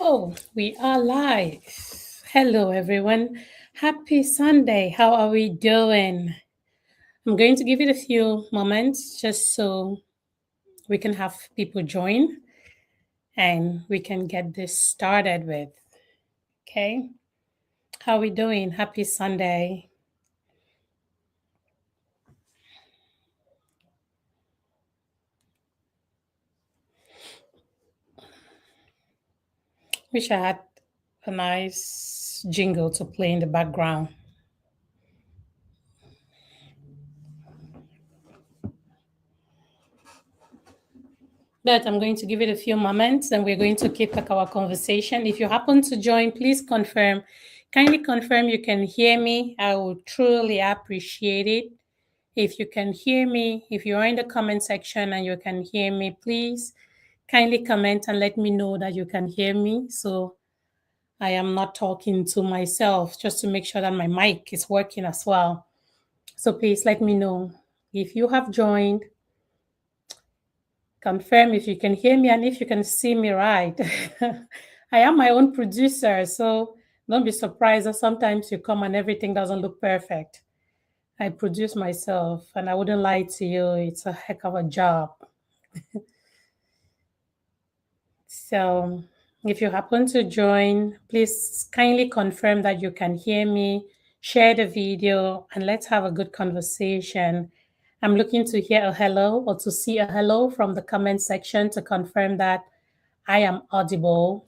Oh, we are live. Hello, everyone. Happy Sunday. How are we doing? I'm going to give it a few moments just so we can have people join and we can get this started with. Okay. How are we doing? Happy Sunday. Wish I had a nice jingle to play in the background. But I'm going to give it a few moments and we're going to kick off our conversation. If you happen to join, please confirm. Kindly confirm you can hear me. I would truly appreciate it. If you can hear me, if you are in the comment section and you can hear me, please kindly comment and let me know that you can hear me. So I am not talking to myself, just to make sure that my mic is working as well. So please let me know if you have joined. Confirm if you can hear me and if you can see me right. I am my own producer, so don't be surprised that sometimes you come and everything doesn't look perfect. I produce myself, and I wouldn't lie to you, it's a heck of a job. So, if you happen to join, please kindly confirm that you can hear me, share the video, and let's have a good conversation. I'm looking to hear a hello or to see a hello from the comment section to confirm that I am audible.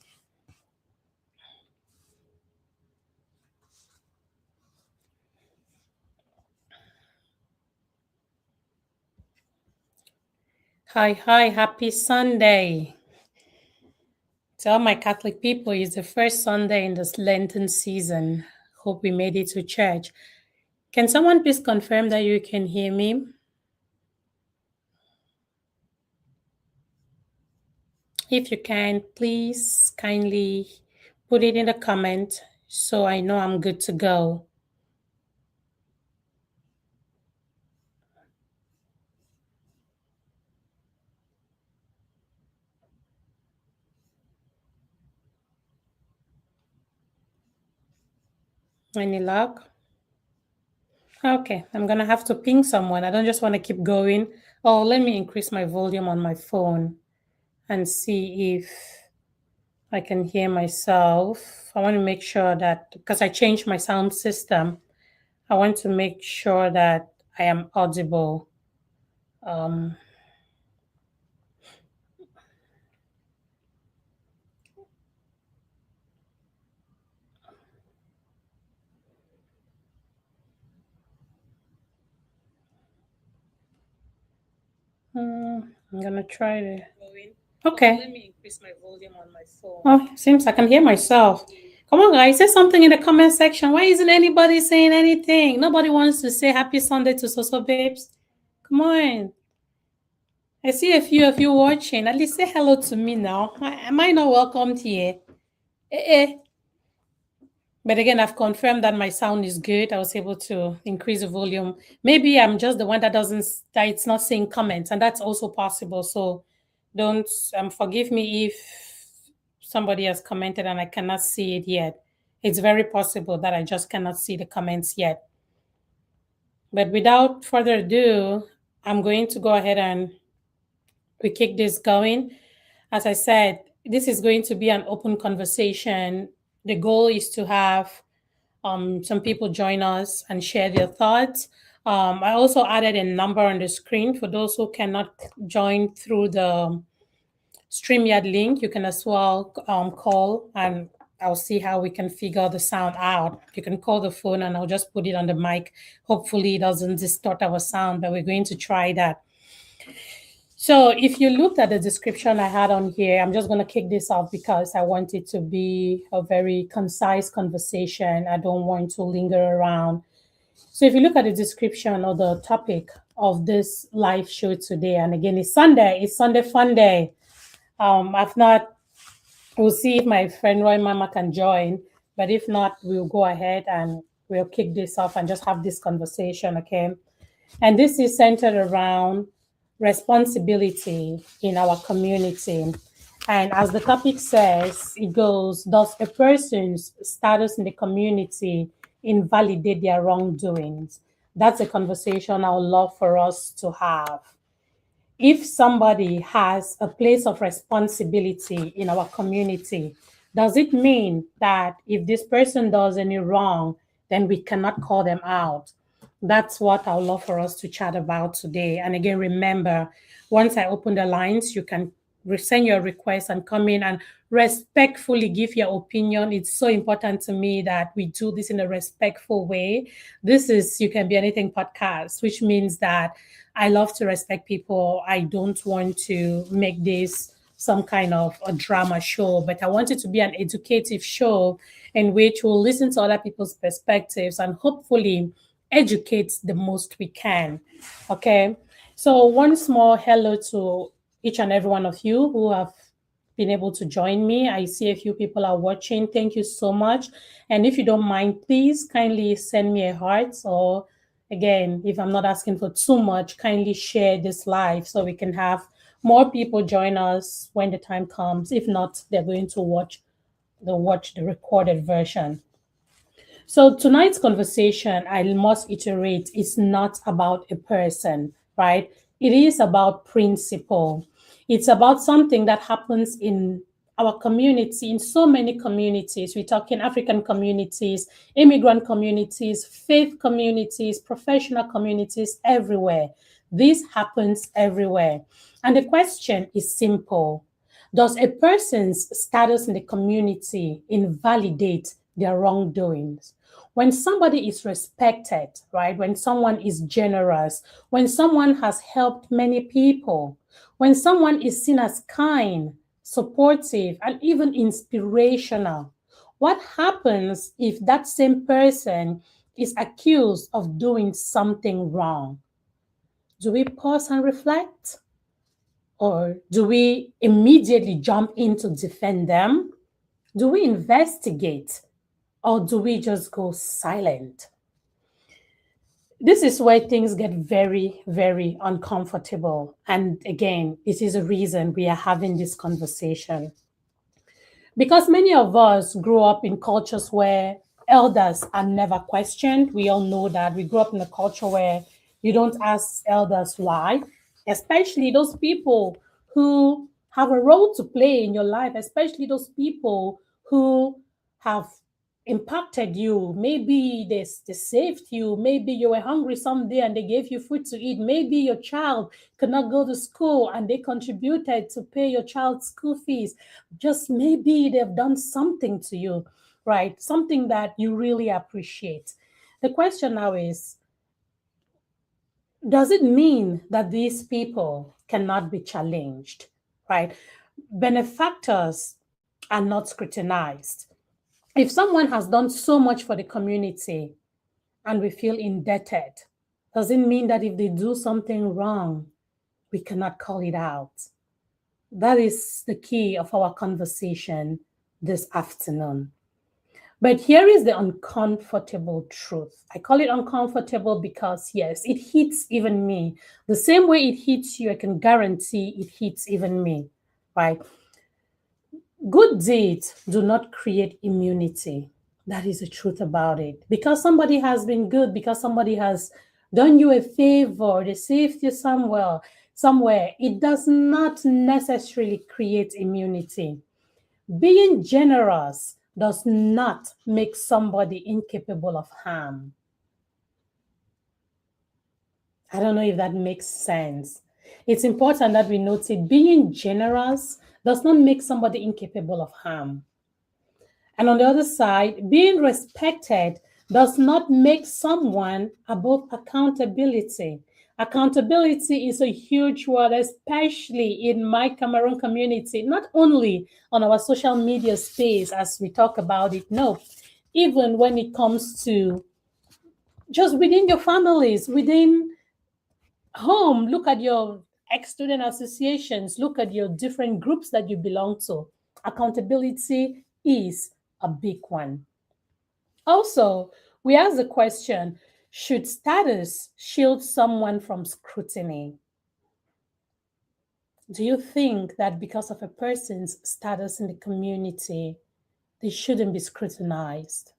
Hi, hi, happy Sunday. To all my Catholic people, it's the first Sunday in this Lenten season. Hope we made it to church. Can someone please confirm that you can hear me? If you can, please kindly put it in the comment so I know I'm good to go. Any luck? Okay, I'm gonna have to ping someone. I don't just want to keep going. Oh, let me increase my volume on my phone and see if I can hear myself. I want to make sure that because I changed my sound system, I want to make sure that I am audible. Um, I'm gonna try to. Okay. Let me increase my volume on my phone. Oh, seems I can hear myself. Come on, guys, say something in the comment section. Why isn't anybody saying anything? Nobody wants to say happy Sunday to Soso Babes. Come on. I see a few of you watching. At least say hello to me now. Am I not welcomed here? Eh. But again, I've confirmed that my sound is good. I was able to increase the volume. Maybe I'm just the one that that it's not seeing comments, and that's also possible. So don't forgive me if somebody has commented and I cannot see it yet. It's very possible that I just cannot see the comments yet. But without further ado, I'm going to go ahead and we kick this going. As I said, this is going to be an open conversation. The goal is to have some people join us and share their thoughts. I also added a number on the screen for those who cannot join through the StreamYard link. You can as well call and I'll see how we can figure the sound out. You can call the phone and I'll just put it on the mic. Hopefully it doesn't distort our sound, but we're going to try that. So if you looked at the description I had on here, I'm just going to kick this off because I want it to be a very concise conversation. I don't want to linger around. So if you look at the description or the topic of this live show today, and again, it's Sunday fun day. We'll see if my friend Roy Mama can join, but if not, we'll go ahead and we'll kick this off and just have this conversation, okay? And this is centered around responsibility in our community. And as the topic says, it goes, does a person's status in the community invalidate their wrongdoings? That's a conversation I would love for us to have. If somebody has a place of responsibility in our community, does it mean that if this person does any wrong, then we cannot call them out? That's what I would love for us to chat about today. And again, remember, once I open the lines, you can send your request and come in and respectfully give your opinion. It's so important to me that we do this in a respectful way. This is You Can Be Anything podcast, which means that I love to respect people. I don't want to make this some kind of a drama show, but I want it to be an educative show in which we'll listen to other people's perspectives and hopefully educate the most we can. Okay. So once more, hello to each and every one of you who have been able to join me. I see a few people are watching. Thank you so much. And if you don't mind, please kindly send me a heart, or again, if I'm not asking for too much, kindly share this live so we can have more people join us when the time comes. If not, they're going to watch the recorded version. So tonight's conversation, I must iterate, is not about a person, right? It is about principle. It's about something that happens in our community, in so many communities. We're talking African communities, immigrant communities, faith communities, professional communities, everywhere. This happens everywhere. And the question is simple. Does a person's status in the community invalidate their wrongdoings? When somebody is respected, right? When someone is generous, when someone has helped many people, when someone is seen as kind, supportive, and even inspirational, what happens if that same person is accused of doing something wrong? Do we pause and reflect? Or do we immediately jump in to defend them? Do we investigate? Or do we just go silent? This is where things get very, very uncomfortable. And again, it is a reason we are having this conversation. Because many of us grew up in cultures where elders are never questioned. We all know that. We grew up in a culture where you don't ask elders why, especially those people who have a role to play in your life, especially those people who have impacted you. Maybe they saved you. Maybe you were hungry someday and they gave you food to eat. Maybe your child could not go to school and they contributed to pay your child's school fees. Just maybe they've done something to you, right? Something that you really appreciate. The question now is, does it mean that these people cannot be challenged, right? Benefactors are not scrutinized. If someone has done so much for the community and we feel indebted, does it mean that if they do something wrong, we cannot call it out? That is the key of our conversation this afternoon. But here is the uncomfortable truth. I call it uncomfortable because, yes, it hits even me. The same way it hits you, I can guarantee it hits even me, right? Good deeds do not create immunity. That is the truth about it. Because somebody has been good, because somebody has done you a favor, they saved you somewhere, it does not necessarily create immunity. Being generous does not make somebody incapable of harm. I don't know if that makes sense. It's important that we note it. Being generous does not make somebody incapable of harm. And on the other side, being respected does not make someone above accountability. Accountability is a huge word, especially in my Cameroon community, not only on our social media space as we talk about it, no, even when it comes to just within your families, within home. Look at your ex-student associations, look at your different groups that you belong to. Accountability is a big one. Also, we ask the question, should status shield someone from scrutiny? Do you think that because of a person's status in the community, they shouldn't be scrutinized?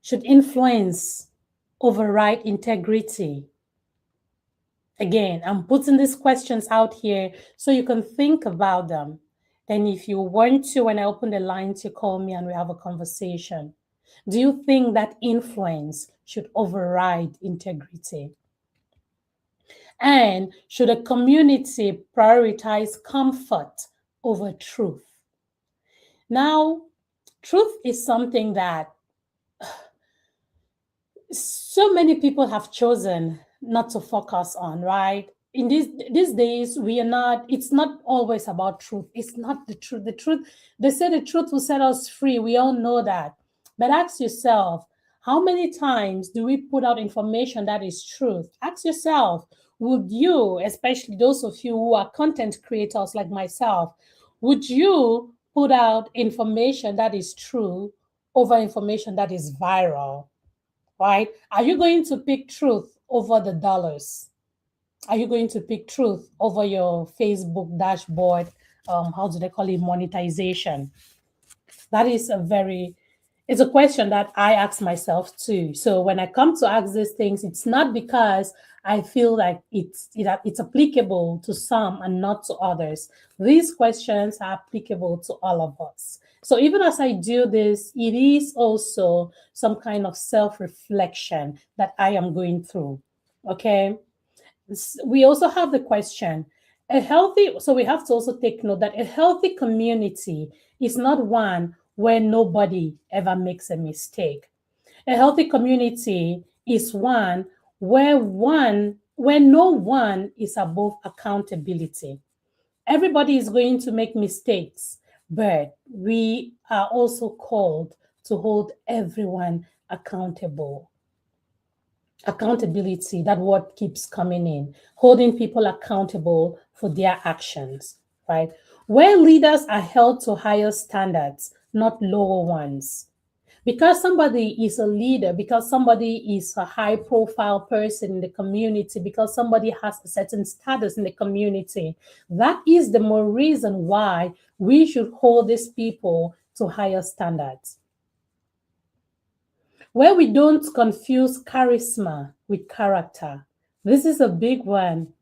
Should influence override integrity? Again, I'm putting these questions out here so you can think about them. Then if you want to, when I open the line to call me and we have a conversation, do you think that influence should override integrity? And should a community prioritize comfort over truth? Now, truth is something that so many people have chosen not to focus on, right? In these days, we are not, it's not always about truth. It's not the truth. The truth, they say the truth will set us free. We all know that. But ask yourself, how many times do we put out information that is truth? Ask yourself, would you, especially those of you who are content creators like myself, would you put out information that is true over information that is viral? Right? Are you going to pick truth over the dollars? Are you going to pick truth over your Facebook dashboard? How do they call it? Monetization. That is it's a question that I ask myself too. So when I come to ask these things, it's not because I feel like it's applicable to some and not to others. These questions are applicable to all of us. So even as I do this, it is also some kind of self-reflection that I am going through. Okay. We also have the question, so we have to also take note that a healthy community is not one where nobody ever makes a mistake. A healthy community is where no one is above accountability. Everybody is going to make mistakes, but we are also called to hold everyone accountable. Accountability, that word keeps coming in, holding people accountable for their actions, right? Where leaders are held to higher standards, not lower ones. Because somebody is a leader, because somebody is a high profile person in the community, because somebody has a certain status in the community, that is the more reason why we should hold these people to higher standards. Where we don't confuse charisma with character. This is a big one,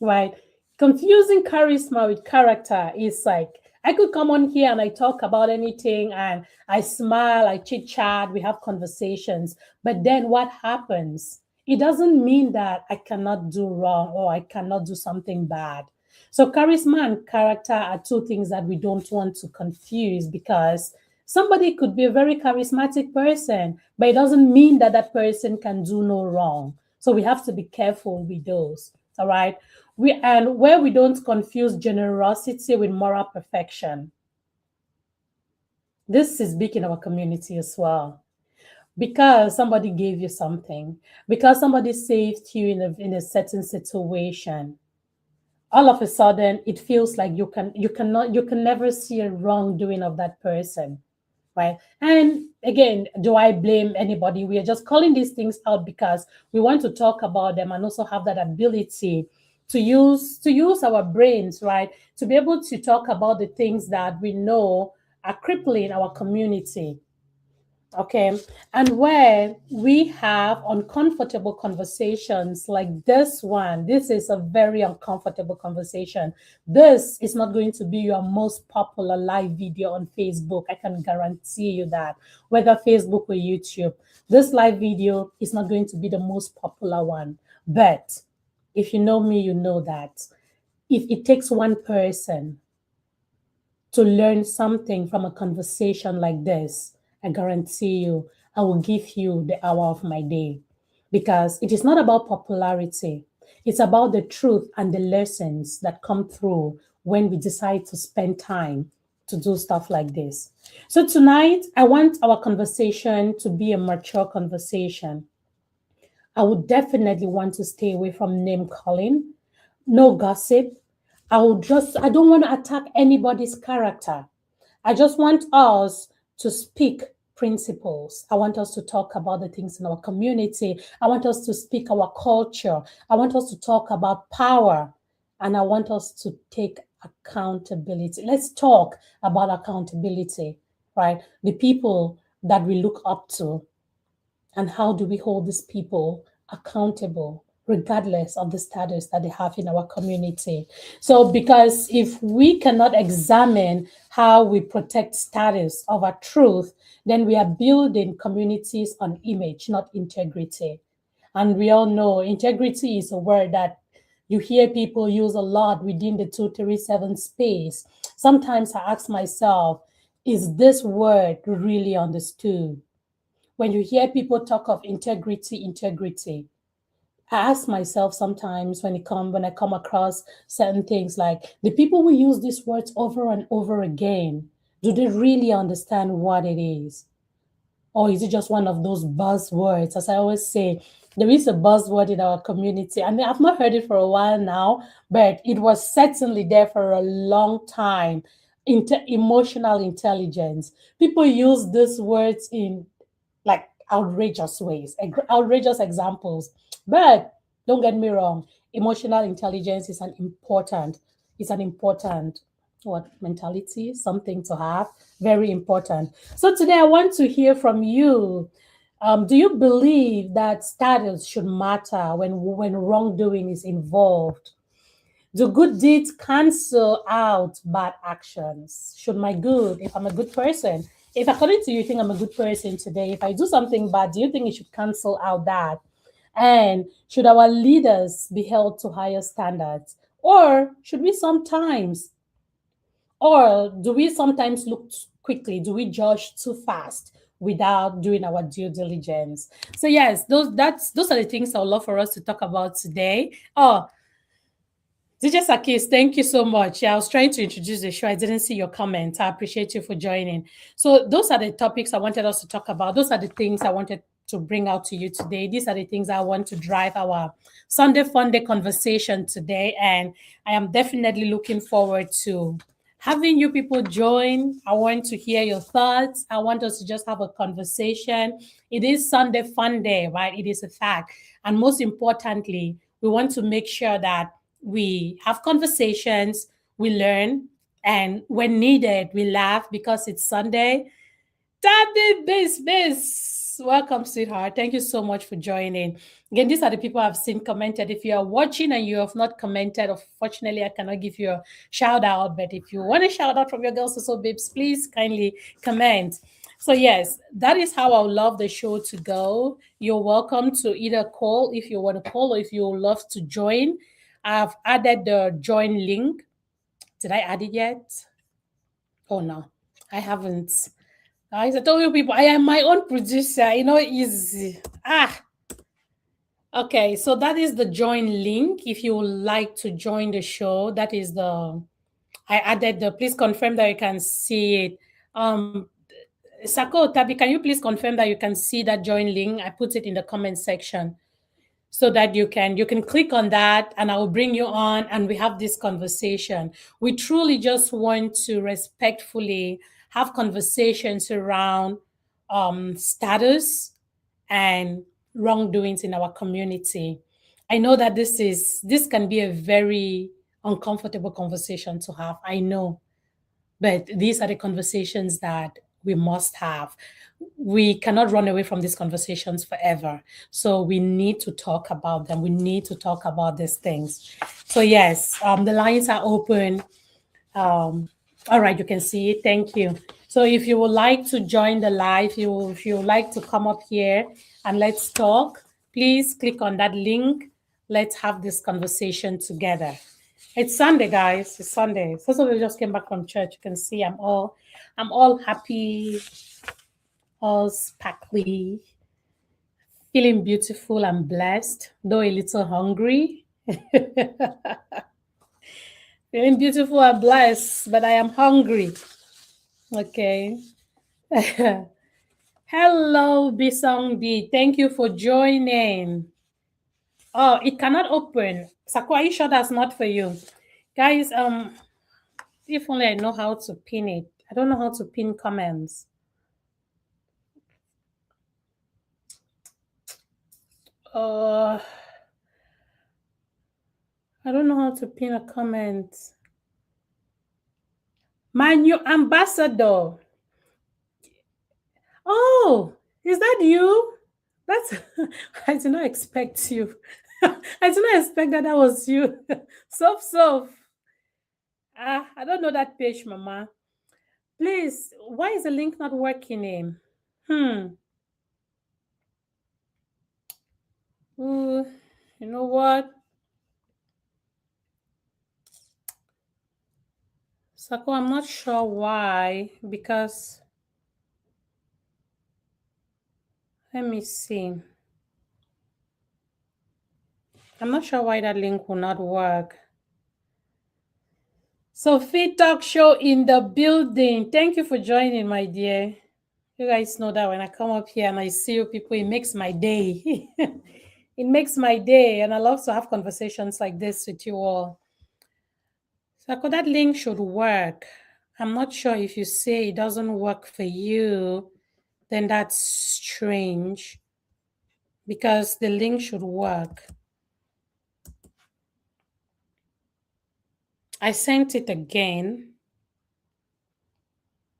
right? Confusing charisma with character is like, I could come on here and I talk about anything and I smile, I chit chat, we have conversations. But then what happens? It doesn't mean that I cannot do wrong or I cannot do something bad. So charisma and character are two things that we don't want to confuse, because somebody could be a very charismatic person, but it doesn't mean that that person can do no wrong. So we have to be careful with those. All right. And where we don't confuse generosity with moral perfection. This is big in our community as well. Because somebody gave you something, because somebody saved you in a certain situation, all of a sudden it feels like you can never see a wrongdoing of that person. Right. And again, do I blame anybody? We are just calling these things out because we want to talk about them and also have that ability to use our brains, right? To be able to talk about the things that we know are crippling our community. Okay. And where we have uncomfortable conversations like this one, this is a very uncomfortable conversation. This is not going to be your most popular live video on Facebook. I can guarantee you that, whether Facebook or YouTube, this live video is not going to be the most popular one. But if you know me, you know that if it takes one person to learn something from a conversation like this, I guarantee you, I will give you the hour of my day, because it is not about popularity. It's about the truth and the lessons that come through when we decide to spend time to do stuff like this. So tonight, I want our conversation to be a mature conversation. I would definitely want to stay away from name calling, no gossip. I don't want to attack anybody's character. I just want us to speak principles. I want us to talk about the things in our community. I want us to speak our culture. I want us to talk about power. And I want us to take Accountability. Let's talk about accountability, right? The people that we look up to, and how do we hold these people accountable regardless of the status that they have in our community. So because if we cannot examine how we protect status over truth, then we are building communities on image, not integrity. And we all know integrity is a word that you hear people use a lot within the 237 space. Sometimes I ask myself, is this word really understood? When you hear people talk of integrity, I ask myself sometimes when I come across certain things like the people who use these words over and over again, do they really understand what it is? Or is it just one of those buzzwords? As I always say, there is a buzzword in our community. I mean, I've not heard it for a while now, but it was certainly there for a long time. Emotional intelligence. People use these words in like outrageous ways, outrageous examples. But don't get me wrong, emotional intelligence is an important what mentality, something to have, very important. So today I want to hear from you. Do you believe that status should matter when wrongdoing is involved? Do good deeds cancel out bad actions? Should my good, if I'm a good person, if according to you think I'm a good person today, if I do something bad, do you think it should cancel out that? And should our leaders be held to higher standards? Or should we sometimes, or do we sometimes look quickly? Do we judge too fast without doing our due diligence? So yes, those are the things I would love for us to talk about today. Oh, DJ Sakis, thank you so much. Yeah, I was trying to introduce the show. I didn't see your comment. I appreciate you for joining. So, those are the topics I wanted us to talk about. Those are the things I wanted to bring out to you today. These are the things I want to drive our Sunday Fun Day conversation today. And I am definitely looking forward to having you people join. I want to hear your thoughts. I want us to just have a conversation. It is Sunday Fun Day, right? It is a fact. And most importantly, we want to make sure that we have conversations, we learn, and when needed, we laugh because it's Sunday. Daddy Biz. Welcome, sweetheart. Thank you so much for joining. Again, these are the people I've seen commented. If you are watching and you have not commented, unfortunately, I cannot give you a shout out. But if you want a shout out from your girls also babes, please kindly comment. So yes, that is how I would love the show to go. You're welcome to either call if you want to call or if you would love to join. I've added the join link. Did I add it yet? Oh no, I haven't. Guys, I told you people, I am my own producer. Easy. Okay, so that is the join link. If you would like to join the show, that is I added the, please confirm that you can see it. Sako, Tabi, can you please confirm that you can see that join link? I put it in the comment section so that you can click on that and I will bring you on and we have this conversation. We truly just want to respectfully have conversations around status and wrongdoings in our community. I know that this can be a very uncomfortable conversation to have. I know, but these are the conversations that we must have. We cannot run away from these conversations forever. So we need to talk about them. We need to talk about these things. So yes, the lines are open. All right, you can see it. Thank you. So if you would like to join the live, if you would like to come up here and let's talk, please click on that link. Let's have this conversation together. It's Sunday, guys. It's Sunday. First of all, we just came back from church. You can see I'm all happy, all sparkly, feeling beautiful and blessed, though a little hungry. Feeling beautiful and blessed, but I am hungry. Okay. Hello, Bisong B. Thank you for joining. Oh, it cannot open. Sako, are you sure that's not for you? Guys, if only I know how to pin it. I don't know how to pin comments. I don't know how to pin a comment. My new ambassador. Oh, is that you? That's I did not expect you. I did not expect that was you. So. I don't know that page, Mama. Please, why is the link not working? Hmm. Ooh, you know what? Sako, I'm not sure why, because let me see. I'm not sure why that link will not work. Sophie Talk Show in the building. Thank you for joining, my dear. You guys know that when I come up here and I see you people, it makes my day. It makes my day, and I love to have conversations like this with you all. So that link should work. I'm not sure if you say it doesn't work for you, then that's strange because the link should work. I sent it again.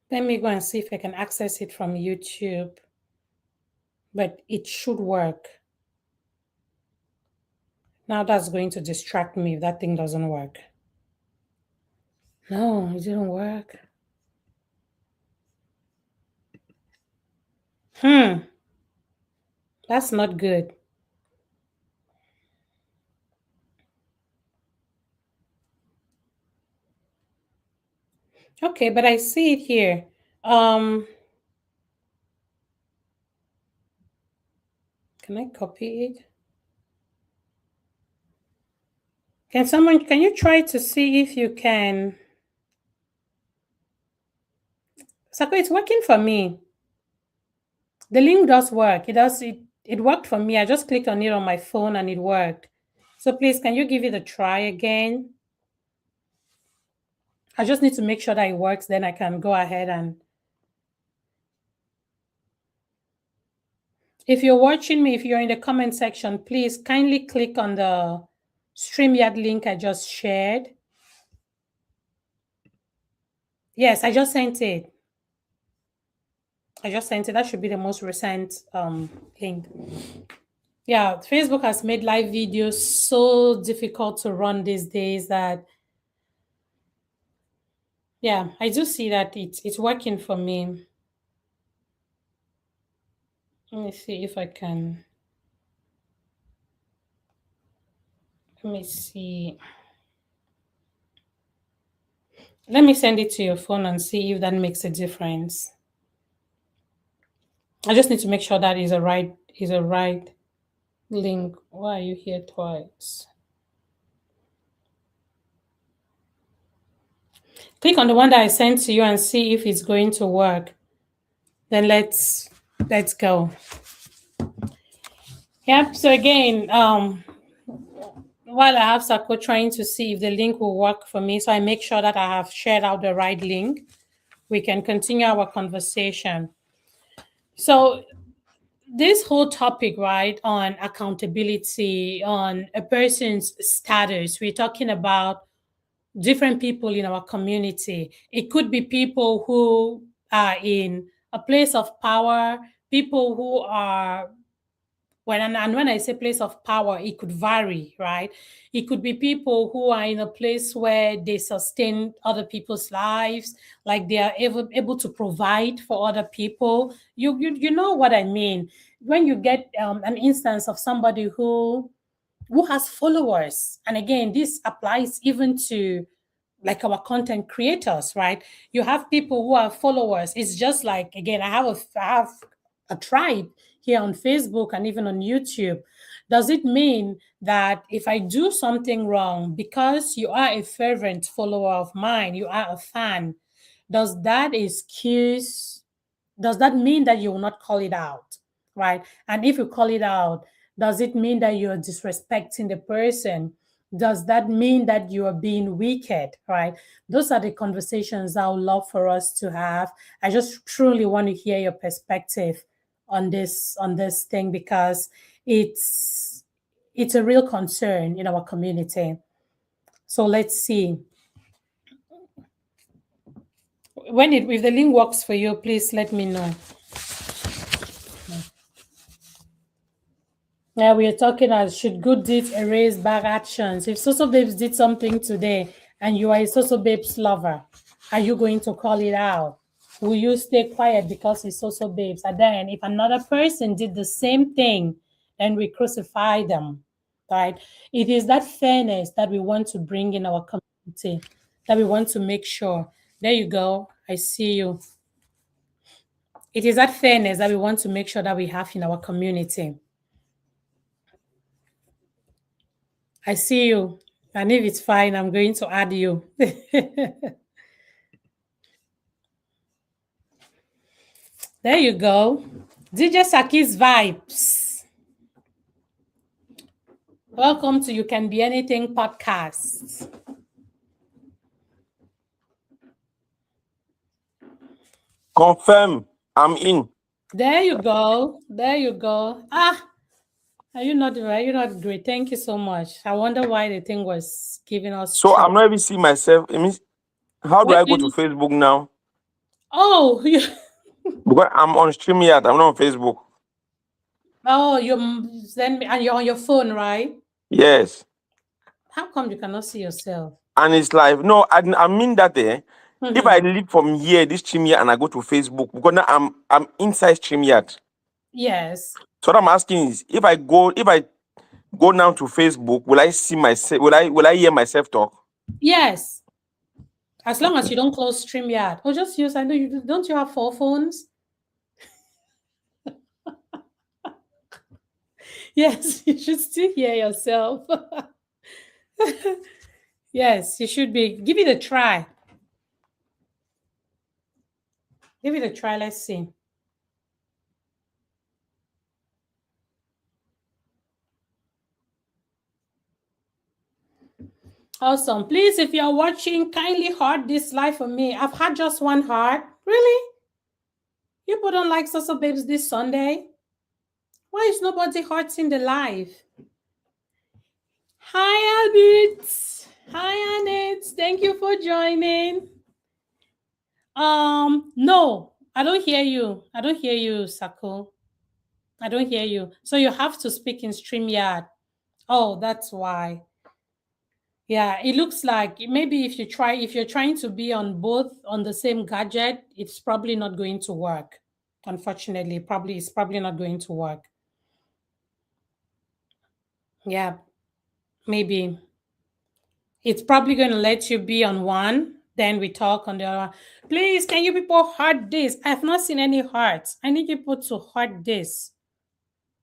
Let me go and see if I can access it from YouTube, but it should work. Now that's going to distract me if that thing doesn't work. No, it didn't work. That's not good. Okay, but I see it here. Can I copy it? Can you try to see if you can? Sako, it's working for me. The link does work. It worked for me. I just clicked on it on my phone and it worked. So please, can you give it a try again? I just need to make sure that it works, then I can go ahead and if you're watching me, if you're in the comment section, please kindly click on the StreamYard link I just shared. Yes, I just sent it. That should be the most recent link. Yeah, Facebook has made live videos so difficult to run these days that yeah, I do see that it's working for me. Let me see if I can. Let me see. Let me send it to your phone and see if that makes a difference. I just need to make sure that is a right link. Why are you here twice? Click on the one that I sent to you and see if it's going to work. Then let's go. Yep. So again, while I have Sako trying to see if the link will work for me, so I make sure that I have shared out the right link, we can continue our conversation. So this whole topic, right, on accountability, on a person's status, we're talking about different people in our community. It could be people who are in a place of power, people who are when I say place of power, it could vary, right? It could be people who are in a place where they sustain other people's lives, like they are able to provide for other people. You know what I mean? When you get an instance of somebody who has followers, and again, this applies even to like our content creators, right? You have people who are followers. It's just like again, I have a tribe here on Facebook and even on YouTube. Does it mean that if I do something wrong, because you are a fervent follower of mine, you are a fan, does that excuse, does that mean that you will not call it out, right? And if you call it out, does it mean that you're disrespecting the person? Does that mean that you are being wicked, right? Those are the conversations I would love for us to have. I just truly want to hear your perspective on this thing because it's a real concern in our community. So let's see. if the link works for you, please let me know. Yeah, we are talking as should good deeds erase bad actions. If Soso Babes did something today and you are a Soso Babes lover, are you going to call it out? Will you stay quiet because it's Soso Babes? And then if another person did the same thing, then we crucify them, right? It is that fairness that we want to bring in our community, that we want to make sure. There you go. I see you. It is that fairness that we want to make sure that we have in our community. I see you. And if it's fine, I'm going to add you. There you go. DJ Saki's Vibes. Welcome to You Can Be Anything podcast. Confirm. I'm in. There you go. There you go. Are you not great? Thank you so much. I wonder why the thing was giving us So trouble. I'm not even seeing myself. It means, how do I go to Facebook now? Oh, Because I'm on StreamYard. I'm not on Facebook. Oh, you send me, and you're on your phone, right? Yes. How come you cannot see yourself? And it's like, no, I mean that if I leave from here, this StreamYard, and I go to Facebook, because now I'm inside StreamYard. Yes. So what I'm asking is, if I go now to Facebook, will I see myself? Will I hear myself talk? Yes. As long as you don't close StreamYard. Or just use, I know you don't you have 4 phones? Yes, you should still hear yourself. Yes, you should be. Give it a try. Give it a try. Let's see. Awesome. Please, if you're watching, kindly heart this live for me. I've had just 1 heart. Really? You put on like Soso Babes this Sunday? Why is nobody hearting the live? Hi, Annette. Hi, Annette. Thank you for joining. No, I don't hear you. I don't hear you, Sako. I don't hear you. So you have to speak in StreamYard. Oh, that's why. Yeah, it looks like maybe if you're trying to be on both on the same gadget, it's probably not going to work. Unfortunately, it's probably not going to work. Yeah, maybe. It's probably going to let you be on one, then we talk on the other one. Please, can you people heart this? I have not seen any hearts. I need people to heart this.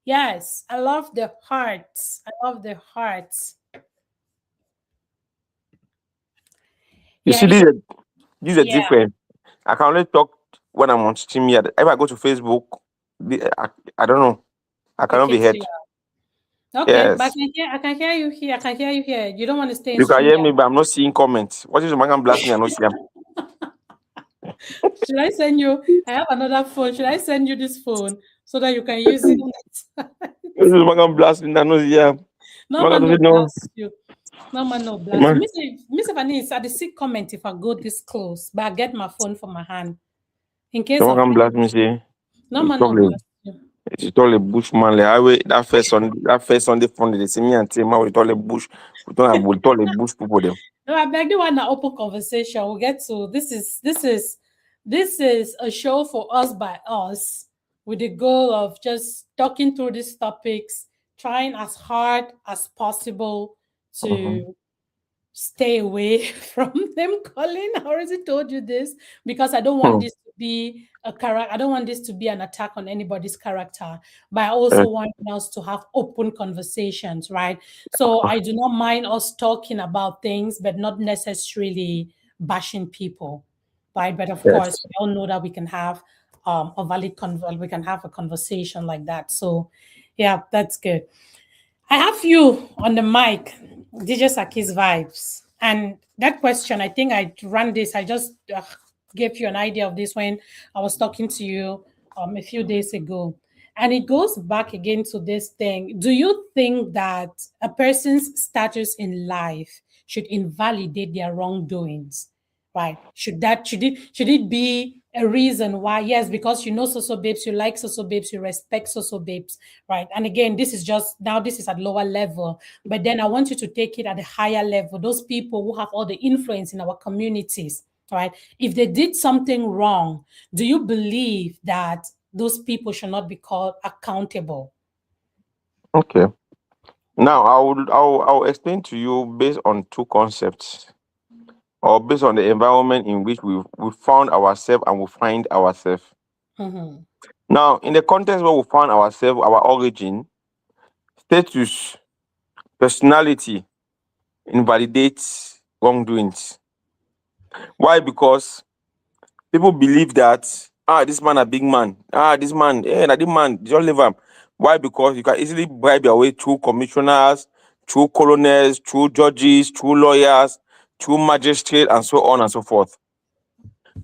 Yes, I love the hearts. I love the hearts. You see, these are different. I can only talk when I'm on StreamYard. If I go to Facebook, I don't know. I cannot be heard. Okay, yes. But I can hear you here. I can hear you here. You don't want to stay in You can hear me, but I'm not seeing comments. What is the man can blast me and not see them? Should I send you? I have another phone. Should I send you this phone so that you can use it? This is man can blast me and not see them. No man no blast you. No man no blast you. Miss Vanessa, I see comment if I go this close, but I get my phone from my hand. In case no man can blast me, see. No man no blast you. It's all a bushman. Like highway that first Sunday fun. They see me and say, "Man, we all a bush. We all a bush people them." No, I beg you want an open conversation. We'll get to this is a show for us by us with the goal of just talking through these topics, trying as hard as possible to stay away from them calling. I already told you this because I don't want this to be I don't want this to be an attack on anybody's character, but I also want us to have open conversations, right? So I do not mind us talking about things, but not necessarily bashing people, right? But of course, we all know that we can have a valid we can have a conversation like that. So yeah, that's good. I have you on the mic, DJ Saki's Vibes. And that question, I think I ran this. I just gave you an idea of this when I was talking to you a few days ago. And it goes back again to this thing. Do you think that a person's status in life should invalidate their wrongdoings? right? Should it be a reason why? Yes, because you know so babes, you like so babes, you respect so babes, right? And again, this is at lower level, but then I want you to take it at a higher level. Those people who have all the influence in our communities, right? If they did something wrong, do you believe that those people should not be called accountable? Okay. Now I'll explain to you based on two concepts, or based on the environment in which we found ourselves and we find ourselves. Mm-hmm. Now, in the context where we found ourselves, our origin, status, personality invalidates wrongdoings. Why? Because people believe that this man a big man. This man, na this man, just leave him. Why? Because you can easily bribe your way through commissioners, through colonels, through judges, through lawyers, through magistrates, and so on and so forth.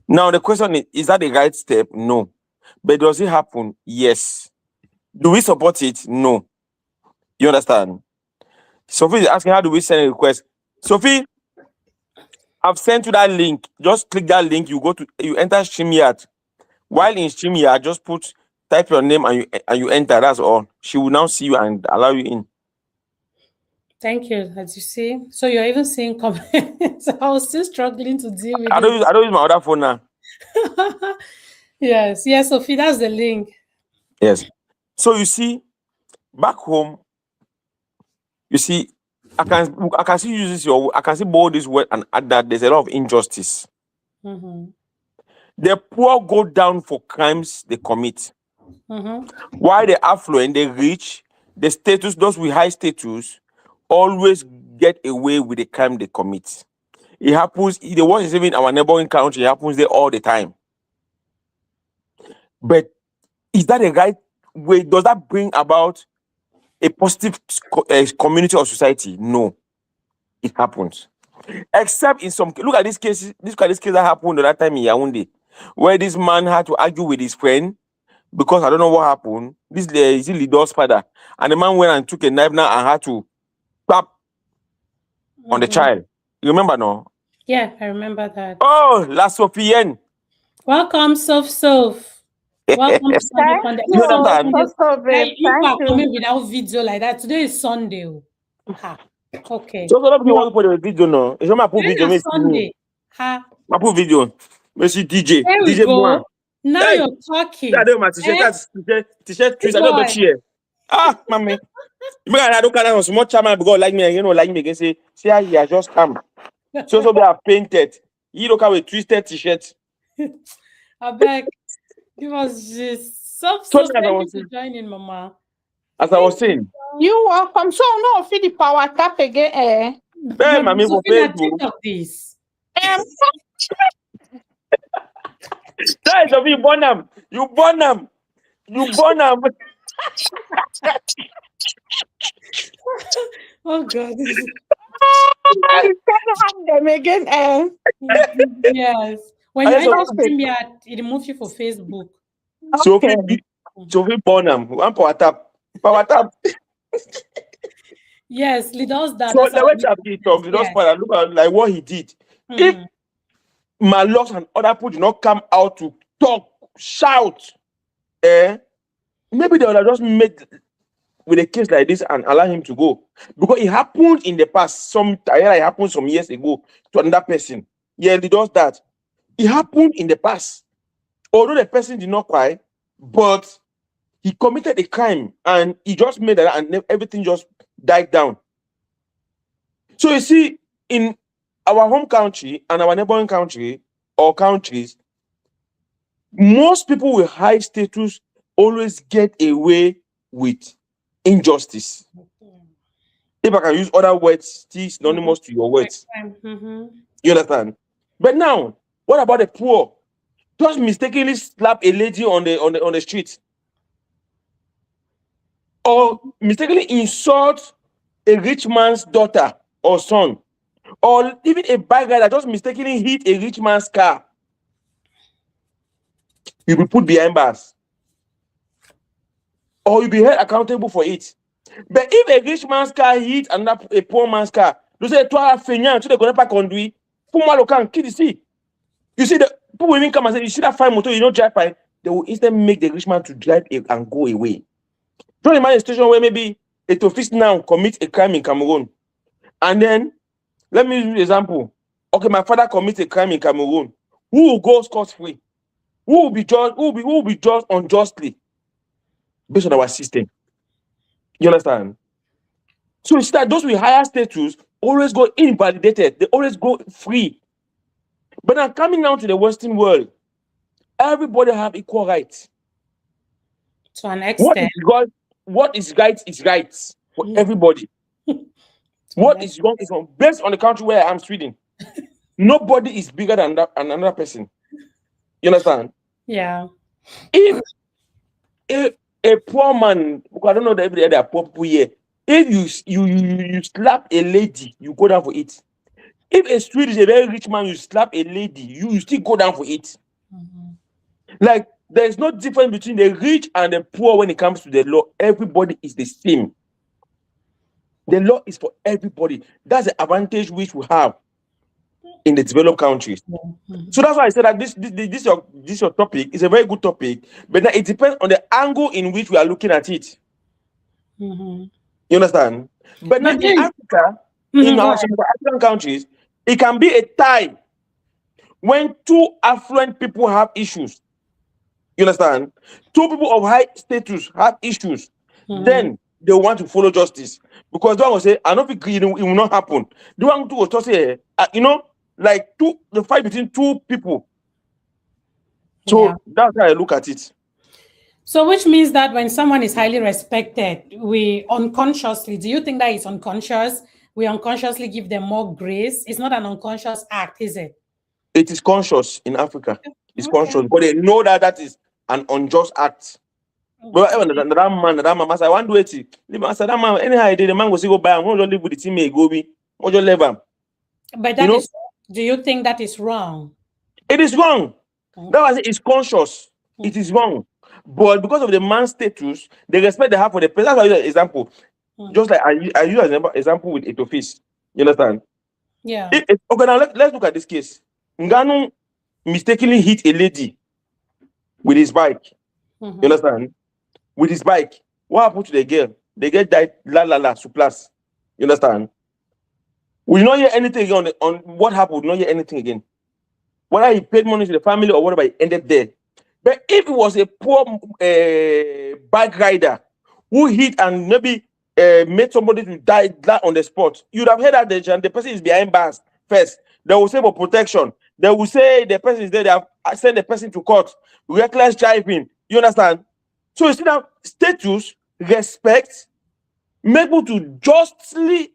Now the question is that the right step? No. But does it happen? Yes. Do we support it? No. You understand? Sophie is asking, how do we send a request? Sophie, I've sent you that link. Just click that link. You enter StreamYard. While in StreamYard, just type your name and you enter. That's all. She will now see you and allow you in. Thank you. As you see, so you're even seeing comments. I was still struggling to deal with I don't use my other phone now. Yes, Sophie, that's the link. Yes. So you see, back home, you see, I can see I can see both this word and add that there's a lot of injustice. Mm-hmm. The poor go down for crimes they commit. Mm-hmm. While the affluent, the rich, the status, those with high status, always get away with the crime they commit. It happens, the one is even in our neighboring country, it happens there all the time. But is that the right way? Does that bring about a positive community or society? No, it happens. Except in some, look at this case that happened that time in Yaoundé, where this man had to argue with his friend because I don't know what happened. This is Lidor's father, and the man went and took a knife now and had to tap on the child. You remember, no? Yeah, I remember that. Oh, La Sophienne. Welcome, Soph. Welcome to Sunday Fun. You understand? You are coming without video like that. Today is Sunday. Okay. So a lot of people want to put a video, no? It's not my put video. Sunday. My put video. Merci DJ. There we DJ go. Moa. Now Hey, you're talking. I don't t-shirt trees. I don't cheer. Mommy. I don't care so much chairman because like me, like me again say how he has just come. So they are painted. You look at with twisted t-shirt. I beg. Give us just so thank you for joining, Mama. As I was saying. You welcome. So no, feed the power tap again. Hey, mommy, for Facebook. Of this. That is of you born them. You born them. Oh God. You can't have them again. Yes. When you're in StreamYard, it removes you for Facebook. Sophie born them. One power tap. Yes, he does that. So the way he talks, he does look at like what he did. If Malocks and other people do not come out to talk, shout, maybe they would have just made with a case like this and allow him to go. Because it happened in the past. It happened some years ago to another person. Yeah, he does that. It happened in the past. Although the person did not cry, but he committed a crime and he just made that and everything just died down. So you see, in our home country and our neighboring country or countries, most people with high status always get away with injustice. If I can use other words, still synonymous to your words. You understand? But now, what about the poor? Just mistakenly slap a lady on the street, or mistakenly insult a rich man's daughter or son, or even a bad guy that just mistakenly hit a rich man's car. You'll be put behind bars, or you'll be held accountable for it. But if a rich man's car hit a poor man's car, you say, "Toi, feignant, tu ne connais pas conduire. Pour moi, le can, qui ici?" You see, the people even come and say, you see that fine motor, you don't drive by, they will instead make the rich man to drive and go away. Don't imagine a situation where maybe a Tofis now commits a crime in Cameroon. And then, let me use an example. Okay, my father commits a crime in Cameroon. Who will go scot-free? Who will be judged? Who will be judged unjustly based on our system? You understand? So you see that those with higher status always go invalidated. They always go free. But now coming down to the Western world, everybody have equal rights. To an extent. What is right is right for everybody. What is wrong is wrong. Based on the country where I am, Sweden, nobody is bigger than another person. You understand? Yeah. If a poor man, I don't know that every other poor people here, if you slap a lady, you go down for it. If a Swede is a very rich man, you slap a lady, you still go down for it. Like, there is no difference between the rich and the poor when it comes to the law. Everybody is the same. The law is for everybody. That's the advantage which we have in the developed countries. So that's why I said that this your topic is a very good topic, but then it depends on the angle in which we are looking at it. You understand? But now in Africa, in our African countries, it can be a tie when two affluent people have issues. You understand? Two people of high status have issues. Then they want to follow justice. Because they will say, I don't think it will not happen. They want to just say, like the fight between two people. So that's how I look at it. So which means that when someone is highly respected, we unconsciously, do you think that it's unconscious? We unconsciously give them more grace. It's not an unconscious act, is it? It is conscious in Africa. It's conscious, but they know that is an unjust act. But that man, I want to do it. That man, anyhow, the man will say, go buy. I'm going to live with the team. Go be. But that is, do you think that is wrong? It is wrong. That was it's conscious. It is wrong. But because of the man's status, the respect they have for the person. That's why I use an example. Just like I use an example with Etofis. You understand? Yeah. Okay, now let's look at this case. Ngannou mistakenly hit a lady with his bike. You understand? With his bike. What happened to the girl? The girl died suplas. You understand? We will not hear anything on what happened. We will not hear anything again. Whether he paid money to the family or whatever, he ended there. But if it was a poor bike rider who hit and maybe made somebody to die on the spot, you would have heard that the person is behind bars first. They will say for protection. They will say the person is there. They have sent the person to court. Reckless driving. You understand? So you see now, status, respect, make people to justly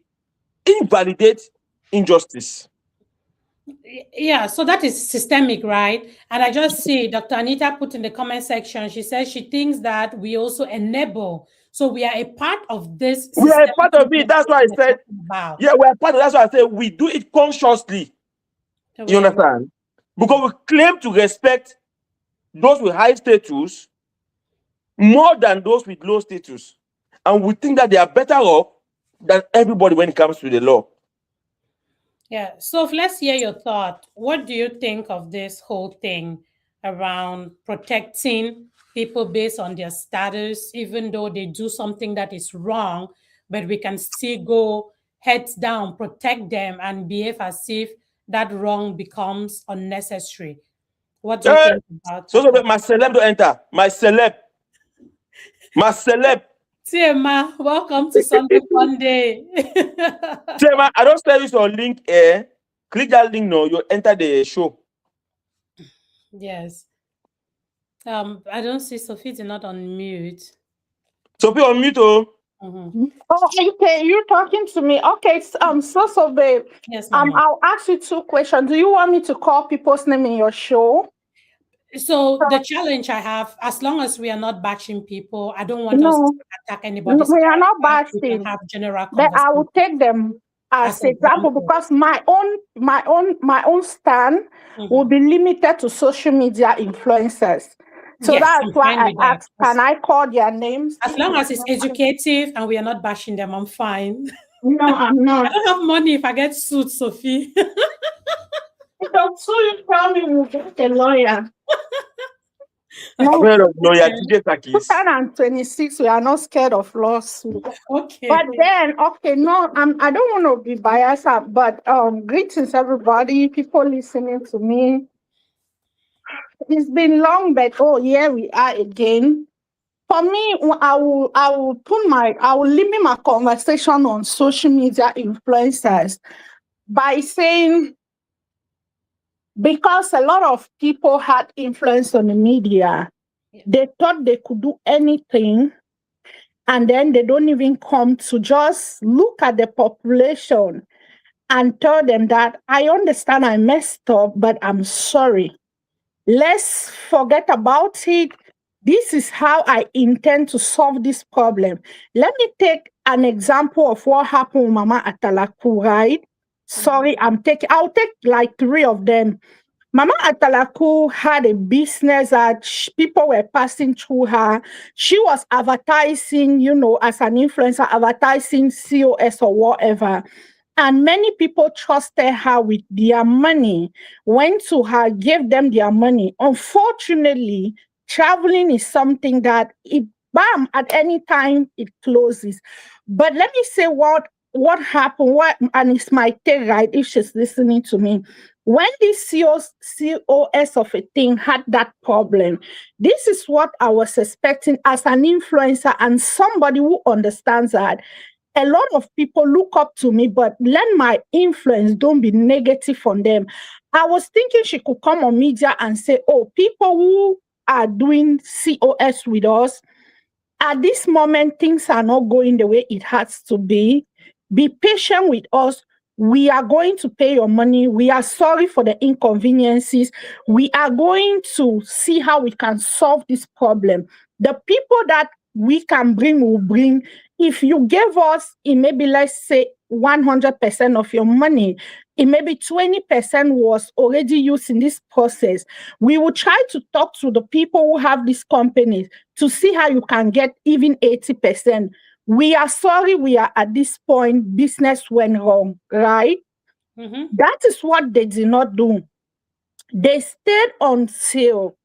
invalidate injustice. Yeah, so that is systemic, right? And I just see Dr. Anita put in the comment section, she says she thinks that we also enable. So we are a part of this. We are a part of it. That's why I said, yeah, we are part of it. That's why I said we do it consciously. You understand? Because we claim to respect those with high status more than those with low status. And we think that they are better off than everybody when it comes to the law. Yeah, so let's hear your thought. What do you think of this whole thing around protecting people based on their status, even though they do something that is wrong, but we can still go heads down, protect them, and behave as if that wrong becomes unnecessary? What do you think about so my celeb don't enter. My celeb. Tiema, welcome to Sunday Monday. Tiema, I don't tell you to link here. Click that link now. You'll enter the show. Yes. I don't see Sophie is not on mute. Sophie on mute, oh. Oh, okay, you're talking to me. Okay, so babe. Yes, I'll ask you two questions. Do you want me to call people's name in your show? So the challenge I have, as long as we are not bashing people, I don't want us to attack anybody. We are not bashing. We can have general but I will take them as example because my own stand will be limited to social media influencers. So yes, that's why I asked, can I call their names? As long as it's educative and we are not bashing them, I'm fine. No, I'm not. I don't have money if I get sued, Sophie. So you tell me we'll get a lawyer. I've No, heard of lawyer TJ Takis. 2026, we are not scared of lawsuit. Okay. But then, okay, no, I don't want to be biased, but greetings everybody, people listening to me. It's been long, but oh, here we are again. For me, I will limit my conversation on social media influencers by saying, because a lot of people had influence on the media, they thought they could do anything, and then they don't even come to just look at the population and tell them that I understand I messed up, but I'm sorry. Let's forget about it. This is how I intend to solve this problem. Let me take an example of what happened with Mama Atalaku, right? Sorry, I'll take like 3 of them. Mama Atalaku had a business that people were passing through her. She was advertising, as an influencer, advertising COS or whatever. And many people trusted her with their money, went to her, gave them their money. Unfortunately, traveling is something that bam, at any time it closes. But let me say what happened, and it's my take, right, if she's listening to me. When this COS of a thing had that problem, this is what I was expecting as an influencer and somebody who understands that. A lot of people look up to me, but let my influence don't be negative on them. I was thinking she could come on media and say, oh, people who are doing COS with us, at this moment, things are not going the way it has to be. Be patient with us. We are going to pay your money. We are sorry for the inconveniences. We are going to see how we can solve this problem. The people that we can bring will bring. If you gave us, it may be, let's say, 100% of your money, it may be 20% was already used in this process. We will try to talk to the people who have these companies to see how you can get even 80%. We are sorry we are at this point, business went wrong, right? Mm-hmm. That is what they did not do. They stayed until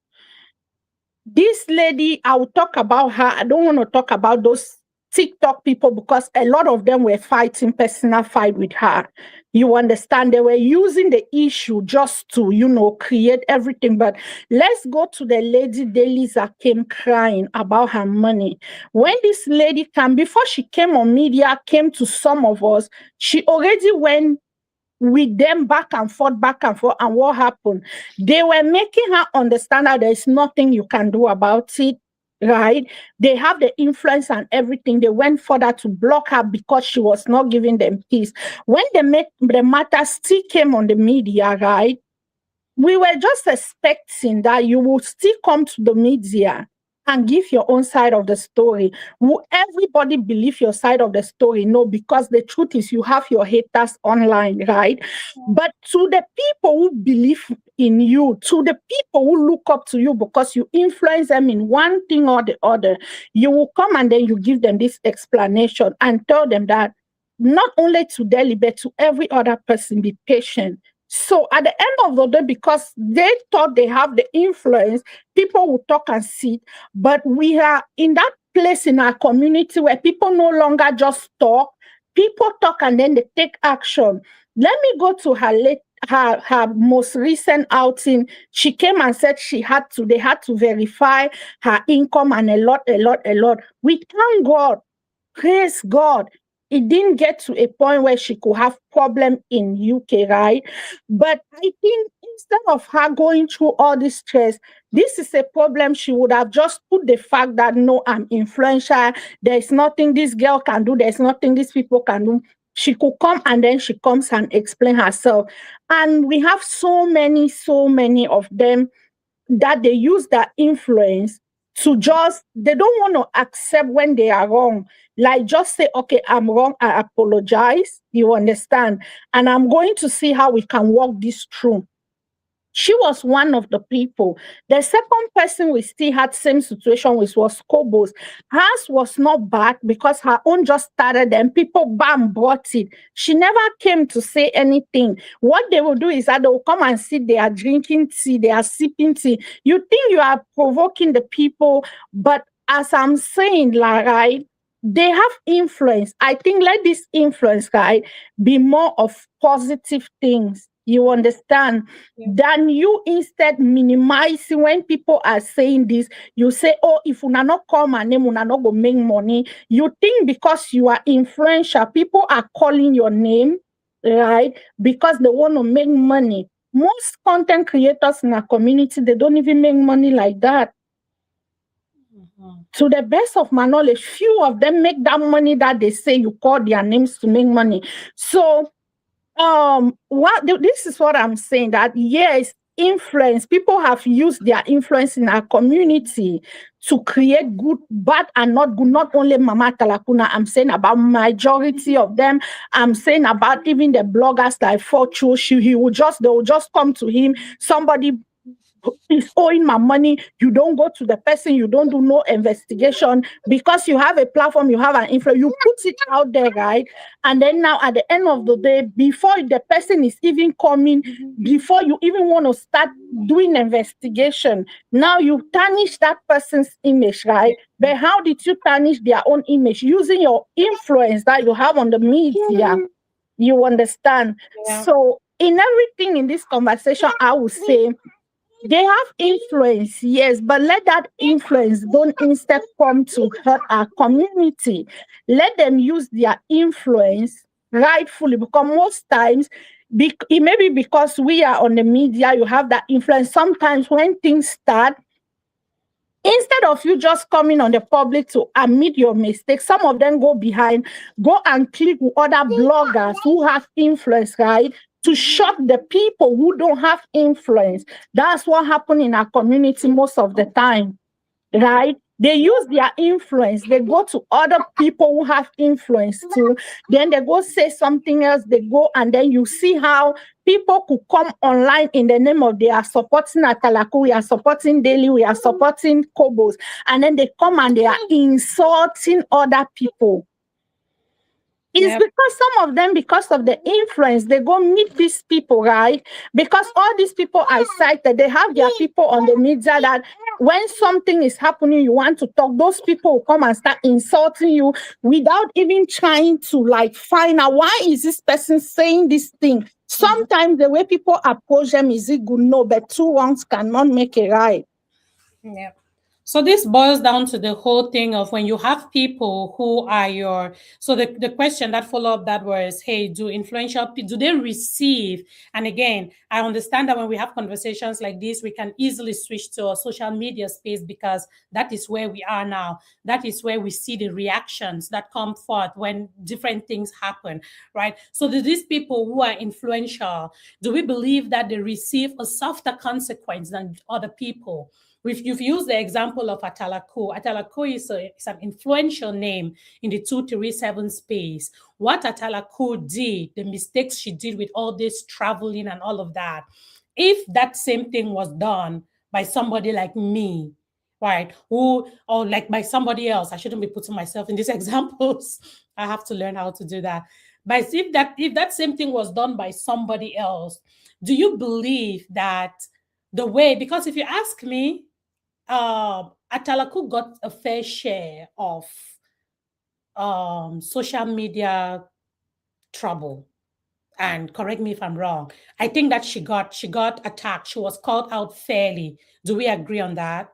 this lady, I will talk about her. I don't want to talk about those TikTok people because a lot of them were fighting personal fight with her. You understand? They were using the issue just to, create everything. But let's go to the lady Delisa came crying about her money. When this lady came, before she came on media, came to some of us, she already went with them back and forth. And what happened? They were making her understand that there's nothing you can do about it, right? They have the influence and everything. They went further to block her because she was not giving them peace. When the matter still came on the media, right? We were just expecting that you would still come to the media and give your own side of the story. Will everybody believe your side of the story? No, because the truth is you have your haters online, right? But to the people who believe in you, to the people who look up to you because you influence them in one thing or the other, you will come and then you give them this explanation and tell them that not only to Delhi, but to every other person, be patient. So at the end of the day, because they thought they have the influence, people will talk and sit. But we are in that place in our community where people no longer just talk. People talk and then they take action. Let me go to her most recent outing. She came and said they had to verify her income and a lot. We thank God. Praise God. It didn't get to a point where she could have problem in UK, right? But I think instead of her going through all this stress, this is a problem she would have just put the fact that, no, I'm influential. There's nothing this girl can do. There's nothing these people can do. She could come and then she comes and explain herself. And we have so many of them that they use that influence to they don't want to accept when they are wrong. Like just say, okay, I'm wrong, I apologize, you understand? And I'm going to see how we can walk this through. She was one of the people. The second person we still had same situation with was Kobo's. Hers was not bad because her own just started and people bought it. She never came to say anything. What they will do is that they will come and sit, they are drinking tea, they are sipping tea. You think you are provoking the people, but as I'm saying, right, they have influence. I think let this influence, right, be more of positive things. You understand? Than you instead minimizing when people are saying this. You say, oh, if una not call my name, una not go make money. You think because you are influential, people are calling your name, right? Because they want to make money. Most content creators in our community, they don't even make money like that. To the best of my knowledge, few of them make that money that they say you call their names to make money. So this is what I'm saying, that yes, influence, people have used their influence in our community to create good, bad and not good. Not only Mama Talakuna, I'm saying about majority of them. I'm saying about even the bloggers like Fortune. They will just come to him. Somebody is owing my money. You don't go to the person, you don't do no investigation because you have a platform, you have an influence, you put it out there, right? And then now at the end of the day, before the person is even coming, before you even want to start doing investigation, now you tarnish that person's image, right? But how did you tarnish their own image? Using your influence that you have on the media. You understand? Yeah. So in everything in this conversation, I would say they have influence, yes, but let that influence don't instead come to hurt our community. Let them use their influence rightfully, because most times, it may be because we are on the media, you have that influence. Sometimes when things start, instead of you just coming on the public to admit your mistakes, some of them go behind, go and click with other bloggers who have influence, right? To shut the people who don't have influence. That's what happens in our community most of the time, right? They use their influence. They go to other people who have influence too. Then they go say something else. They go and then you see how people could come online in the name of they are supporting Atalaku, we are supporting Daily, we are supporting Kobos. And then they come and they are insulting other people. It's because some of them, because of the influence, they go meet these people, right? Because all these people are cited, they have their people on the media that when something is happening, you want to talk, those people will come and start insulting you without even trying to like find out why is this person saying this thing. Sometimes the way people approach them, is it good? No, but two wrongs cannot make a right. Yeah. So this boils down to the whole thing of when you have people who are so the question that follow up that was, hey, do influential people, do they receive? And again, I understand that when we have conversations like this, we can easily switch to a social media space because that is where we are now. That is where we see the reactions that come forth when different things happen, right? So do these people who are influential, do we believe that they receive a softer consequence than other people? You've used the example of Atalaku. Atalaku is an influential name in the 237 space. What Atalaku did, the mistakes she did with all this traveling and all of that, if that same thing was done by somebody like me, right, or like by somebody else, I shouldn't be putting myself in these examples. I have to learn how to do that. But if that same thing was done by somebody else, do you believe that the way, because if you ask me, Atalaku got a fair share of social media trouble. And correct me if I'm wrong. I think that she got attacked. She was called out fairly. Do we agree on that?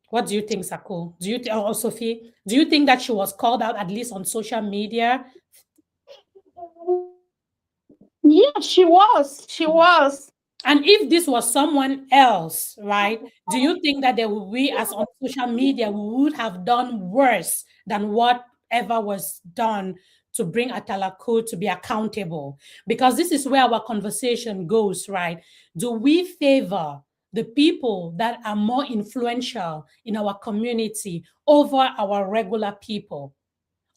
What do you think, Sako? Do you or Sophie? Do you think that she was called out at least on social media? Yeah, she was. She was. And if this was someone else, right, do you think that we as on social media, we would have done worse than whatever was done to bring Atalaku to be accountable? Because this is where our conversation goes, right? Do we favor the people that are more influential in our community over our regular people?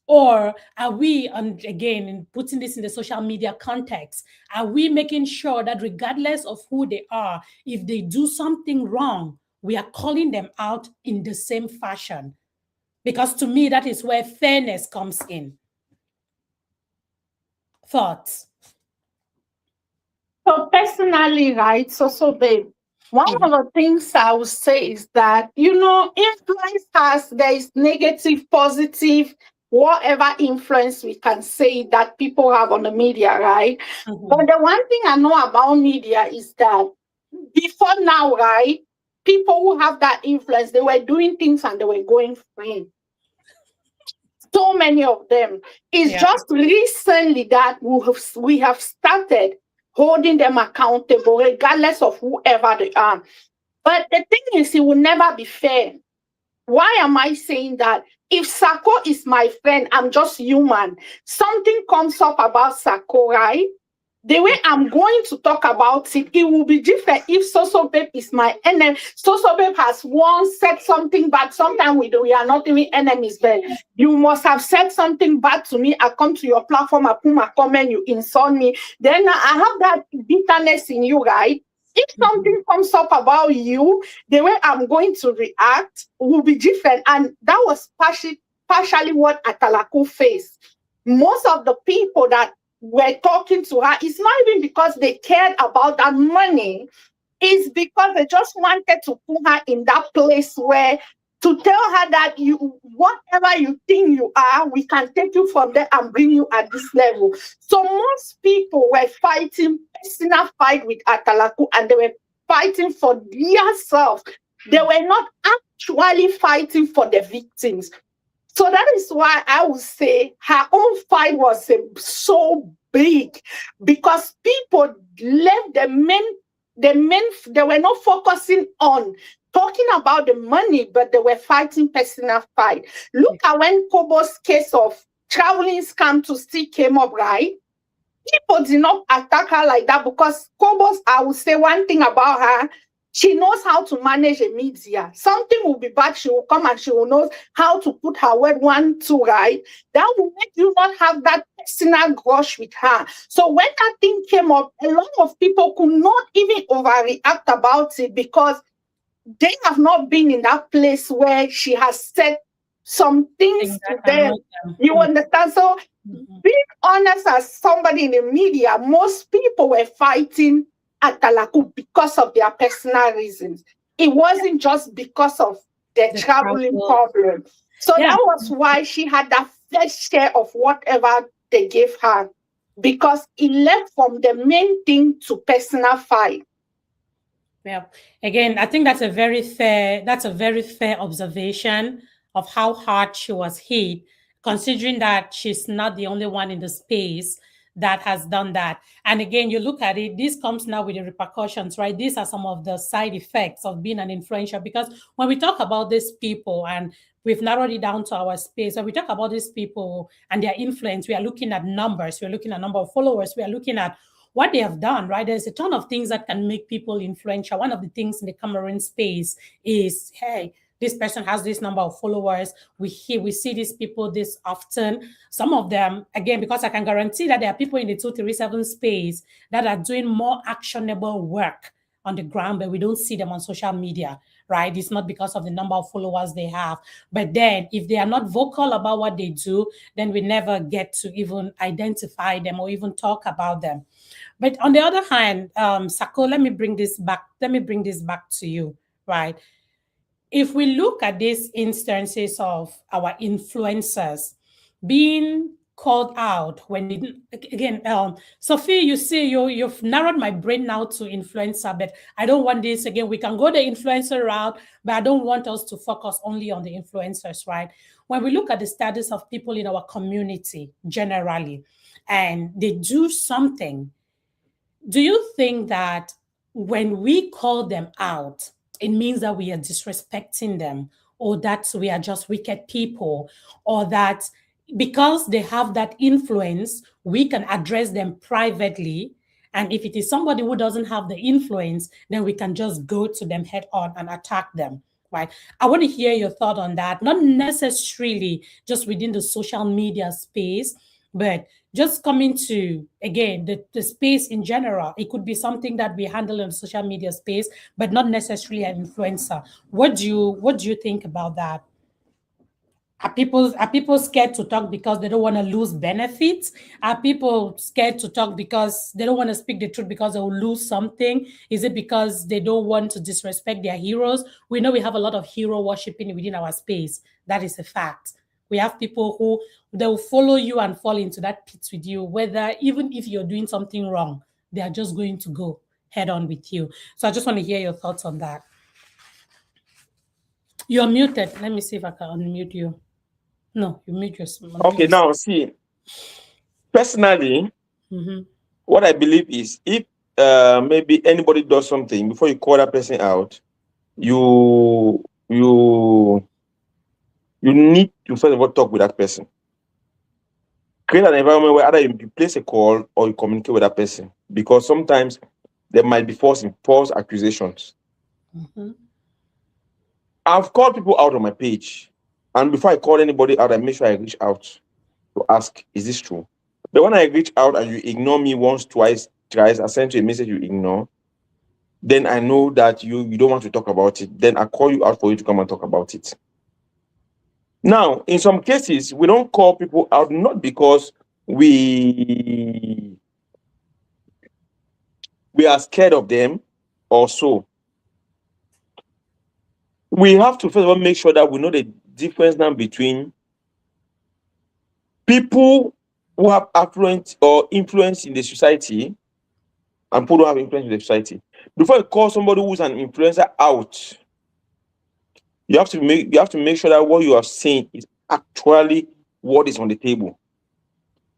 Or are we, and again, in putting this in the social media context, are we making sure that regardless of who they are, if they do something wrong, we are calling them out in the same fashion? Because to me, that is where fairness comes in. Thoughts? So personally, right, so babe, one of the things I would say is that, influence there is negative, positive, whatever influence we can say that people have on the media, right? But the one thing I know about media is that before now, right, people who have that influence, they were doing things and they were going free. So many of them. It's just recently that we have started holding them accountable, regardless of whoever they are. But the thing is, it will never be fair. Why am I saying that? If Sako is my friend, I'm just human. Something comes up about Sako, right? The way I'm going to talk about it, it will be different if Soso Babe is my enemy. Soso Babe has once said something bad. Sometimes we are not even enemies, but you must have said something bad to me. I come to your platform, I put my comment, you insult me. Then I have that bitterness in you, right? If something comes up about you, the way I'm going to react will be different. And that was partially what Atalaku faced. Most of the people that were talking to her, it's not even because they cared about that money. It's because they just wanted to put her in that place where to tell her that whatever you think you are, we can take you from there and bring you at this level. So most people were fighting personal fight with Atalaku, and they were fighting for themselves. They were not actually fighting for the victims. So that is why I would say her own fight was so big, because people left they were not focusing on talking about the money, but they were fighting personal fight. Look at when Kobo's case of traveling scam to still came up, right? People did not attack her like that because Kobo's, I would say one thing about her, she knows how to manage a media. Something will be bad, she will come and she will know how to put her word 1, 2, right? That will make you not have that personal grudge with her. So when that thing came up, a lot of people could not even overreact about it because they have not been in that place where she has said some things to them. You understand? So being honest as somebody in the media, most people were fighting Atalaku because of their personal reasons. It wasn't just because of their traveling problem. So that was why she had that first share of whatever they gave her, because it led from the main thing to personal fight. Yeah. Again, I think that's a very fair observation of how hard she was hit, considering that she's not the only one in the space that has done that. And again, you look at it, this comes now with the repercussions, right? These are some of the side effects of being an influencer, because when we talk about these people, and we've narrowed it down to our space, when we talk about these people and their influence, we are looking at numbers, we're looking at number of followers, we are looking at what they have done, right? There's a ton of things that can make people influential. One of the things in the Cameroon space is, hey, this person has this number of followers. We see these people this often. Some of them, again, because I can guarantee that there are people in the 237 space that are doing more actionable work on the ground, but we don't see them on social media, right? It's not because of the number of followers they have. But then if they are not vocal about what they do, then we never get to even identify them or even talk about them. But on the other hand, Sako, let me bring this back to you, right? If we look at these instances of our influencers being called out when again, Sophie, you see, you've narrowed my brain now to influencer, but I don't want this. Again, we can go the influencer route, but I don't want us to focus only on the influencers, right? When we look at the status of people in our community generally, and they do something, do you think that when we call them out, it means that we are disrespecting them, or that we are just wicked people, or that because they have that influence, we can address them privately? And if it is somebody who doesn't have the influence, then we can just go to them head on and attack them. right? I want to hear your thought on that, not necessarily just within the social media space, but just coming to, again, the space in general. It could be something that we handle in social media space, but not necessarily an influencer. What do you think about that? Are people scared to talk because they don't want to lose benefits? Are people scared to talk because they don't want to speak the truth because they will lose something? Is it because they don't want to disrespect their heroes? We know we have a lot of hero worshiping within our space. That is a fact. We have people who they will follow you and fall into that pit with you, whether even if you're doing something wrong, they are just going to go head on with you. So I just want to hear your thoughts on that. You're muted. Let me see if I can unmute you. No, you mute yourself. Okay, now see, personally, what I believe is if maybe anybody does something, before you call that person out, you need to first of all talk with that person. Create an environment where either you place a call or you communicate with that person, because sometimes there might be false accusations. I've called people out on my page, and before I call anybody out, I make sure I reach out to ask, is this true? But when I reach out and you ignore me once, twice, thrice, I send you a message you ignore, then I know that you don't want to talk about it. Then I call you out for you to come and talk about it. Now, in some cases, we don't call people out not because we are scared of them or so. We have to first of all make sure that we know the difference now between people who have affluence or influence in the society and people who have influence in the society. Before you call somebody who's an influencer out, you have to make sure that what you are saying is actually what is on the table,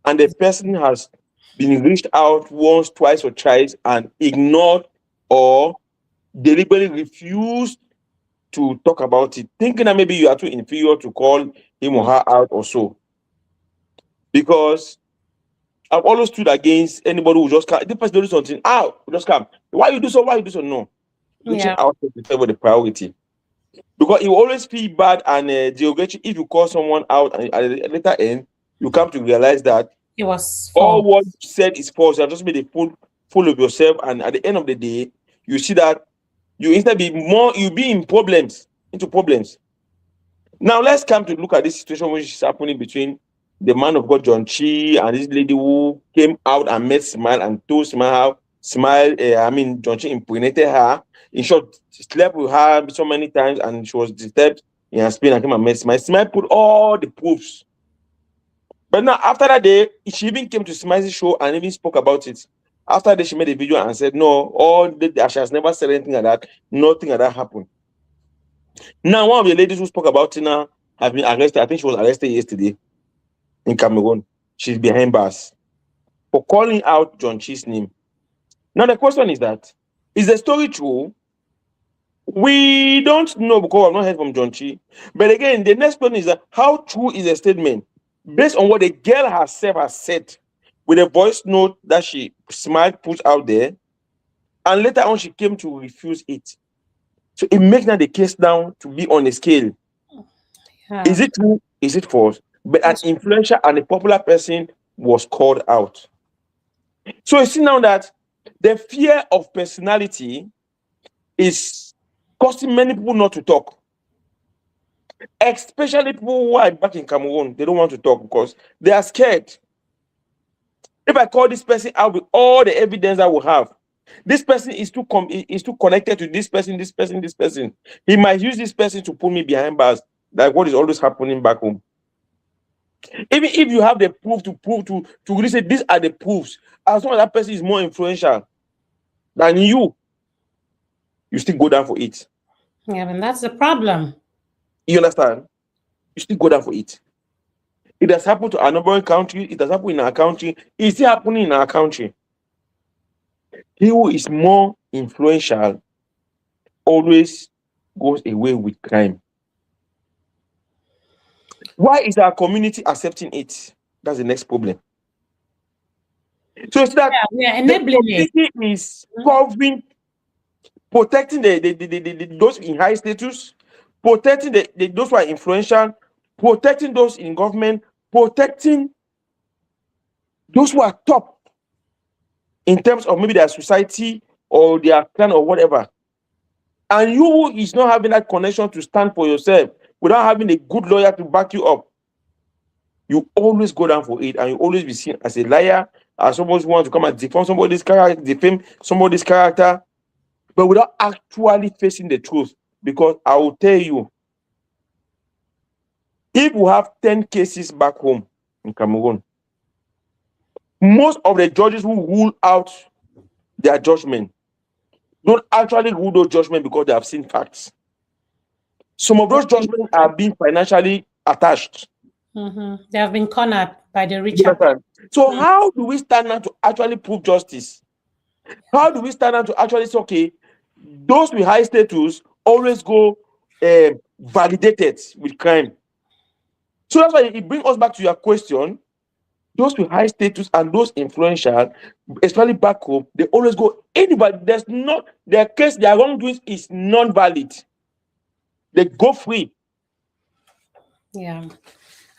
and the person has been reached out once, twice, or thrice and ignored or deliberately refused to talk about it, thinking that maybe you are too inferior to call him or her out or so. Because I've always stood against anybody who just come. This person do something, just come. Why you do so? Why you do so? No. Reaching out is the priority. Because it will always feel bad and derogatory if you call someone out and at the later end, you come to realize that it was all what you said is false. You have just made a fool of yourself, and at the end of the day, you see that you instead you be into problems. Now let's come to look at this situation which is happening between the man of God John Chi and this lady who came out and met Smile and told Smile John Chi impregnated her. In short, slept with her so many times and she was disturbed in her spin and came and met Smile. Smile put all the proofs. But now after that day, she even came to Smile's show and even spoke about it. After that, she made a video and said, no, she has never said anything like that. Nothing like that happened. Now, one of the ladies who spoke about Tina has been arrested. I think she was arrested yesterday in Cameroon. She's behind bars for calling out John Chi's name. Now, the question is is the story true? We don't know because I've not heard from John Chi. But again, the next question is how true is the statement based on what the girl herself has said with a voice note that she put out there, and later on she came to refuse it. So it makes now the case down to be on a scale. Yeah. Is it true? Is it false? But an influencer and a popular person was called out. So you see now that the fear of personality is causing many people not to talk. Especially people who are back in Cameroon, they don't want to talk because they are scared. If I call this person out with all the evidence I will have, this person is too connected to this person. He might use this person to put me behind bars, like what is always happening back home. Even if you have the proof to really say these are the proofs, as long as that person is more influential than you still go down for it. Yeah, and that's the problem. You understand? You still go down for it. It has happened to another country. It has happened in our country. It's still happening in our country. He who is more influential always goes away with crime. Why is our community accepting it? That's the next problem. So it's that we are enabling the community is covering, protecting those in high status, protecting those who are influential, protecting those in government, protecting those who are top in terms of maybe their society or their clan or whatever. And you is not having that connection to stand for yourself without having a good lawyer to back you up. You always go down for it, and you always be seen as a liar, as someone who wants to come and defend somebody's character, but without actually facing the truth. Because I will tell you, if we have 10 cases back home in Cameroon, most of the judges who rule out their judgment don't actually rule those judgments because they have seen facts. Some of those judgments are being financially attached. They have been cornered by the richer. So how do we stand now to actually prove justice? How do we stand now to actually say, okay, those with high status always go validated with crime? So that's why it brings us back to your question. Those with high status and those influential, especially back home, they always go anybody. There's not their case, their wrongdoings is non-valid. They go free. Yeah.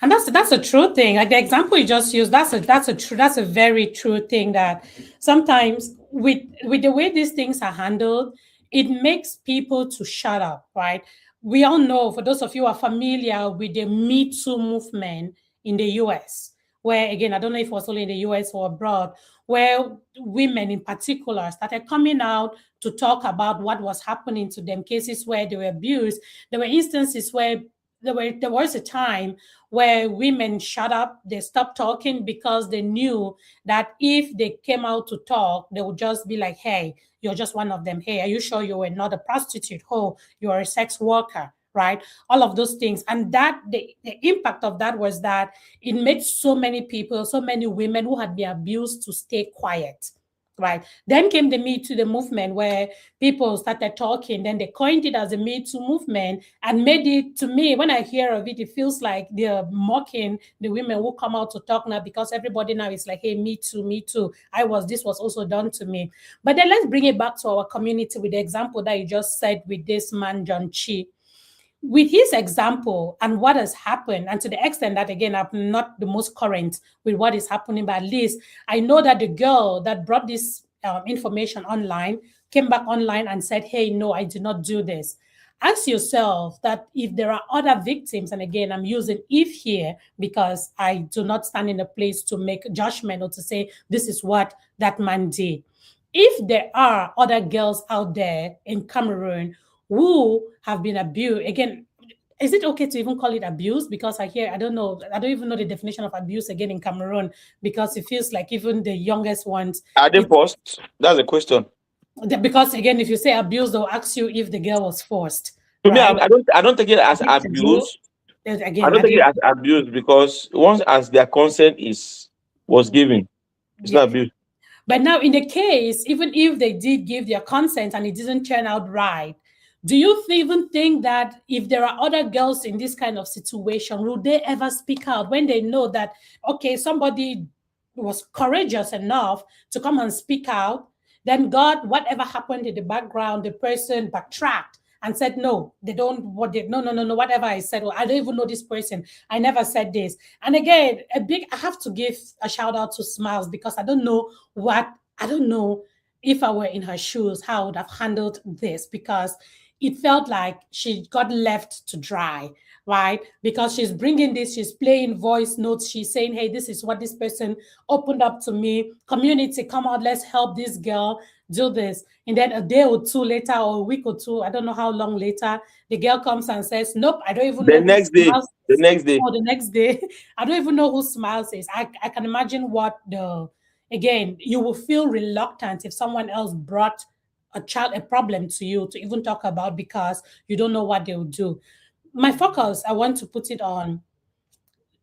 And that's a true thing. Like the example you just used, that's a very true thing, that sometimes with the way these things are handled, it makes people to shut up, right? We all know, for those of you who are familiar with the Me Too movement in the US, where, again, I don't know if it was only in the US or abroad, where women in particular started coming out to talk about what was happening to them, cases where they were abused. There were instances where there was a time where women shut up, they stopped talking because they knew that if they came out to talk, they would just be like, hey, you're just one of them. Hey, are you sure you were not a prostitute? Oh, you're a sex worker, right? All of those things. And that the impact of that was that it made so many people, so many women who had been abused to stay quiet. Right. Then came the Me Too, the movement, where people started talking. Then they coined it as a Me Too movement and made it, to me, when I hear of it, it feels like they're mocking the women who come out to talk now, because everybody now is like, hey, me too, me too. This was also done to me. But then let's bring it back to our community with the example that you just said with this man, John Chi. With his example and what has happened, and to the extent that, again, I'm not the most current with what is happening, but at least I know that the girl that brought this information online came back online and said, hey, no, I did not do this. Ask yourself that if there are other victims, and again, I'm using if here because I do not stand in a place to make judgment or to say this is what that man did. If there are other girls out there in Cameroon who have been abused, again, is it okay to even call it abuse? Because I don't even know the definition of abuse again in Cameroon, because it feels like even the youngest ones. Are they forced? That's the question. Because again, if you say abuse, they'll ask you if the girl was forced. To me, I don't take it as abuse. Again, I don't take it as abuse, because once as their consent was given, it's not abuse. But now in the case, even if they did give their consent and it didn't turn out right, do you even think that if there are other girls in this kind of situation, will they ever speak out when they know that, okay, somebody was courageous enough to come and speak out, then God, whatever happened in the background, the person backtracked and said, no, no, whatever I said, well, I don't even know this person. I never said this. And again, I have to give a shout out to Smiles, because I don't know if I were in her shoes, how I would have handled this, because it felt like she got left to dry, right? Because she's bringing this, she's playing voice notes, she's saying, hey, this is what this person opened up to me. Community, come out, let's help this girl do this. And then a day or two later, or a week or two, I don't know how long later, the girl comes and says, nope, I don't even know. The next day. Oh, the next day. I don't even know who Smiles is. I can imagine again, you will feel reluctant if someone else brought a problem to you to even talk about, because you don't know what they'll do. My focus, I want to put it on,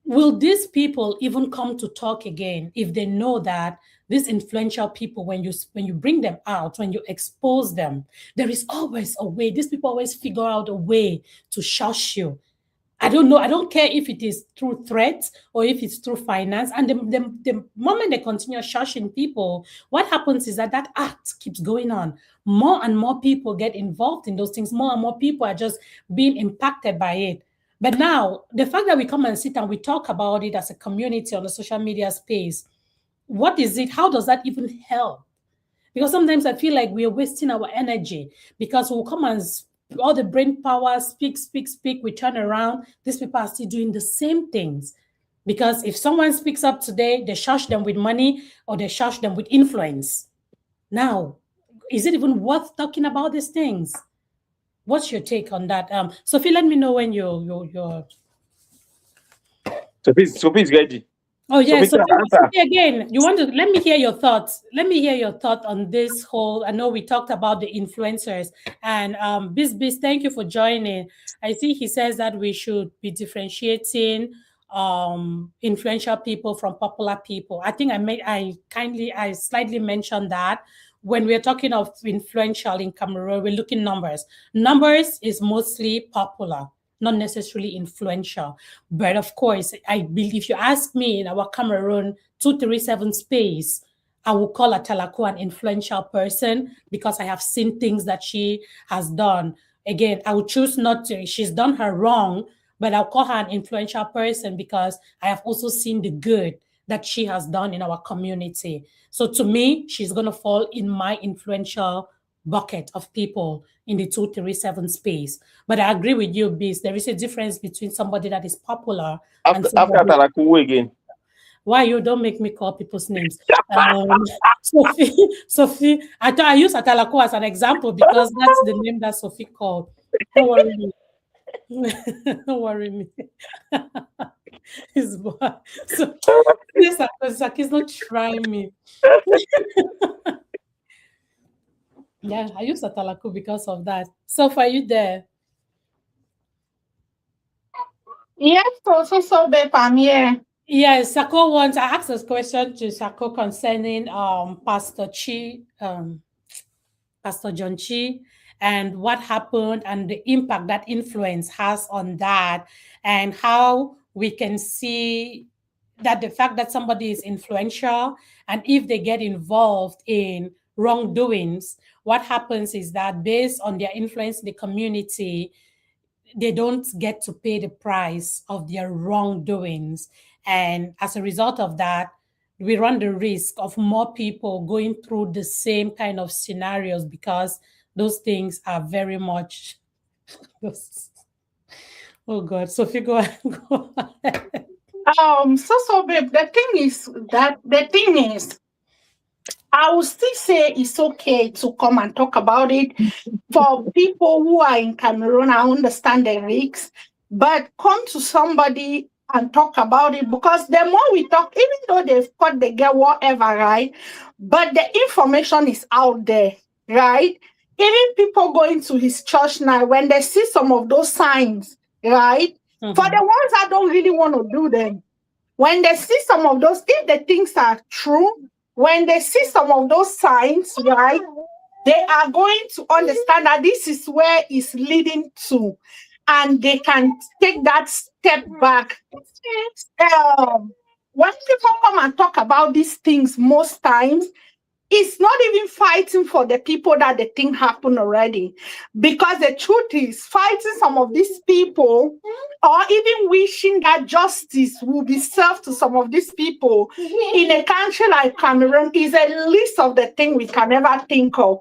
will these people even come to talk again if they know that these influential people, when you bring them out, when you expose them, there is always a way. These people always figure out a way to shush you. I don't know. I don't care if it is through threats or if it's through finance. And the moment they continue shushing people, what happens is that act keeps going on. More and more people get involved in those things. More and more people are just being impacted by it. But now, the fact that we come and sit and we talk about it as a community on the social media space, what is it? How does that even help? Because sometimes I feel like we are wasting our energy because we'll come and all the brain power, speak, we turn around. These people are still doing the same things. Because if someone speaks up today, they shush them with money or they shush them with influence. Now, is it even worth talking about these things? What's your take on that? Sophie, let me know when you're... Sophie's ready. Oh, yes. So again, you want to let me hear your thoughts. Let me hear your thought on this whole. I know we talked about the influencers and Biz, thank you for joining. I see he says that we should be differentiating influential people from popular people. I think I slightly mentioned that when we're talking of influential in Cameroon, we're looking numbers. Numbers is mostly popular, not necessarily influential. But of course, I believe if you ask me in our Cameroon 237 space, I will call Atalaku an influential person because I have seen things that she has done. Again, I would choose not to. She's done her wrong, but I'll call her an influential person because I have also seen the good that she has done in our community. So to me, she's going to fall in my influential bucket of people in the 237 space. But I agree with you, Biz. There is a difference between somebody that is popular and somebody... After Atalaku again. Why you don't make me call people's names? Sophie, I thought I use Atalaku as an example because that's the name that Sophie called. Don't worry me. Don't worry me. His boy. So he's not trying me. Yeah, I use Atalaku because of that. Sophie, are you there? Yes, so babe, I'm here. Yes, Sako wants. I asked this question to Sako concerning Pastor John Chi, and what happened and the impact that influence has on that, and how we can see that the fact that somebody is influential and if they get involved in wrongdoings, what happens is that based on their influence in the community, they don't get to pay the price of their wrongdoings. And as a result of that, we run the risk of more people going through the same kind of scenarios because those things are very much... Oh God, Sophie, go ahead. So babe, the thing is, I will still say it's okay to come and talk about it. For people who are in Cameroon, I understand the risks, but come to somebody and talk about it, because the more we talk, even though they've caught the girl, whatever, right? But the information is out there, right? Even people going to his church now, when they see some of those signs, right? Mm-hmm. For the ones that don't really want to do them, when they see some of those, if the things are true, when they see some of those signs, right, they are going to understand that this is where it's leading to, and they can take that step back. When people come and talk about these things, most times, it's not even fighting for the people that the thing happened already. Because the truth is, fighting some of these people or even wishing that justice will be served to some of these people in a country like Cameroon is a list of the things we can never think of.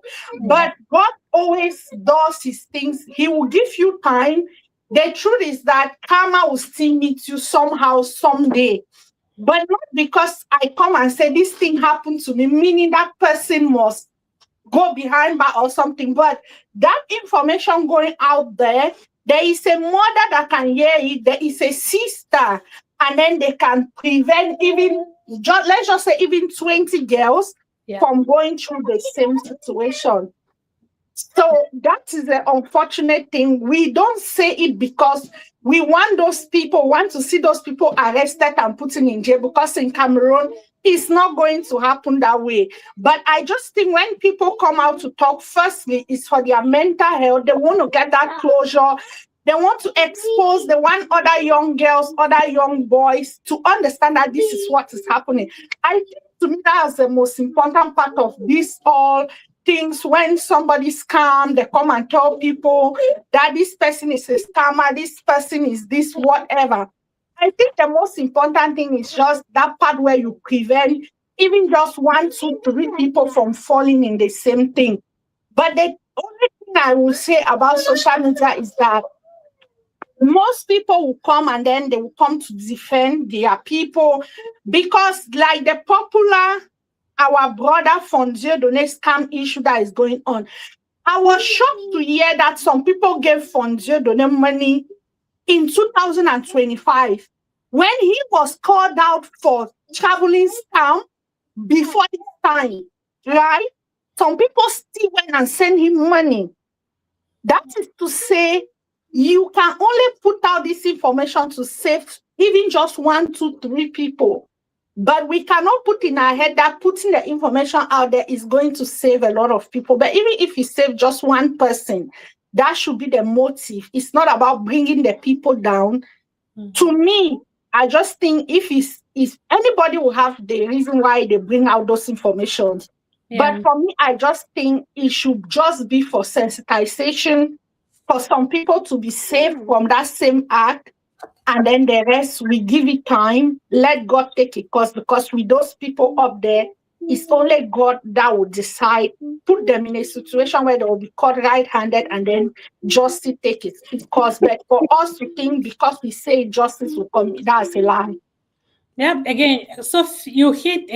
But God always does his things. He will give you time. The truth is that karma will still meet you somehow, someday. But not because I come and say this thing happened to me, meaning that person must go behind bar or something. But that information going out there, there is a mother that can hear it, there is a sister, and then they can prevent even, let's just say even 20 girls from going through the same situation. So that is the unfortunate thing. We don't say it because we want to see those people arrested and put in jail, because in Cameroon, it's not going to happen that way. But I just think when people come out to talk, firstly, it's for their mental health. They want to get that closure. They want to expose the one other young girls, other young boys to understand that this is what is happening. I think to me that's the most important part of this all things. When somebody scam, they come and tell people that this person is a scammer, this person is this, whatever. I think the most important thing is just that part where you prevent even just 1, 2, 3 people from falling in the same thing. But the only thing I will say about social media is that most people will come and then they will come to defend their people because, like the popular, our brother Fonzie Donate scam issue that is going on. I was shocked to hear that some people gave Fonzie Donate money in 2025 when he was called out for traveling scam before this time, right? Some people still went and sent him money. That is to say, you can only put out this information to save even just 1, 2, 3 people. But we cannot put in our head that putting the information out there is going to save a lot of people. But even if you save just one person, that should be the motive. It's not about bringing the people down. Mm-hmm. To me, I just think if anybody will have the reason why they bring out those informations. Yeah. But for me, I just think it should just be for sensitization, for some people to be saved from that same act, and then the rest, we give it time, let God take it, because with those people up there, it's only God that will decide, put them in a situation where they will be caught right-handed and then justice take its course. But for us to think because we say justice will come, that's a lie. Yeah, again, so you took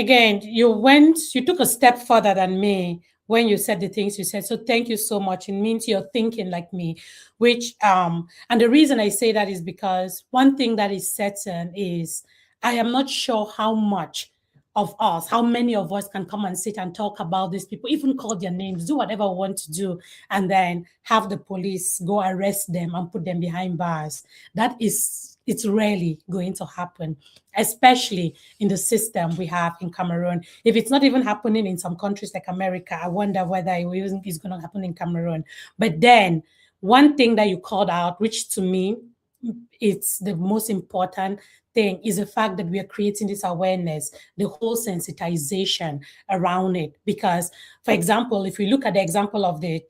a step further than me when you said the things you said. So thank you so much. It means you're thinking like me, which, and the reason I say that is because one thing that is certain is I am not sure how many of us can come and sit and talk about these people, even call their names, do whatever we want to do, and then have the police go arrest them and put them behind bars. It's rarely going to happen, especially in the system we have in Cameroon. If it's not even happening in some countries like America, I wonder whether it's going to happen in Cameroon. But then one thing that you called out, which to me, it's the most important thing, is the fact that we are creating this awareness, the whole sensitization around it. Because, for example, if we look at the example of the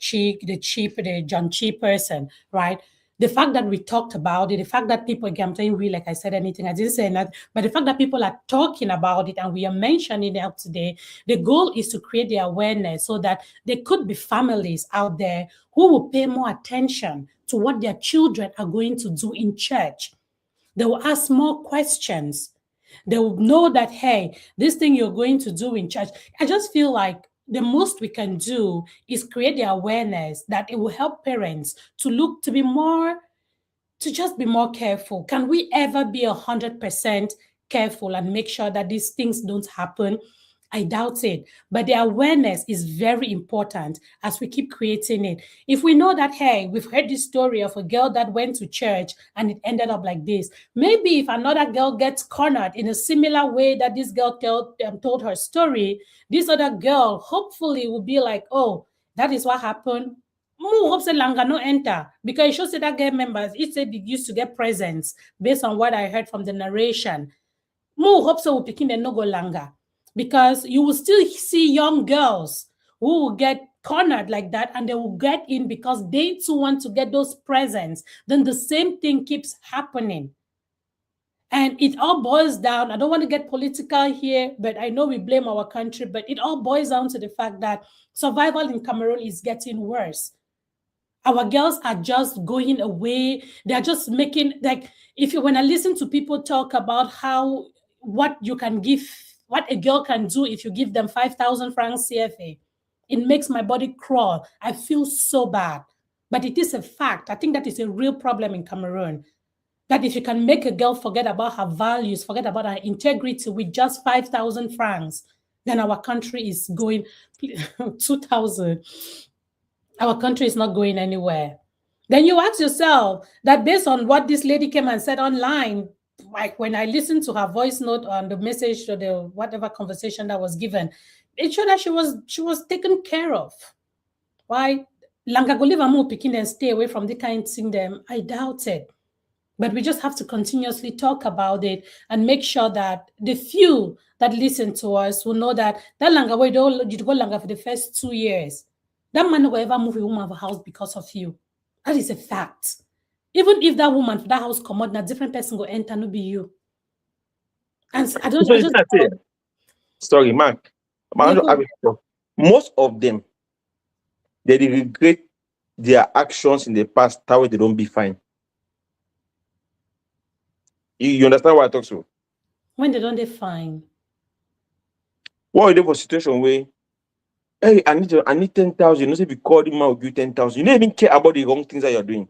John Chi person, right? The fact that we talked about it, the fact that people, again, I'm telling you, like I said anything, I didn't say that, but the fact that people are talking about it and we are mentioning it today, the goal is to create the awareness so that there could be families out there who will pay more attention to what their children are going to do in church. They will ask more questions. They will know that, hey, this thing you're going to do in church. I just feel like the most we can do is create the awareness that it will help parents to just be more careful. Can we ever be 100% careful and make sure that these things don't happen? I doubt it. But the awareness is very important as we keep creating it. If we know that, hey, we've heard this story of a girl that went to church and it ended up like this. Maybe if another girl gets cornered in a similar way that this girl told her story, this other girl hopefully will be like, oh, that is what happened. Hope say Langa no enter, because it shows that girl members, it said they used to get presents based on what I heard from the narration. Hope so we picking the no go Langa. Because you will still see young girls who will get cornered like that and they will get in because they too want to get those presents. Then the same thing keeps happening. And it all boils down, I don't want to get political here, but I know we blame our country, but it all boils down to the fact that survival in Cameroon is getting worse. Our girls are just going away. They're just making, like, when I listen to people talk about what you can give, what a girl can do if you give them 5,000 francs CFA, it makes my body crawl. I feel so bad. But it is a fact. I think that is a real problem in Cameroon. That if you can make a girl forget about her values, forget about her integrity with just 5,000 francs, then our country is going 2,000. Our country is not going anywhere. Then you ask yourself that based on what this lady came and said online, like when I listened to her voice note on the message or the whatever conversation that was given, it showed that she was taken care of. Why? Langa go live and picking and stay away from the kind of thing them. I doubt it. But we just have to continuously talk about it and make sure that the few that listen to us will know that Langa way you go Langa for the first 2 years. That man will ever move a woman of a house because of you. That is a fact. Even if that woman for that house come out, a different person go enter, no be you. And I just sorry, Mark. Most of them, they regret their actions in the past, that way they don't be fine. You understand what I talk to? When they don't define. What are you doing for a situation where, hey, I need 10,000. You know, if you call him out, give 10,000. You don't even care about the wrong things that you're doing.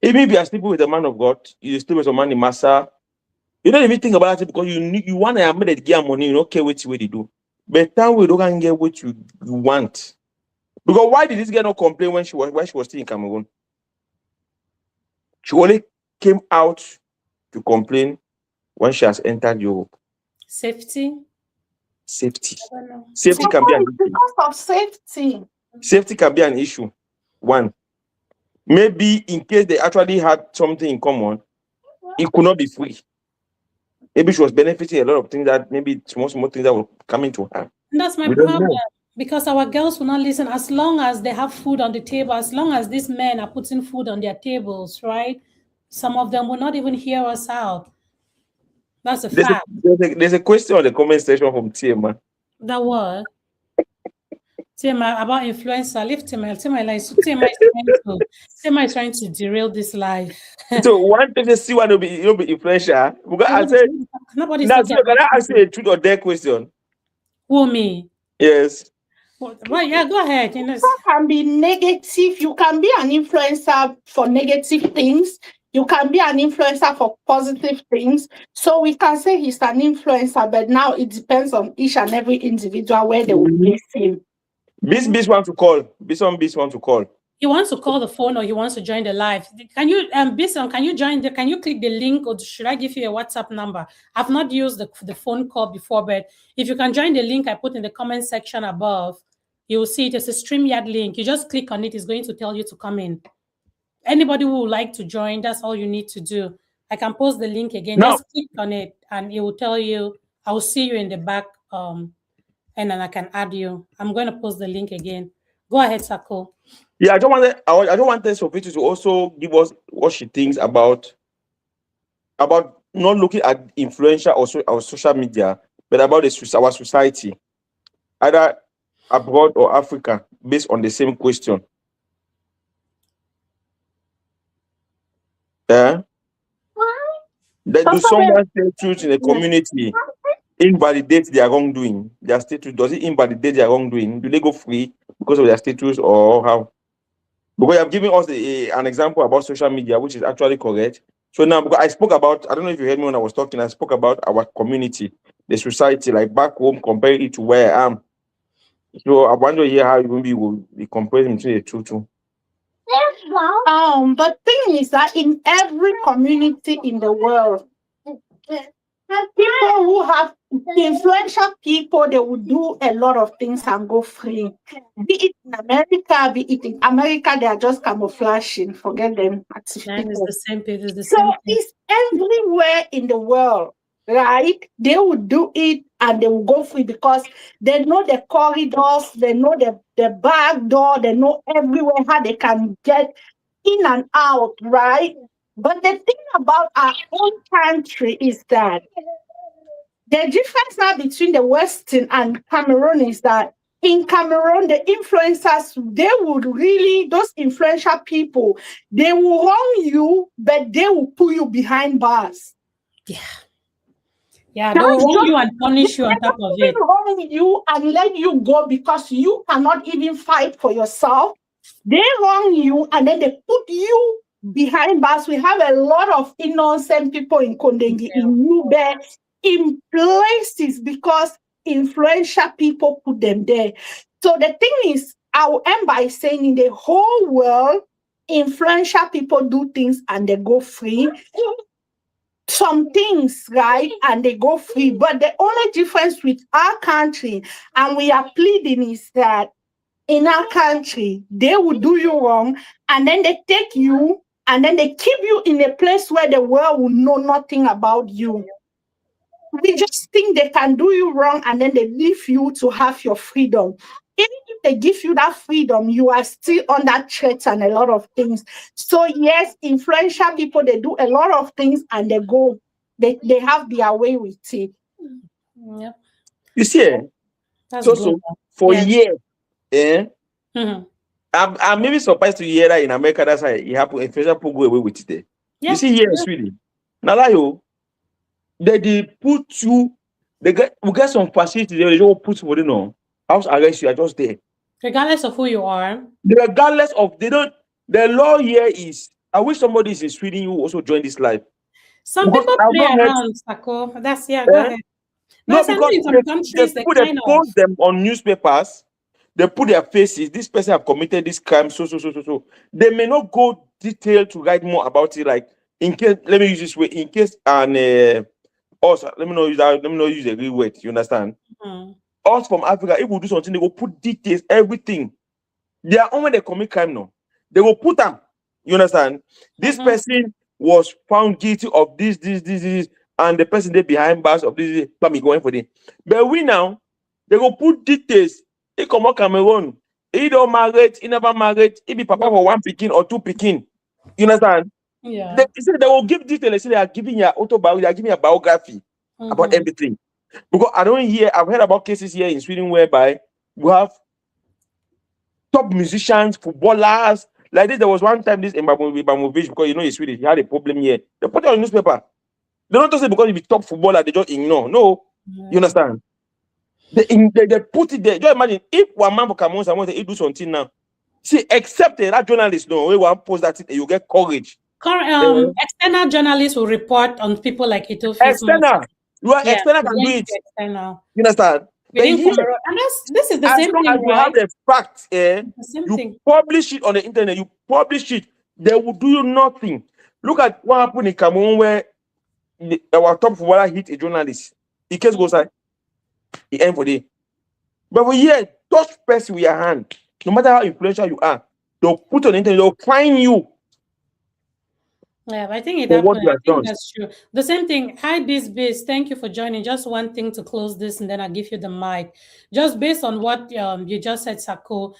Even if you are sleeping with a man of God, you sleep with a man in Massa, you don't even think about it because you want to admit that get money, you don't care what they do. But time we don't get what you want. Because why did this girl not complain when she was still in Cameroon? She only came out to complain when she has entered Europe. Safety. Safety can be an issue. Because of safety. Safety can be an issue. One. Maybe in case they actually had something in common, it could not be free. Maybe she was benefiting a lot of things that maybe small things that were coming to her. And that's my problem. Because our girls will not listen as long as they have food on the table, as long as these men are putting food on their tables, right? Some of them will not even hear us out. That's a fact. There's a question on the comment section from Tiema. That what? Tiema about influencer. Leave Tiema. Tiema is trying to derail this life. So one person see one will be influential. Because I said nobody's now. So can I ask you a truth or dare question? Who, me? Yes. Well, yeah, go ahead. You can be negative. You can be an influencer for negative things. You can be an influencer for positive things. So we can say he's an influencer, but now it depends on each and every individual where they will place him. Bis want to call. Bis want to call. He wants to call the phone or he wants to join the live. Can you, Bison, can you join can you click the link or should I give you a WhatsApp number? I've not used the phone call before, but if you can join the link I put in the comment section above, you'll see it as a StreamYard link. You just click on it, it's going to tell you to come in. Anybody who would like to join, that's all you need to do. I can post the link again. No. Just click on it and it will tell you, I will see you in the back and then I can add you. I'm going to post the link again. Go ahead, Sako. Yeah, I don't want this Sophie to also give us what she thinks about not looking at influencer or social media, but about our society, either abroad or Africa, based on the same question. Do someone say truth in a community invalidate their wrongdoing? Their status, does it invalidate their wrongdoing? Do they go free because of their status or how? Because I'm giving us an example about social media, which is actually correct. So now, because I spoke about, I don't know if you heard me when I was talking, I spoke about our community, the society, like back home, compare it to where I am. So I wonder here how you will be comparing between the two. The thing is that in every community in the world, people who have influential people, they will do a lot of things and go free. Be it in America, they are just camouflaging. Forget them. It's the same thing. It's everywhere in the world, right? They will do it and they will go free because they know the corridors, they know the back door, they know everywhere how they can get in and out, right? But the thing about our own country is that the difference now between the Western and Cameroon is that in Cameroon, the influencers, those influential people, they will wrong you, but they will put you behind bars. Yeah, they will wrong you and punish you on top of it. They will wrong you and let you go because you cannot even fight for yourself. They wrong you and then they put you behind bars. We have a lot of innocent people in Kondengi, in Nube, in places because influential people put them there. So the thing is, I will end by saying in the whole world, influential people do things and they go free. Some things, right, and they go free. But the only difference with our country, and we are pleading, is that in our country, they will do you wrong, and then they take you, and then they keep you in a place where the world will know nothing about you. We just think they can do you wrong, and then they leave you to have your freedom. Even if they give you that freedom, you are still under threat and a lot of things. So yes, influential people, they do a lot of things, and they have their way with it. Yeah. You see, That's so good. for Yes. years, Mhm. I'm maybe surprised to hear that in America that's how it happened. Influential people go away with it there. Yeah. You see here in Sweden, now like they put you, we get some facilities there, they don't put you on house arrest, you are just there. Regardless of who you are. Regardless of the law here is, I wish somebody is in Sweden who also join this life. Some Because people I've play not heard, around, Sako. That's go ahead. no, I know because in some the countries they people that kind of post them on newspapers, they put their faces. This person have committed this crime, so. They may not go detailed to write more about it. Like in case, let me use this way. In case us, let me not use a real word. You understand? Us from Africa, if we do something, they will put details, everything. They are only when they commit crime now. They will put them. You understand? This person was found guilty of this, and the person there behind bars of this, me going for this. But we now, they will put details. He come out Cameroon. He don't married, he never married, he be papa for one picking or two picking. You understand? Yeah. They will give details. They say they are giving you autobiography, they are giving you a biography about everything. Because I've heard about cases here in Sweden whereby we have top musicians, footballers. Like this, there was one time this Ibrahimovic, because you know he's Swedish, he had a problem here. They put it on the newspaper. They don't just say because he be top footballer, they just ignore. No, you understand? They put it there. Just imagine if one man for Cameroon, someone say he do something now. See, except that journalist, no, we want post that you get courage. External journalists will report on people like Ethiopian. External, external can do it. External. You understand? Within Cameroon, and this is the as same long thing, as you right? have the facts, you publish it on the internet, you publish it, they will do you nothing. Look at what happened in Cameroon where our top footballer hit a journalist. The case goes like, he end for day. But for here, touch person with your hand, no matter how influential you are, they'll put on the internet, they'll find you. Yeah, I think it happened. I think that's true. The same thing. Hi, Biz. Thank you for joining. Just one thing to close this, and then I'll give you the mic. Just based on what you just said, Sako,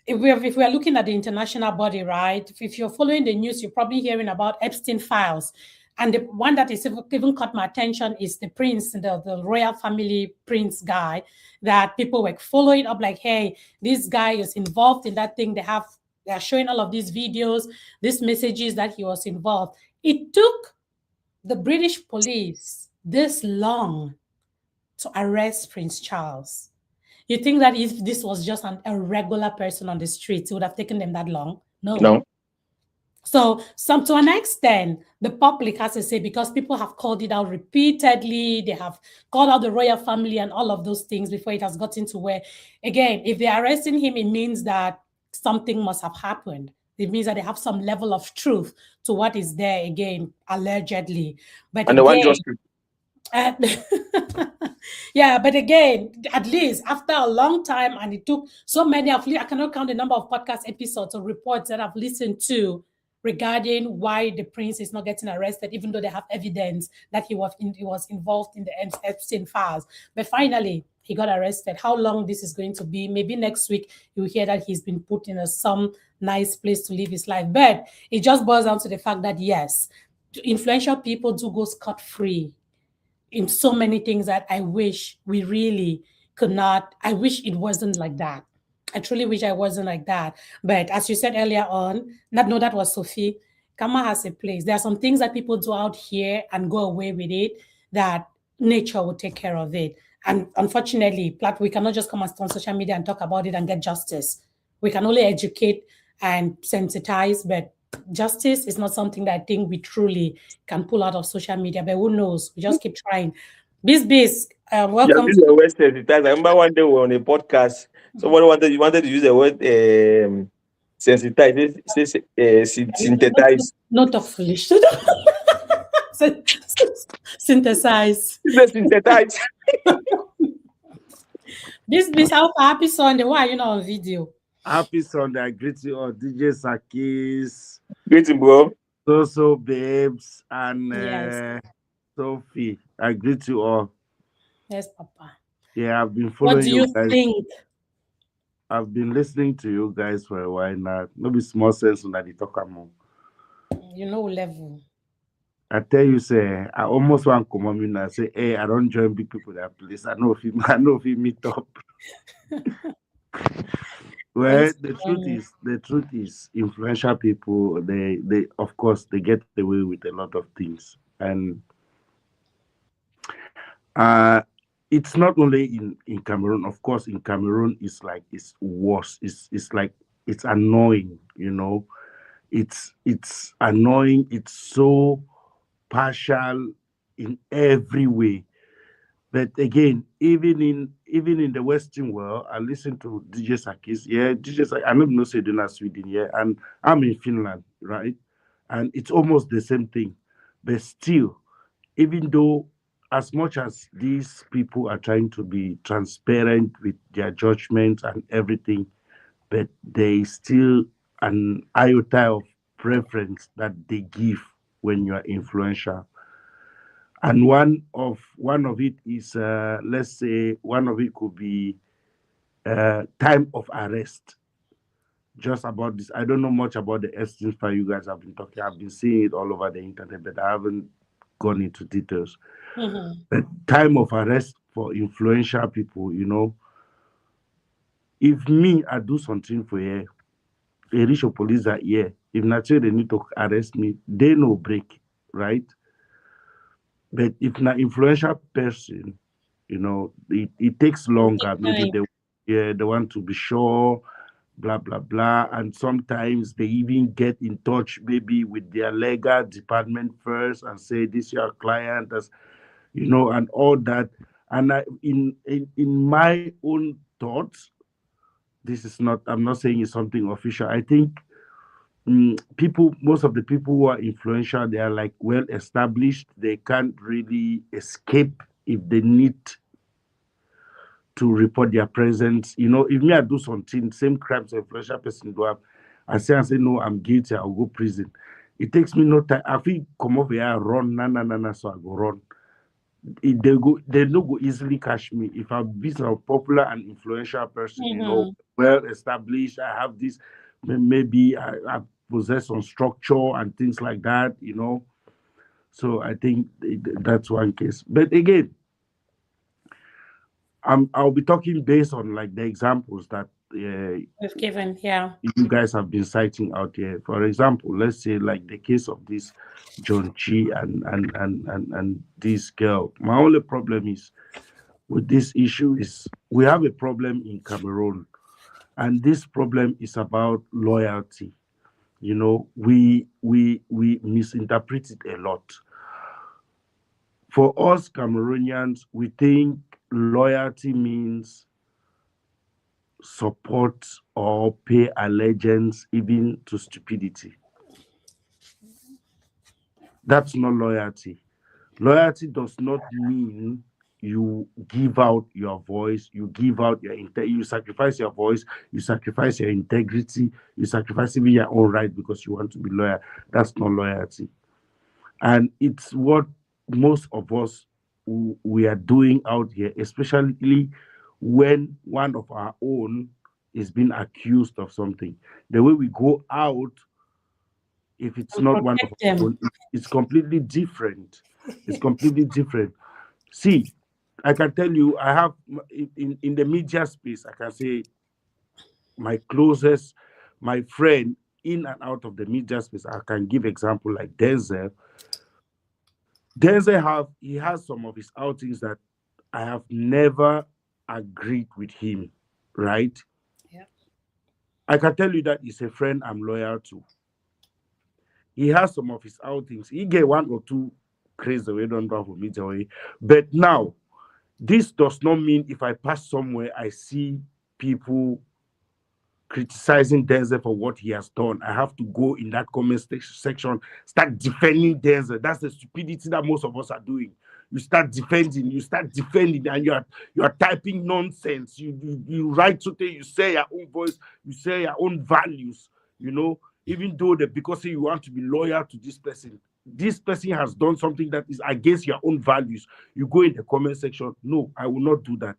if we are looking at the international body, right? If you're following the news, you're probably hearing about Epstein files. And the one that is even caught my attention is the prince, the royal family prince guy, that people were following up like, hey, this guy is involved in that thing. They are showing all of these videos, these messages that he was involved. It took the British police this long to arrest Prince Charles. You think that if this was just a regular person on the street, it would have taken them that long? No. So to an extent, the public has to say, because people have called it out repeatedly, they have called out the royal family and all of those things before it has gotten to where, again, if they're arresting him, it means that something must have happened. It means that they have some level of truth to what is there, again, allegedly. But and again, yeah, but again, at least after a long time, and it took so many I cannot count the number of podcast episodes or reports that I've listened to regarding why the prince is not getting arrested, even though they have evidence that he was involved in the Epstein files. But finally, he got arrested. How long this is going to be? Maybe next week you'll hear that he's been put in some nice place to live his life. But it just boils down to the fact that, yes, influential people do go scot-free in so many things that I wish we really could not. I wish it wasn't like that. I truly wish I wasn't like that. But as you said earlier on, that was Sophie, karma has a place. There are some things that people do out here and go away with it, that nature will take care of it. And unfortunately, we cannot just come on social media and talk about it and get justice. We can only educate and sensitize, but justice is not something that I think we truly can pull out of social media. But who knows? We just keep trying. Biz, welcome. Yeah, the word sensitize. I remember one day we were on a podcast. Somebody wanted to use the word sensitize. Synthesize. Not talk foolish. Synthesize. Synthesize. Biz, how happy Sunday? Why are you not on video? Happy Sunday. I greet you all. DJ Sakis, Greeting, bro. So Babes, and Yes. Sophie. I greet you all. Yes, Papa. Yeah, I've been What following do you you guys. think? I've been listening to you guys for a while now. Maybe small sense when I talk about. You know level. I tell you, say, I almost want to come on and say, hey, I don't join big people that place. I know if you meet up. Well, Thanks for joining. the truth is, influential people, they, of course, they get away with a lot of things, and uh, it's not only in Cameroon. Of course, in Cameroon, it's worse. It's like it's annoying. It's annoying. It's so partial in every way. But again, even in the Western world, I listen to DJ Sakis. Yeah, DJ Sakis, I don't know say they're not Sweden, yeah, and I'm in Finland, right? And it's almost the same thing. But still, even though as much as these people are trying to be transparent with their judgments and everything, but there is still an iota of preference that they give when you are influential. And one of it is, let's say one of it could be time of arrest. Just about this, I don't know much about the Epstein file. You guys have been talking. I've been seeing it all over the internet, but I haven't gone into details. Mm-hmm. The time of arrest for influential people, if me I do something for you, a rich police are here. If naturally they need to arrest me, they no break, right? But if na influential person, it takes longer. Maybe Time. they want to be sure, blah blah blah, and sometimes they even get in touch maybe with their legal department first and say this your client, as and all that. And in my own thoughts, this is not. I'm not saying it's something official. I think most of the people who are influential, they are like well established. They can't really escape if they need to report their presence. If me I do something, same crimes a influential person do have, and say no, I'm guilty, I'll go prison. It takes me no time. I feel come over here, run, na, so I go run. They no go easily catch me if I be a popular and influential person. Mm-hmm. Well established. I have this. Maybe I possess some structure and things like that. So I think that's one case. But again, I'll be talking based on like the examples that We've given, yeah. you guys have been citing out here. For example, let's say like the case of this John Chi and this girl. My only problem is with this issue is we have a problem in Cameroon, and this problem is about loyalty. We misinterpret it a lot. For us Cameroonians, we think loyalty means support or pay allegiance even to stupidity. That's not loyalty. Loyalty does not mean you give out your voice, you give out you sacrifice your voice, you sacrifice your integrity, you sacrifice even your own right because you want to be loyal. That's not loyalty. And it's what most of us we are doing out here, especially when one of our own is being accused of something. The way we go out, if it's And not one of protect our them. own, it's completely different. It's completely different. See, I can tell you, I have in the media space, I can say my closest, my friend in and out of the media space. I can give example like Denzel. He has some of his outings that I have never agreed with him, right? Yeah. I can tell you that he's a friend I'm loyal to. He has some of his outings. He get one or two crazy away, don't know for me away. But now, this does not mean if I pass somewhere, I see people criticizing Denzel for what he has done. I have to go in that comment section, start defending Denzel. That's the stupidity that most of us are doing. you start defending, and you are typing nonsense. You write something, you say your own voice, you say your own values, even though because you want to be loyal to this person has done something that is against your own values. You go in the comment section, no, I will not do that.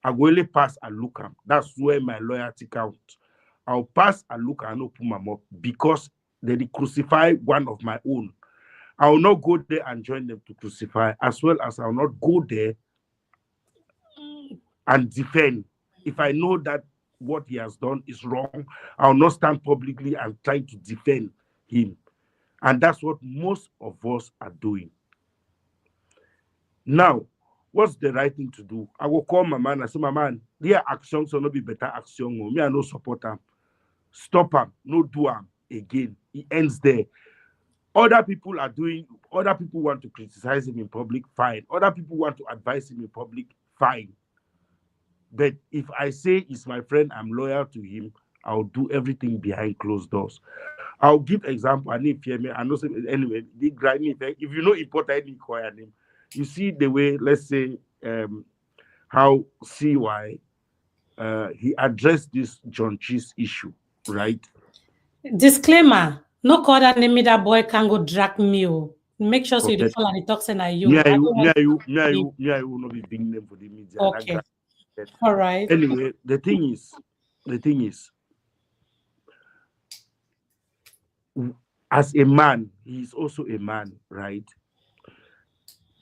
I will only pass and look at. That's where my loyalty counts. I'll pass and look and open my mouth because they crucify one of my own. I will not go there and join them to crucify, as well as I will not go there and defend. If I know that what he has done is wrong, I will not stand publicly and try to defend him. And that's what most of us are doing. Now, what's the right thing to do? I will call my man and say, my man, their actions will not be better action. Me, I no support them. Stop them. No do them again. It ends there. Other people want to criticize him in public, fine. Other people want to advise him in public, fine. But if I say he's my friend, I'm loyal to him, I'll do everything behind closed doors. I'll give example. I need fear me. I know anyway. If you know important name, you see the way. Let's say how CY he addressed this John Cheese issue, right? Disclaimer: no call that name. That boy can go drag me. Make sure so you follow the toxin are you. Yeah, you will not be big name for the media. Okay. All right. Anyway, the thing is, as a man, he is also a man, right?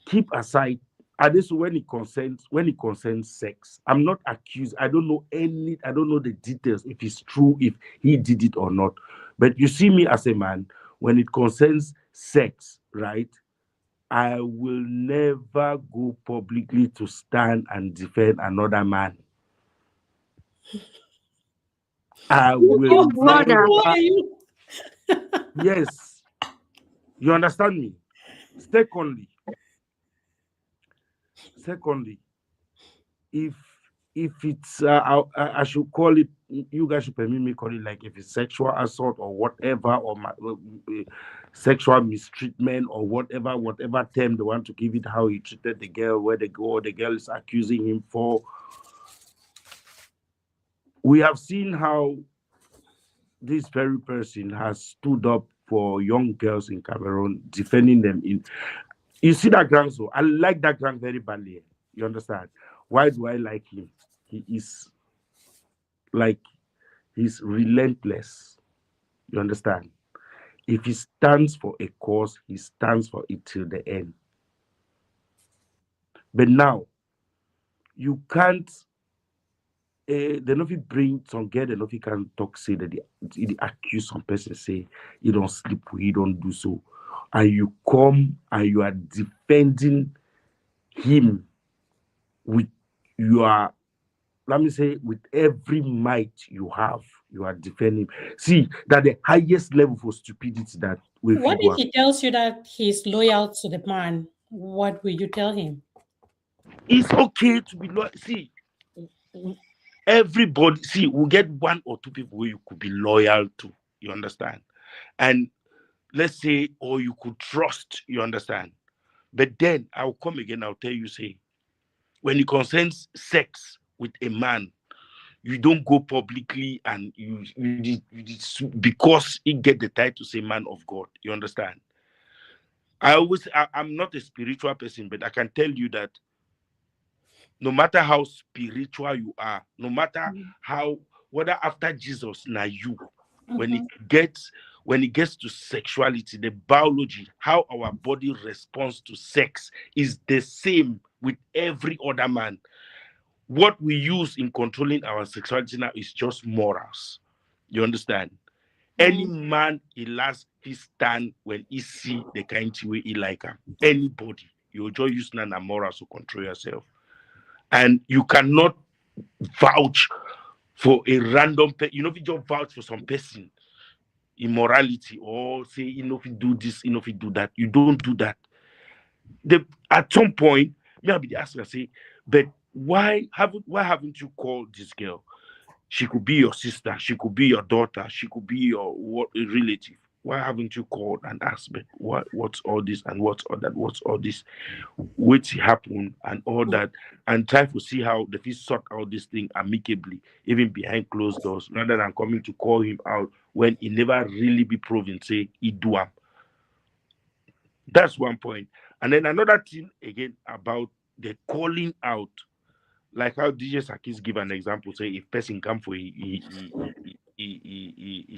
Keep aside. And this when it concerns sex. I'm not accused. I don't know the details if it's true, if he did it or not. But you see me as a man, when it concerns sex, right? I will never go publicly to stand and defend another man. I will never. Yes. You understand me? Secondly, if it's I should call it, you guys should permit me call it, like if it's sexual assault or whatever, or sexual mistreatment or whatever term they want to give it, how he treated the girl, where the girl is accusing him for. We have seen how this very person has stood up for young girls in Cameroon, defending them. You see that gang, so I like that gang very badly. You understand? Why do I like him? He's relentless. You understand? If he stands for a cause, he stands for it till the end. But now, you can't. They know if bring some girl, they know if you can talk, say that they accuse some person, say you don't sleep, you don't do so, and you come and you are defending him with your, let me say, with every might you have, you are defending him. See, that the highest level for stupidity that we. What if he tells you that he's loyal to the man? What will you tell him? It's okay to be loyal. See, everybody, we'll get one or two people where you could be loyal to, you understand? And let's say, or you could trust, you understand? But then I'll come again, I'll tell you, say, when it concerns sex with a man, you don't go publicly and you because he get the title to say man of God, you understand? I'm not a spiritual person, but I can tell you that no matter how spiritual you are, no matter how, whether after Jesus, now you, when it gets to sexuality, the biology, how our body responds to sex is the same with every other man. What we use in controlling our sexuality now is just morals. You understand? Any man, he last his stand when he see the kind of way he like him. Anybody, you just use none of morals to control yourself. And you cannot vouch for a random person. You know, if you just vouch for some person, immorality, or say, you know, if you do this, you know, if you do that, you don't do that. At some point, maybe the asker say, but why haven't you called this girl? She could be your sister, she could be your daughter, she could be your relative. Why haven't you called and asked me what's all this and what's all that? What's all this? What's happened and all that? And try to see how the fish sort out this thing amicably, even behind closed doors, rather than coming to call him out when he never really be proven say he do am. That's one point. And then another thing again about the calling out, like how DJ Sakis give an example, say if person come for a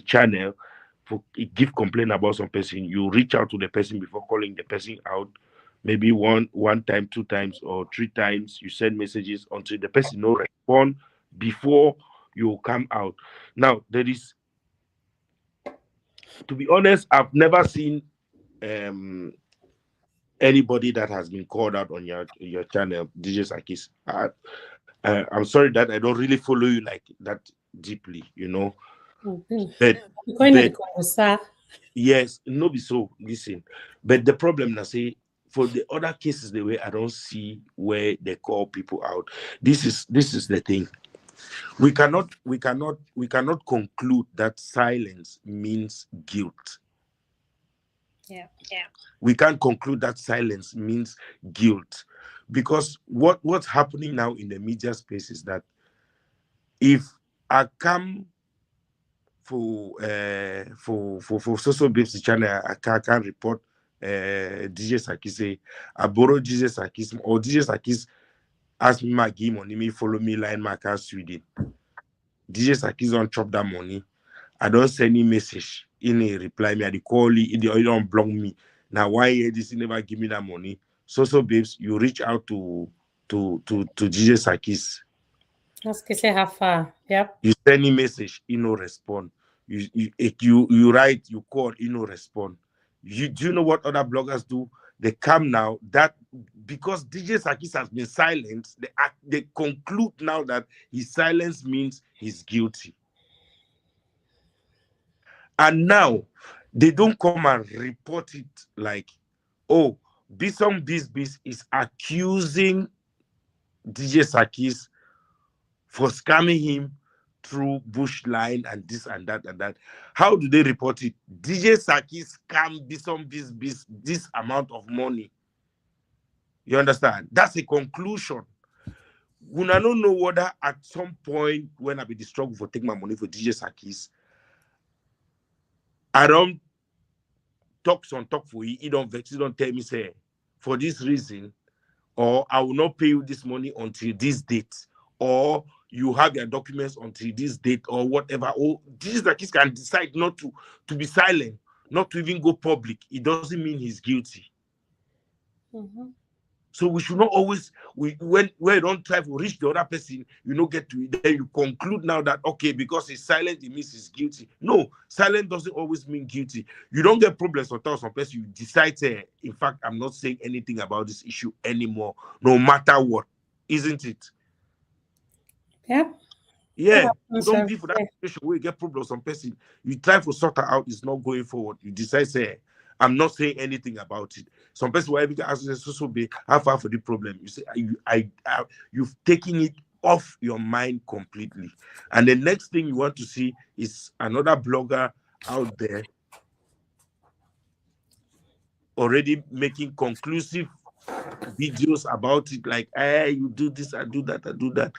channel for he give complaint about some person, you reach out to the person before calling the person out, maybe one time, 2 times, or 3 times. You send messages until the person no respond before you come out. Now there is, to be honest, I've never seen anybody that has been called out on your channel, DJ Sakis. I'm sorry that I don't really follow you like that deeply, But yes, no be so. Listen, but the problem I say for the other cases, the way I don't see where they call people out. This is the thing. We cannot conclude that silence means guilt. Yeah. We can't conclude that silence means guilt, because what's happening now in the media space is that if I come for social babes channel, I can report DJ Sakis, say I borrow DJ Sakis, or DJ Sakis ask me my game money, me follow me line my car Sweden. DJ Sakis don't chop that money. I don't send any message in a reply me. I call you, you don't block me. Now why this never give me that money? So babes, you reach out to DJ Sakis. Say how far. Yep. You send a message, he no respond. You write, you call, he no respond. Do you know what other bloggers do? They come now that because DJ Sakis has been silent, they conclude now that his silence means he's guilty. And now they don't come and report it like, oh, Bison Biz is accusing DJ Sakis for scamming him through bush line and this and that and that. How do they report it? DJ Sakis scam Bison Biz this amount of money. You understand? That's a conclusion. We don't know whether at some point when I be the struggle for take my money for DJ Sakis, I don't talk for you, he don't vex, he don't tell me, say, for this reason, or I will not pay you this money until this date, or you have your documents until this date, or whatever. Or this Sakis can decide not to be silent, not to even go public. It doesn't mean he's guilty. So we should not always, when you don't try to reach the other person, you don't get to it, then you conclude now that, okay, because he's silent, it means he's guilty. No, silent doesn't always mean guilty. You don't get problems or some person, you decide, in fact, I'm not saying anything about this issue anymore, no matter what, isn't it? Yeah. Yeah, you don't be for that situation where you get problems on person, you try to sort her out, it's not going forward. You decide, say, I'm not saying anything about it. Some person will ask you, so be how far for the problem. You say, you've taken it off your mind completely. And the next thing you want to see is another blogger out there already making conclusive videos about it, like, hey, you do this, I do that, I do that.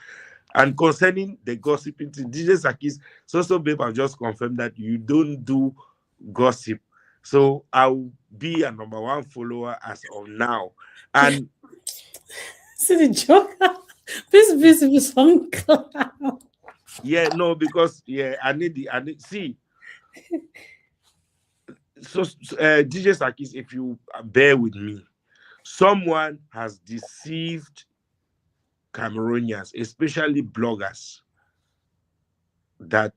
And concerning the gossiping, DJ Sakis, so babe, I'll just confirm that you don't do gossip. So I'll be a #1 follower as of now. And see the joke. This is some clown. Yeah, no, because I need see. So DJ Sakis, if you bear with me, someone has deceived Cameroonians, especially bloggers, that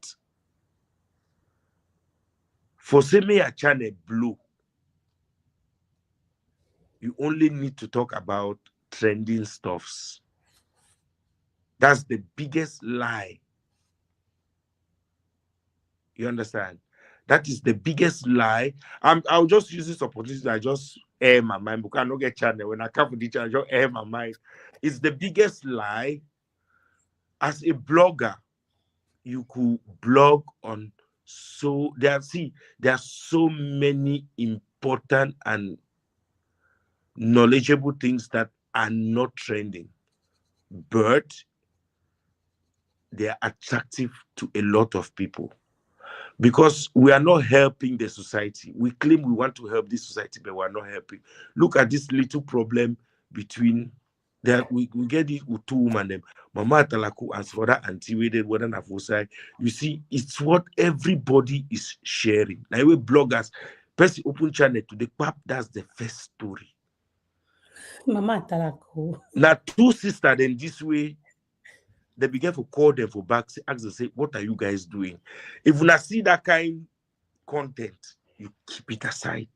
for me a channel blue, you only need to talk about trending stuffs. That's the biggest lie. You understand? That is the biggest lie. I'll just use this opportunity. I just air my mind because I don't get channel. When I come for the channel, I just air my mind. It's the biggest lie. As a blogger, you could blog on So there are so many important and knowledgeable things that are not trending, but they are attractive to a lot of people because we are not helping the society. We claim we want to help this society, but we are not helping. Look at this little problem between that we get it with two women, them Mama Talaku and for that auntie waited whether na for side. You see, it's what everybody is sharing. Now we bloggers, person open channel to the pap, that's the first story. Mama Talaku. Now two sisters then this way, they began to call them for back, ask them, say, what are you guys doing? If you not see that kind content, you keep it aside.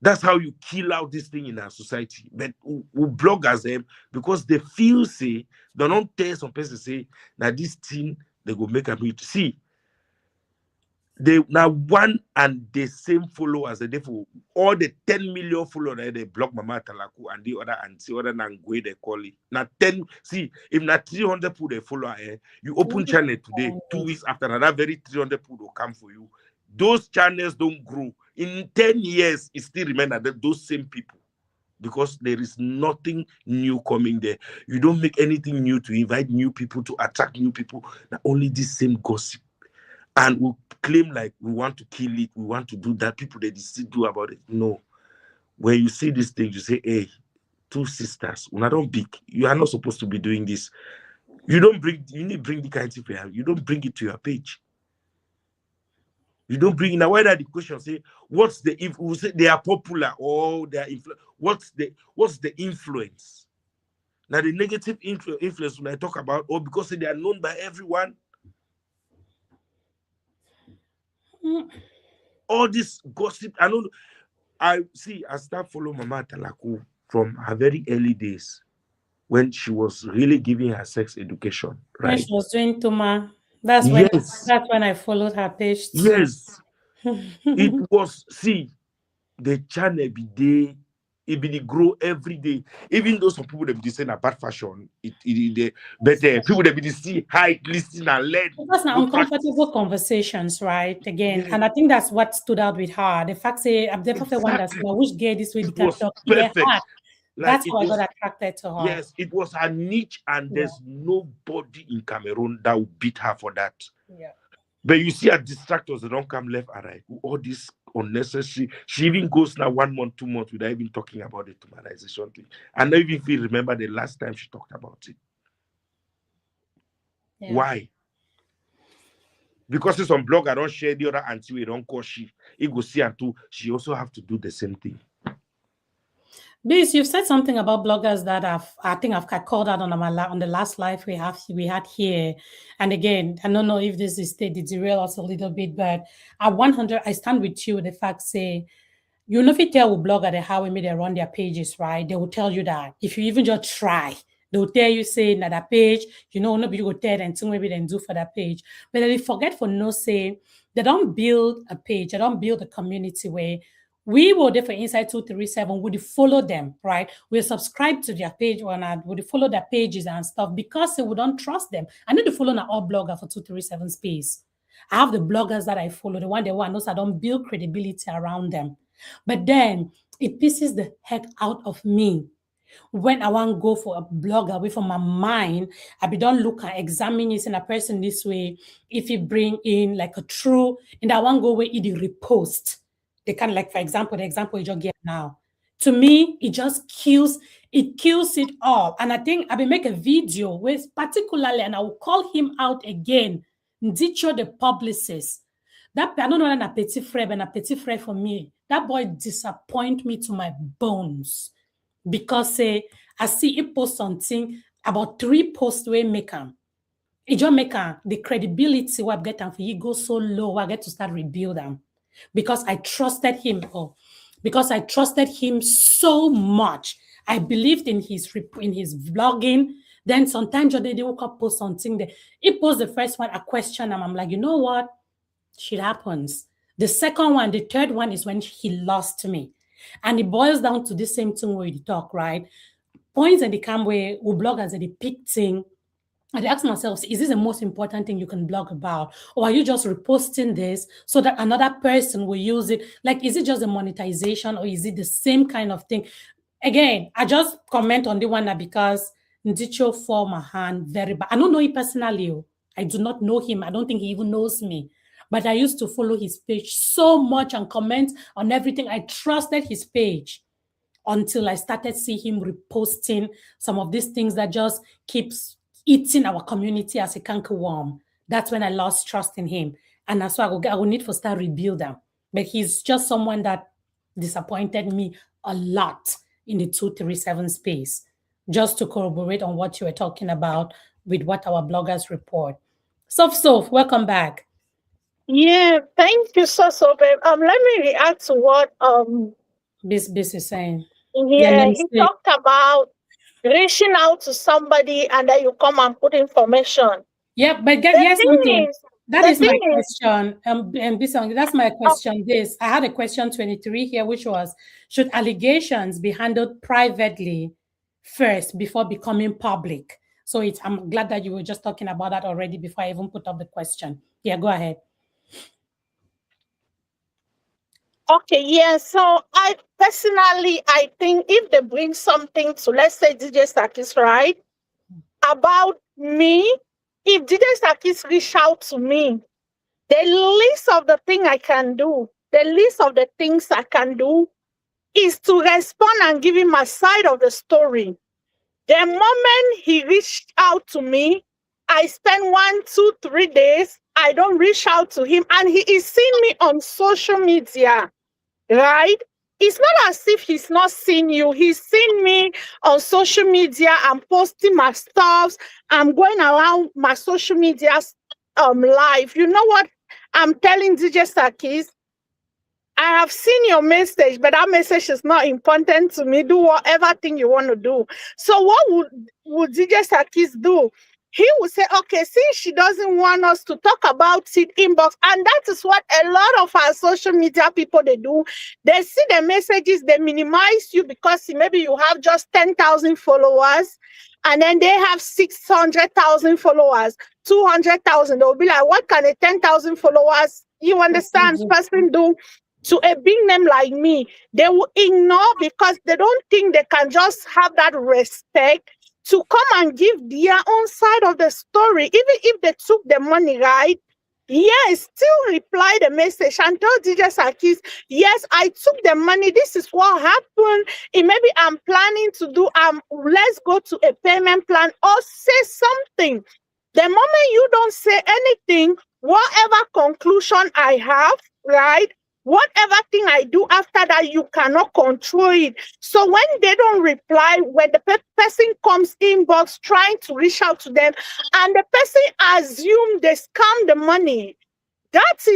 That's how you kill out this thing in our society. But we bloggers them because they feel say they don't tell some person say that this thing they go make a reach. See, they now one and the same followers they for all the 10 million followers they block Mama Talaku and the other and the other Nangwe they call it. Now 10, see, if not 300 people they follow, you open channel today, 2 weeks after another very 300 people will come for you. Those channels don't grow. In 10 years, it still remains that those same people because there is nothing new coming there. You don't make anything new to invite new people, to attract new people. Not only this same gossip. And we claim like we want to kill it, we want to do that. People they still do about it. No. When you see these things, you say, hey, two sisters, when I don't big, you are not supposed to be doing this. You need to bring the kind of thing. You don't bring it to your page. You don't bring in a way that the question say, what's the if we say they are popular or they are what's the influence? Now the negative influence when I talk about, or because they are known by everyone. All this gossip, I start following Mama Talaku from her very early days when she was really giving her sex education, right? When she was doing Tuma, that's when I followed her page too. Yes. It was, the channel be day, it be grow every day. Even though some people that be saying a bad fashion, but people that be see high listen and learn. Because now uncomfortable conversations, right? Again, and I think that's what stood out with her. The fact say I'm definitely one that's which gay this way it can was talk. perfect. That's how I got attracted to her. Yes, it was her niche, and there's nobody in Cameroon that will beat her for that. Yeah. But you see, her distractors, they don't come left and right. All this unnecessary. She even goes now 1 month, 2 months without even talking about the humanization thing. And I even feel remember the last time she talked about it. Yeah. Why? Because it's on blog, I don't share the other auntie, we don't call she. It go see and too. She also have to do the same thing. Biz, you've said something about bloggers that I think I've called out on the last live we had here. And again, I don't know if this is the derail us a little bit, but I stand with you. The fact say, you know, if you tell a blogger how we made they run their pages, right? They will tell you that if you even just try, they will tell you say that page, nobody will tell them to maybe then do for that page. But they forget for no say they don't build a page, they don't build a community where we will there for Inside 237, would follow them, right? We'll subscribe to their page or not, would follow their pages and stuff because we don't trust them. I need to follow an all blogger for 237 space. I have the bloggers that I follow, the one knows I don't build credibility around them. But then it pisses the heck out of me when I want to go for a blog away from my mind. I be don't look and examine using a person this way. If you bring in like a true, and I want to go where it repost. They kind of like, for example, the example you just gave now. To me, it just kills it all. And I think I will make a video with particularly, and I will call him out again. Ndicho the publicist. That I don't know an petit frère, but a petit frère for me. That boy disappoint me to my bones. Because I see he post something about 3 posts we make him. It just make the credibility what I get for you go so low, I get to start rebuild them. Because I trusted him. Because I trusted him so much. I believed in his vlogging. Then sometimes they woke up post something there. He post the first one, a question, and I'm like, you know what? Shit happens. The second one, the third one is when he lost me. And it boils down to the same thing where you talk, right? Points in the camp where bloggers are depicting I ask myself, is this the most important thing you can blog about? Or are you just reposting this so that another person will use it? Like, is it just the monetization or is it the same kind of thing? Again, I just comment on the one that because Ndicho for my hand very bad. I don't know him personally. I do not know him. I don't think he even knows me. But I used to follow his page so much and comment on everything. I trusted his page until I started seeing him reposting some of these things that just keeps eating our community as a cankerworm. That's when I lost trust in him. And that's why I will need to start rebuild them. But he's just someone that disappointed me a lot in the 237 space. Just to corroborate on what you were talking about with what our bloggers report. Sof, welcome back. Yeah, thank you so babe. Let me react to what This is saying. yeah, he talked about reaching out to somebody and then you come and put information. Yeah, but here's something. That is my question. And this one, that's my question. I had a question 23 here, which was, should allegations be handled privately first before becoming public? So I'm glad that you were just talking about that already before I even put up the question. Yeah, go ahead. Okay, yeah. So I think if they bring something to, let's say, DJ Sakis, right, about me, if DJ Sakis reach out to me, the least of the thing I can do, the least of the things I can do is to respond and give him my side of the story. The moment he reached out to me, I spend 1, 2, 3 days. I don't reach out to him, and he is seeing me on social media, right? It's not as if he's not seen you. He's seen me on social media. I'm posting my stuffs. I'm going around my social media live. You know what I'm telling DJ Sakis? I have seen your message, but that message is not important to me. Do whatever thing you want to do. So what would DJ Sakis do? He would say, okay, since she doesn't want us to talk about it, inbox. And that is what a lot of our social media people, they do. They see the messages, they minimize you because maybe you have just 10,000 followers. And then they have 600,000 followers, 200,000. They'll be like, what can a 10,000 followers, you understand, person do to a big name like me? They will ignore because they don't think they can just have that respect to come and give their own side of the story. Even if they took the money, right? Yes, still reply the message and tell DJ Sakis, yes, I took the money. This is what happened. Maybe I'm planning to do, let's go to a payment plan or say something. The moment you don't say anything, whatever conclusion I have, right? Whatever thing I do after that, you cannot control it. So when they don't reply, when the person comes inbox trying to reach out to them, and the person assume they scam the money, it's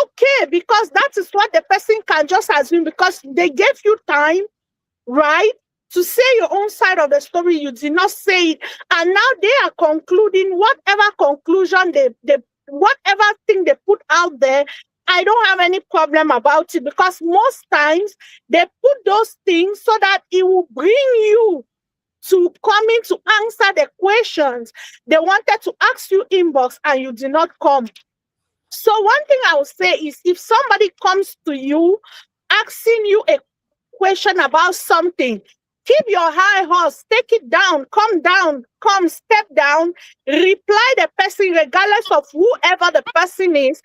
okay, because that is what the person can just assume, because they gave you time, right, to say your own side of the story. You did not say it, and now they are concluding whatever conclusion they whatever thing they put out there. I don't have any problem about it, because most times they put those things so that it will bring you to come in to answer the questions they wanted to ask you inbox and you did not come. So one thing I will say is, if somebody comes to you asking you a question about something, keep your high horse, take it down, come step down, reply the person regardless of whoever the person is.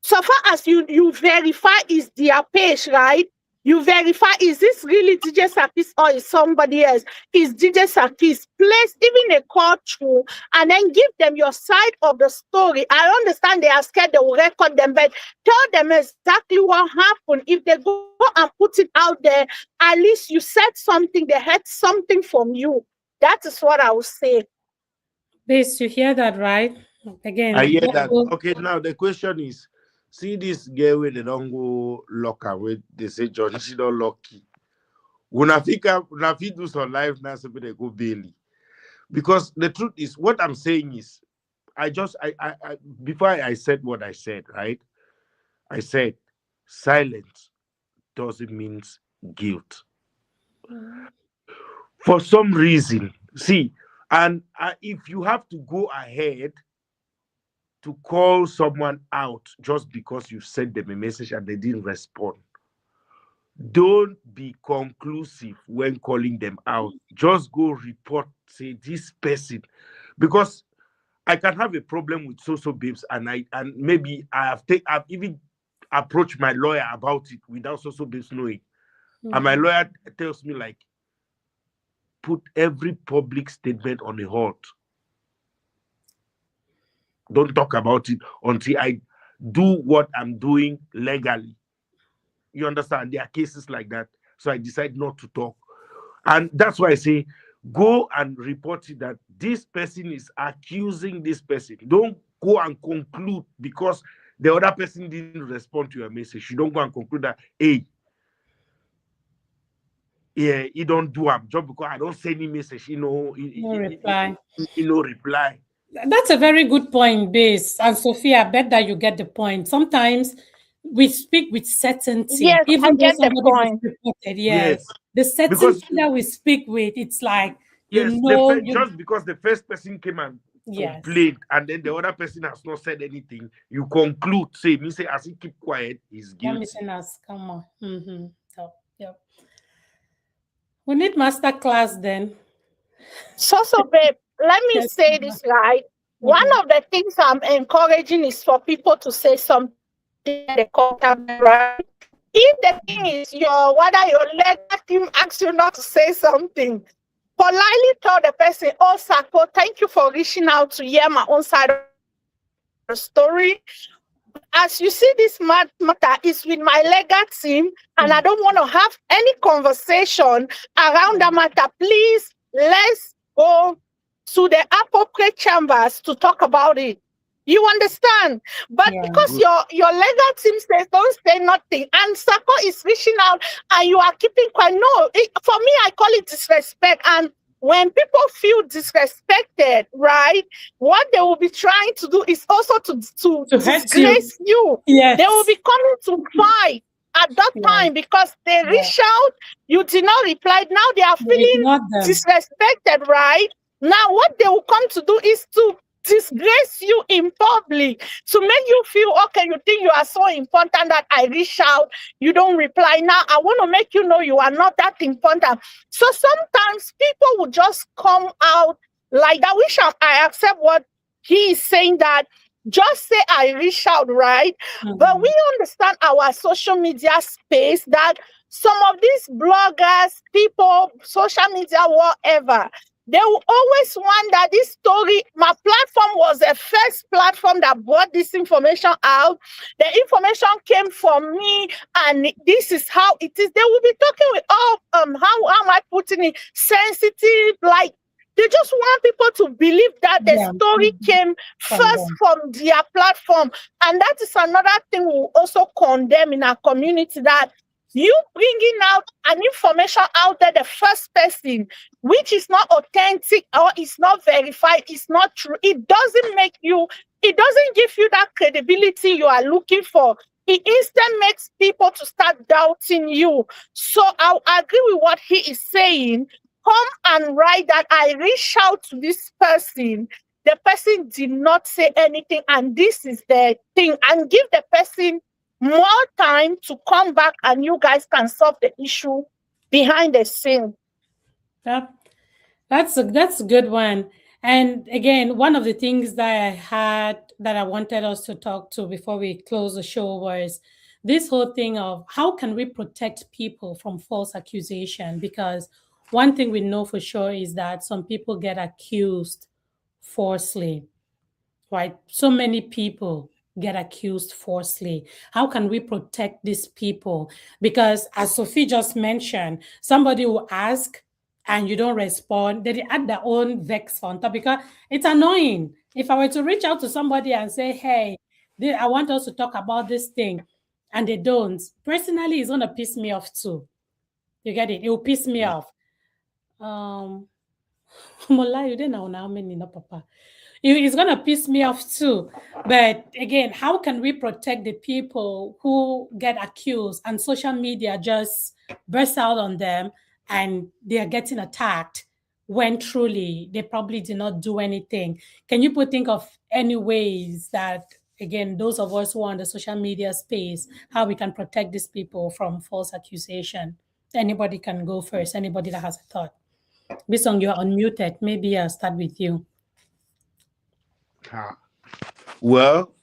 So far as you verify is their page, right? You verify, is this really DJ Sakis or is somebody else? Is DJ Sakis? Place even a call through and then give them your side of the story. I understand they are scared they will record them, but tell them exactly what happened. If they go and put it out there, at least you said something, they heard something from you. That is what I would say. Base, you hear that, right? Again, I hear that. Okay, now the question is, see this girl where they don't go locker, where they say John, she don't lucky. When I think do some live now, so they go Bailey. Because the truth is, what I'm saying is, before I said what I said, right? I said silence doesn't mean guilt. For some reason, see, And if you have to go ahead to call someone out just because you sent them a message and they didn't respond, don't be conclusive when calling them out. Just go report, say this person, because I can have a problem with so babes, and maybe I've even approached my lawyer about it without so babes knowing. And my lawyer tells me, like, put every public statement on a halt. Don't talk about it until I do what I'm doing legally. You understand? There are cases like that. So I decide not to talk. And that's why I say, go and report it that this person is accusing this person. Don't go and conclude because the other person didn't respond to your message. You don't go and conclude that, hey, yeah, you don't do a job because I don't send any message, no reply. No reply. That's a very good point, Base. And Sophia, I bet that you get the point. Sometimes we speak with certainty. Yes, even I though get the somebody was point. reported. Yes. The certainty Because- that we speak with, it's like, Yes, you know, just because the first person came and complained and then the other person has not said anything, you conclude, say, as he keep quiet, he's guilty. Come on. Yep. We need master class then. So babe, let me Yes, say this right. One of the things I'm encouraging is for people to say something in the contact, right? If the thing is whether your legal team asks you not to say something, politely tell the person, oh, Sako, thank you for reaching out to hear my own side of the story. As you see, this matter is with my legal team, and I don't want to have any conversation around the matter. Please, let's go to the appropriate chambers to talk about it. You understand? But because your legal team says don't say nothing, and Sako is reaching out and you are keeping quiet. No, for me, I call it disrespect. And when people feel disrespected, right, what they will be trying to do is also to disgrace you. Yes. They will be coming to fight at that time because they reach out, you did not reply. Now they are feeling disrespected, right? Now what they will come to do is to disgrace you in public, to make you feel, okay, you think you are so important that I reach out, you don't reply. Now I want to make you know you are not that important. So sometimes people will just come out like that, which I accept what he is saying, that just say I reach out, right? But we understand our social media space, that some of these bloggers, people, social media, whatever, they will always want that this story, my platform was the first platform that brought this information out. The information came from me, and this is how it is. They will be talking with, how am I putting it, sensitive, like they just want people to believe that the story came first from their platform. And that is another thing we will also condemn in our community, that you bringing out an information out there, the first person, which is not authentic or is not verified, is not true. It doesn't give you that credibility you are looking for. It instead makes people to start doubting you. So I'll agree with what he is saying. Come and write that I reached out to this person. The person did not say anything, and this is the thing, and give the person more time to come back, and you guys can solve the issue behind the scene. That's a good one. And again, one of the things that I wanted us to talk to before we close the show was this whole thing of how can we protect people from false accusation? Because one thing we know for sure is that some people get accused falsely, right? So many people get accused falsely. How can we protect these people? Because as Sophie just mentioned, somebody will ask and you don't respond, they add their own vex on top, because it's annoying. If I were to reach out to somebody and say, hey, I want us to talk about this thing, and they don't, personally, it's going to piss me off too. You get it? It will piss me off. You didn't know how many, no, Papa. It's going to piss me off too. But again, how can we protect the people who get accused and social media just bursts out on them and they are getting attacked when truly they probably did not do anything. Can you think of any ways that, again, those of us who are on the social media space, how we can protect these people from false accusation? Anybody can go first. Anybody that has a thought. Bisong, you're unmuted. Maybe I'll start with you. Well,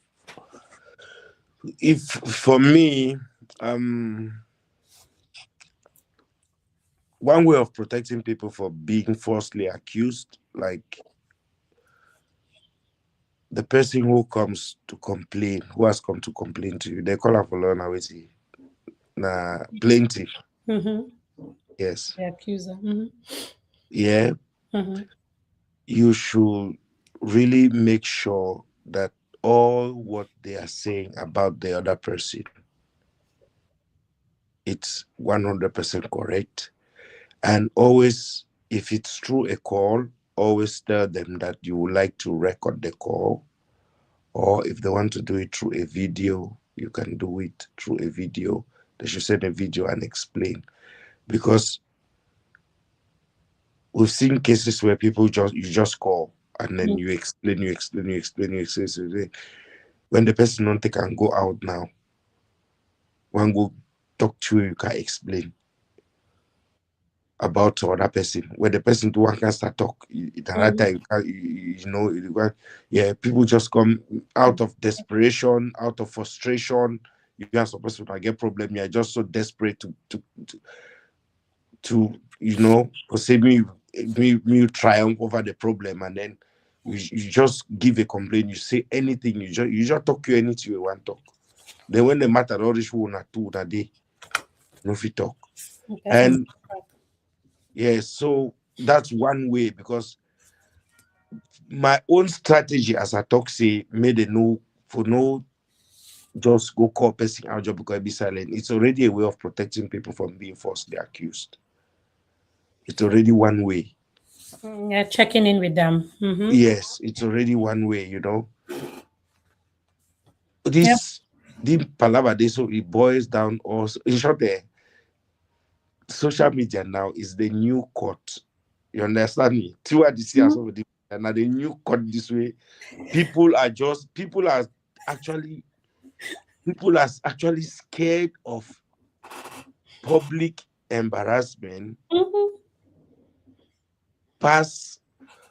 if for me, one way of protecting people for being falsely accused, like the person who comes to complain, who has come to complain to you, they call up for plaintiff. Yes. The accuser. Yeah. You should really make sure that all what they are saying about the other person, it's 100% correct. And always, if it's through a call, always tell them that you would like to record the call. Or if they want to do it through a video, you can do it through a video. They should send a video and explain. Because we've seen cases where people you just call and then you explain. When the person don't think can go out now, one go talk to you can explain about other person. When the person do one can start talk, people just come out of desperation, out of frustration. You are supposed to get problem. You are just so desperate to say me triumph over the problem, and then you just give a complaint. You say anything. You just talk to anything you want to talk. Then when the matter all this one or two that day, no fit talk. Okay. And so that's one way, because my own strategy as I talk say made a no just go call person out job because be silent. It's already a way of protecting people from being falsely accused. It's already one way. Yeah, checking in with them. Yes, it's already one way, This palabra, so it boils down also. In short, social media now is the new court. You understand me? And now the new court this way. People are actually scared of public embarrassment.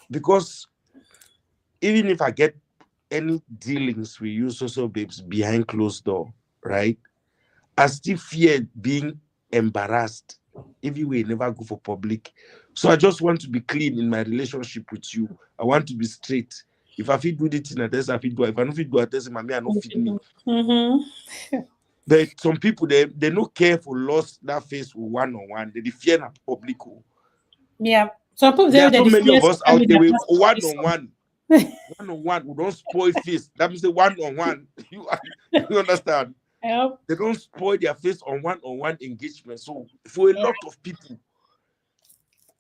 Because even if I get any dealings with you social babes behind closed door, right? I still fear being embarrassed if you will never go for public. So I just want to be clean in my relationship with you. I want to be straight. If I feel do it in a test, I feel do it. If I don't feel do a test, I don't fit me. But some people they don't care for lost that face one-on-one. They fear that public. Yeah. So there are so many of us out there with one-on-one. One-on-one, we don't spoil face. That means one-on-one. You understand? Yep. They don't spoil their face on one-on-one engagement. So for a lot of people,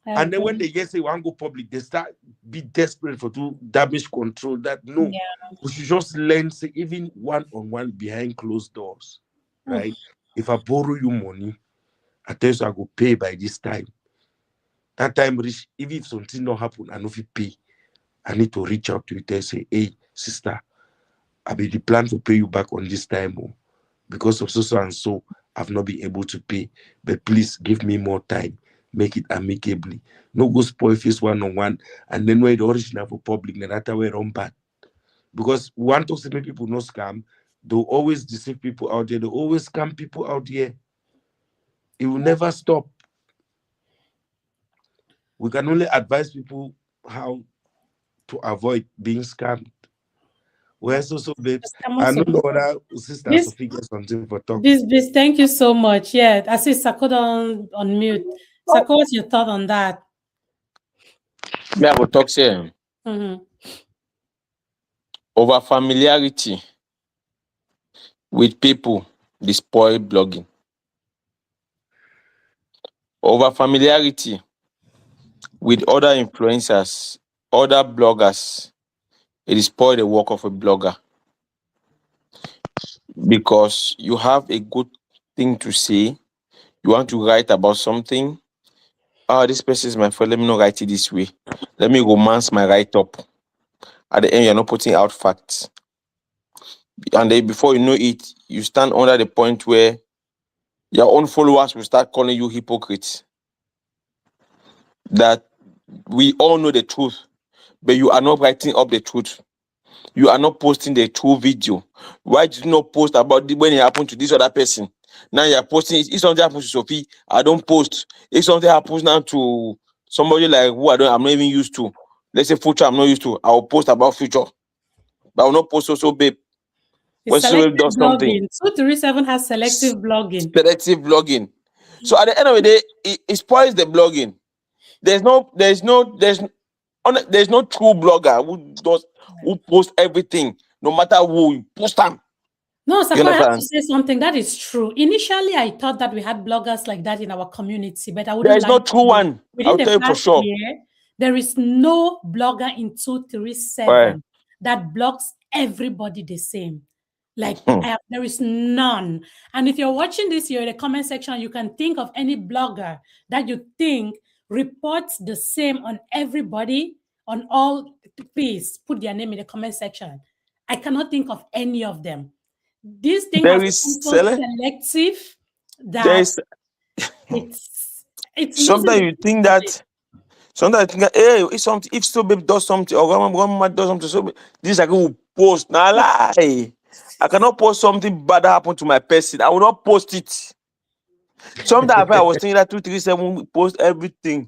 and then when they say want to go public, they start be desperate for do damage control. That we should just learn say even one-on-one behind closed doors, right? If I borrow you money, I tell you I go pay by this time. That time reach, even if something not happen, I know if you pay, I need to reach out to you and say, hey, sister, I be the plan to pay you back on this time. Because of so and so, I've not been able to pay. But please give me more time. Make it amicably. No go spoil face one-on-one. And then when the original for public, then that way run bad. Because we want to see people no scam. They'll always deceive people out there. They'll always scam people out here. It will never stop. We can only advise people how to avoid being scammed. Well, so babes, I don't know whether sister Sophie gets something for talk. This, thank you so much. Yeah, I see Sako on mute. Sako, what's your thought on that? Yeah, I will talk here. Over familiarity with people, they spoil blogging. Over familiarity with other influencers, other bloggers, it spoil the work of a blogger. Because you have a good thing to say, you want to write about something, this person is my friend. Let me not write it this way. Let me romance my write up. At the end, you're not putting out facts. And then before you know it, you stand under the point where your own followers will start calling you hypocrites. That we all know the truth, but you are not writing up the truth. You are not posting the true video. Why did you not post about when it happened to this other person? Now you're posting it. If something happens to Sophie, I don't post. If something happens now to somebody like who I'm not even used to, let's say Future, I'm not used to, I will post about Future. But I will not post also babe. When Selective does something. blogging. 237 has selective blogging. Selective blogging. So at the end of the day, it spoils the blogging. There's no true blogger who posts everything, no matter who you post them. No, Sako, I have to say something that is true. Initially, I thought that we had bloggers like that in our community, but I wouldn't. There is no true one. I'll tell you for sure. Year, there is no blogger in 237 that blogs everybody the same. Like there is none. And if you're watching this here in the comment section, you can think of any blogger that you think reports the same on everybody, on all please put their name in the comment section. I cannot think of any of them. This thing is so selective that it's sometimes you think that hey, if so baby does something or grandma does something, so this I go post. Now lie. I cannot post something bad that happened to my person. I will not post it. Sometimes I was thinking that 237 post everything.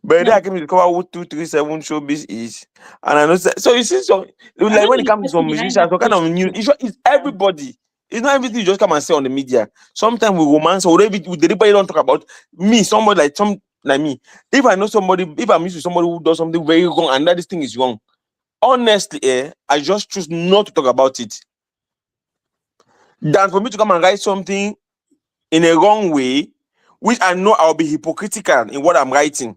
But then I came to discover what 237 showbiz is. And I know so you see, so like when it comes to some musicians, some kind of news, it's everybody. It's not everything you just come and say on the media. Sometimes we romance or we deliberately don't talk about me, somebody like me. If I know somebody, if I'm used to somebody who does something very wrong and that this thing is wrong, honestly, I just choose not to talk about it. Than for me to come and write something in a wrong way, which I know I'll be hypocritical in what I'm writing.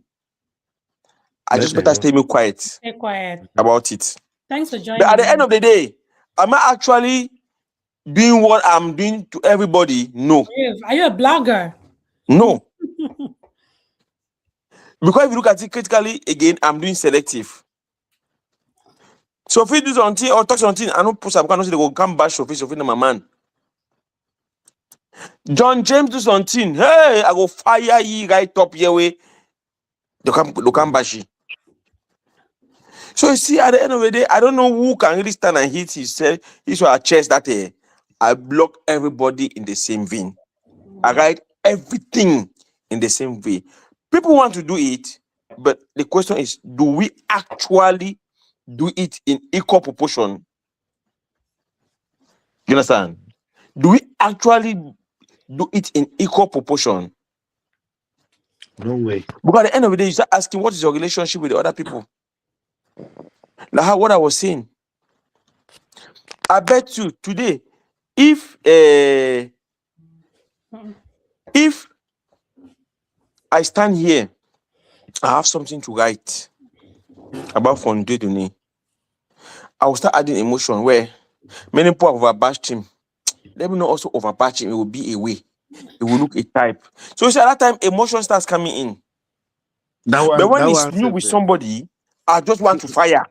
I just better stay quiet. Stay quiet about it. Thanks for joining. But at the end of the day, am I actually doing what I'm doing to everybody? No. Are you a blogger? No. Because if you look at it critically, again, I'm doing selective. So if you do something or talk something, I don't post, I cannot say they go come bash Sophie, my man. John James do something. Hey, I go fire you right up here way. They come bash you. So you see, at the end of the day, I don't know who can really stand and hit his chest that I block everybody in the same vein. I write everything in the same way. People want to do it, but the question is, do we actually do it in equal proportion? You understand? Do we actually do it in equal proportion? No way. Because at the end of the day, you start asking, what is your relationship with the other people? Like what I was saying. I bet you today, if I stand here, I have something to write about Fondue. I will start adding emotion where many people have overbashed him. Let me not also overbash him. It will be a way. It will look a type. So at that time, emotion starts coming in. But when it's new with somebody, I just want to fire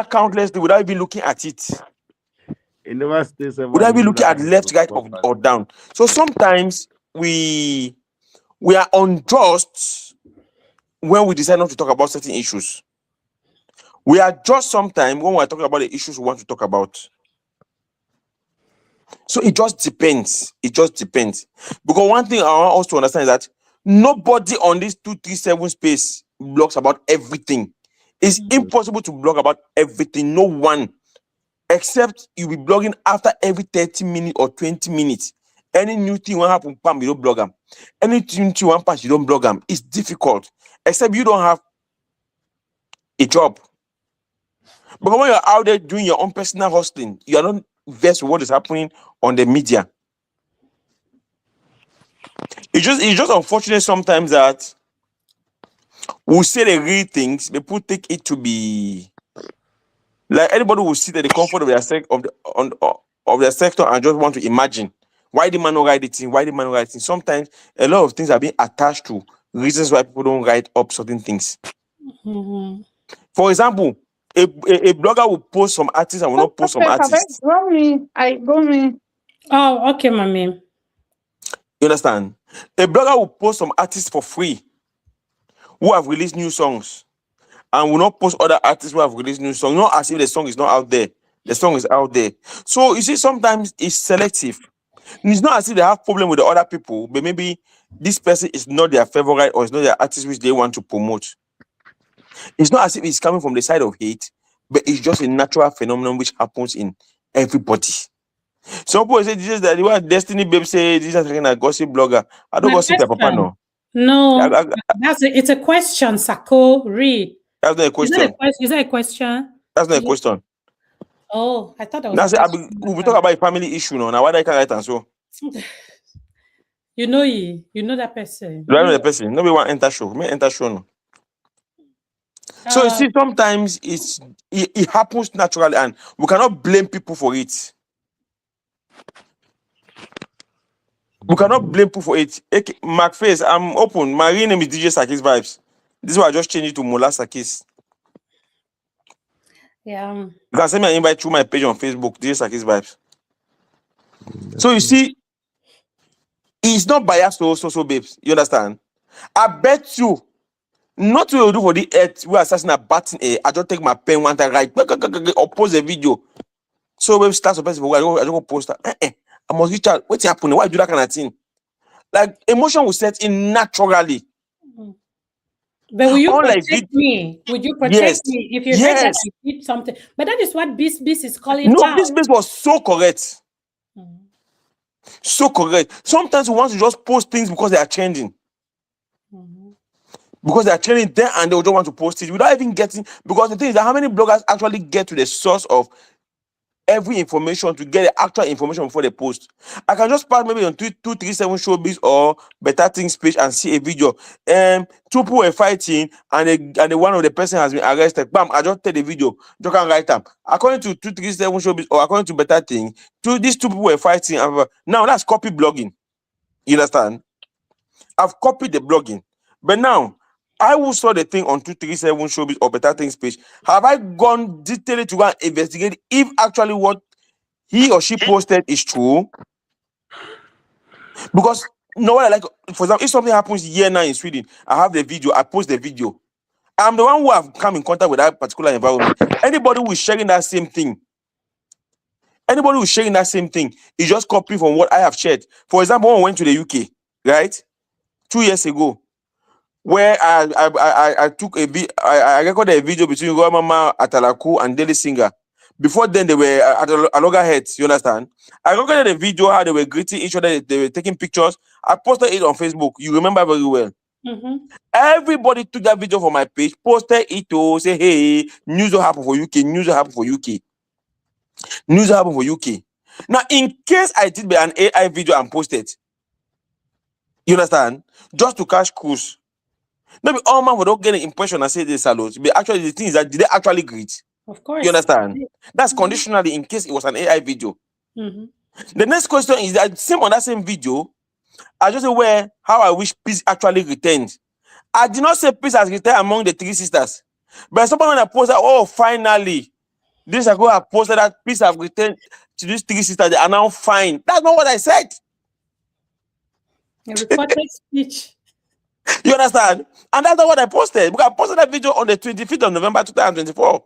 countlessly without even looking at it. It never stays. Without even looking at left, right, or down. So sometimes we are unjust when we decide not to talk about certain issues. We are just sometimes when we're talking about the issues we want to talk about. So it just depends. It just depends. Because one thing I want us to understand is that nobody on this 237 space blogs about everything. It's impossible to blog about everything. No one. Except you'll be blogging after every 30 minutes or 20 minutes. Any new thing will happen, you don't blog them. Anything you want pass, you don't blog them. It's difficult. Except you don't have a job. Because when you're out there doing your own personal hustling, you are not versed with what is happening on the media. It's just unfortunate sometimes that we say the real things, people take it to be like anybody will sit at the comfort of their of their sector and just want to imagine why the man not write it in, why the man not write it in. Sometimes a lot of things are being attached to reasons why people don't write up certain things. Mhm. For example, a blogger will post some artists and will not post some artists. Go me. Oh, okay, mommy. You understand? A blogger will post some artists for free who have released new songs and will not post other artists who have released new songs. Not as if the song is not out there. The song is out there. So you see, sometimes it's selective. It's not as if they have problem with the other people, but maybe this person is not their favorite or it's not their artist which they want to promote. It's not as if it's coming from the side of hate, but it's just a natural phenomenon which happens in everybody. Some people say Jesus that what Destiny Babe say Jesus is a gossip blogger. I don't My gossip their papa question. no. No, it's a question, Sako. Read. That's not a question. Is that a question? That's not a question. Oh, I thought that was That's a it. question. We talk about a family issue now. Now why I can't write and so? You know that person. Do I know the person? Nobody want enter show. Me enter show no. So you see, sometimes it happens naturally, and we cannot blame people for it. We cannot blame people for it. Mark Face, I'm open. My real name is DJ Sakis Vibes. This is why I just changed it to Mola Sakis. Yeah. You can send me an invite through my page on Facebook, DJ Sakis Vibes. So you see, it's not biased so babes. You understand? I bet you, not what you do for the earth, we are assassin a batting I just take my pen one time, right? Or post a video. So when starts a person, I don't post that. I must reach out. What's happening? Why do that kind of thing? Like emotion will set in naturally. But will you Unlike protect me? Would you protect me if you heard that I did something? But that is what this is calling No, out. this was so correct. So correct. Sometimes we want to just post things because they are changing. Because they are changing there and they don't want to post it without even getting. Because the thing is that how many bloggers actually get to the source of every information to get the actual information before they post? I can just pass maybe on 237 Showbiz or Better Things page and see a video. Two people were fighting and the one of the person has been arrested. Bam! I just take the video. You can write them. According to 237 Showbiz or according to Better Things, these two people were fighting. Now that's copy blogging. You understand? I've copied the blogging, but now I will saw the thing on 237 Showbiz or Better Things page. Have I gone detailedly to go and investigate if actually what he or she posted is true? Because no one like, for example, if something happens here now in Sweden, I have the video, I post the video. I'm the one who have come in contact with that particular environment. Anybody who is sharing that same thing, is just copying from what I have shared. For example, when I went to the UK, right, 2 years ago, where I took I recorded a video between Mama Atalaku and Daily Singer. Before then, they were at loggerheads, you understand? I recorded a video how they were greeting each other, they were taking pictures. I posted it on Facebook. You remember very well. Everybody took that video from my page, posted it to say, hey, news will happen for UK, news will happen for UK. News will happen for UK. Now, in case I did an AI video and posted, you understand? Just to cash cruise. Maybe all man would not get an impression and say they salute. But actually, the thing is that did they actually greet? Of course. You understand? That's conditionally in case it was an AI video. The next question is that same on that same video, I just say how I wish peace actually returned. I did not say peace has returned among the three sisters. But someone when I posted, finally, this ago I posted that peace have returned to these three sisters. They are now fine. That's not what I said. A recorded speech. You understand? And that's not what I posted. Because I posted that video on the 25th of November 2024.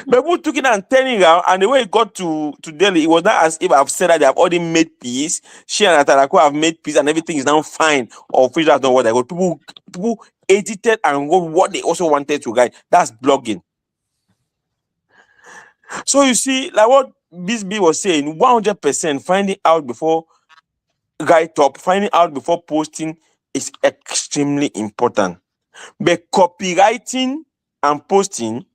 But who took it and turning around, and the way it got to Delhi, it was not as if I've said that they have already made peace. She and Atarako have made peace and everything is now fine. Or officially that's not what I got. People edited and wrote what they also wanted to write. That's blogging. So you see, like what Bisbee was saying, 100% finding out before finding out before posting is extremely important. But copywriting and posting,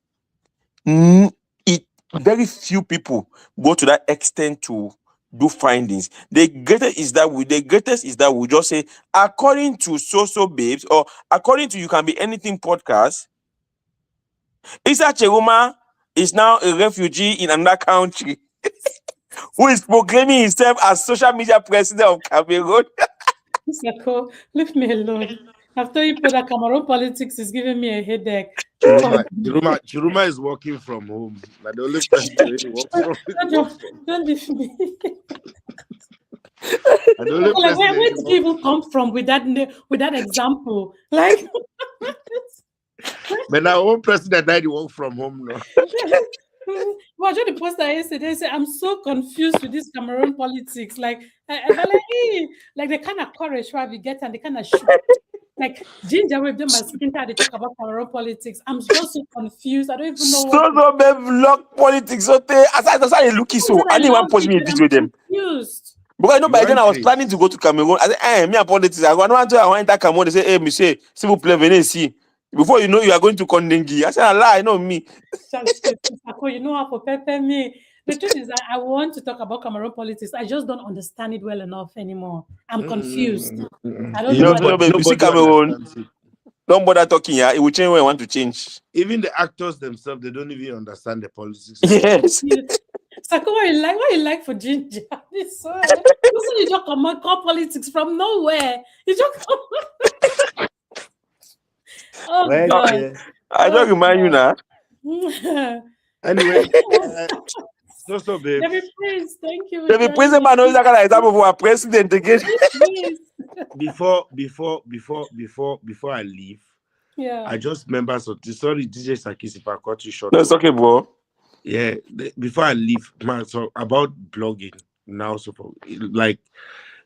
very few people go to that extent to do findings. The greatest is that we just say, according to so babes, or according to You Can Be Anything podcast, Isa Cheruma is now a refugee in another country who is proclaiming himself as social media president of Cameroon. Sako, leave me alone. After you put that Cameroon politics is giving me a headache. Chiruma is working from home. Like the only person where he work from is work from. Don't leave me. And the only Like, person where did you even come from with that example? Like, but now one president died, he work from home now. watch the poster yesterday. They say, I'm so confused with this Cameroon politics. Like, they're like, hey, like the kind of courage where we get and the kind of shoot. Like ginger with them and skin they talk about Cameroon politics. I'm just so confused. I don't even know what. So no vlog politics. So as I look so, I anyone love post it, me a but video I'm with them. confused. Because I know You by then I was want planning to go to Cameroon. I said, me and politics. I want to enter Cameroon. They say, hey, monsieur, s'il vous plaît, venez ici. Before you know, you are going to Kondengi. I said, Allah, I know me. You know how to prepare me. The truth is that I want to talk about Cameroon politics. I just don't understand it well enough anymore. I'm confused. I don't know. No, baby, you see Cameroon. understands it. Don't bother talking here. It will change when you want to change. Even the actors themselves, they don't even understand the politics. Yes. Sako, what you like for ginger? This you just come politics from nowhere. You just come. Oh Well, God. yeah. I don't remind you now. Anyway, so babe. David Prince, thank you. David Prince, man, knows that example for our president again. Before I leave, Yeah. I just remember something. Sorry, DJ Sakis, if I cut you short. No, it's okay, bro. Yeah, before I leave, man, so about blogging now. So for, like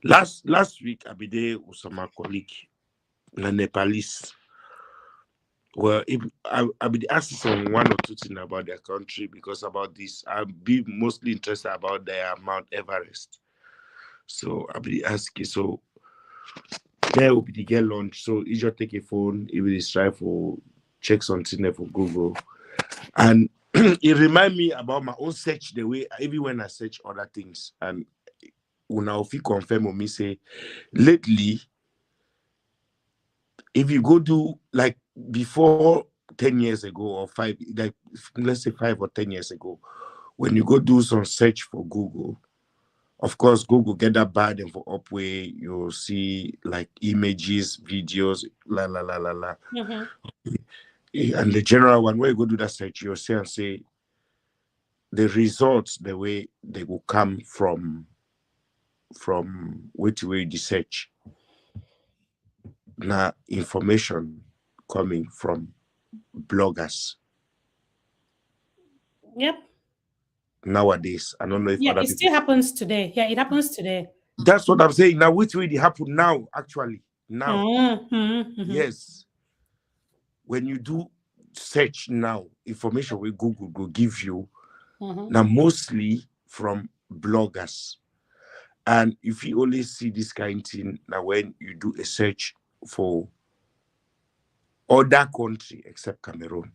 last week, I be there with my colleague, the Nepalese. Well, if I be asking some one or two things about their country, because about this, I'll be mostly interested about their Mount Everest. So I'll be asking. So there will be the get launch. So you just take a phone, it will try for check something there for Google, and it remind me about my own search, the way even when I search other things. And when I feel confirm or me say lately, if you go do like before 10 years ago or 5, like let's say 5 or 10 years ago, when you go do some search for Google, of course Google get that bad and for upway, you'll see like images, videos, la la la la la. Mm-hmm. And the general one, where you go do that search, you'll see and say the results, the way they will come from which way you search. Now information coming from bloggers. Yep. Nowadays, I don't know if other it still happens today. Yeah, it happens today. That's what I'm saying. Now, which way it happen now? Actually, now, mm-hmm. Yes. When you do search now, information with Google will give you now mostly from bloggers. And if you only see this kind of thing now, when you do a search for other country except Cameroon.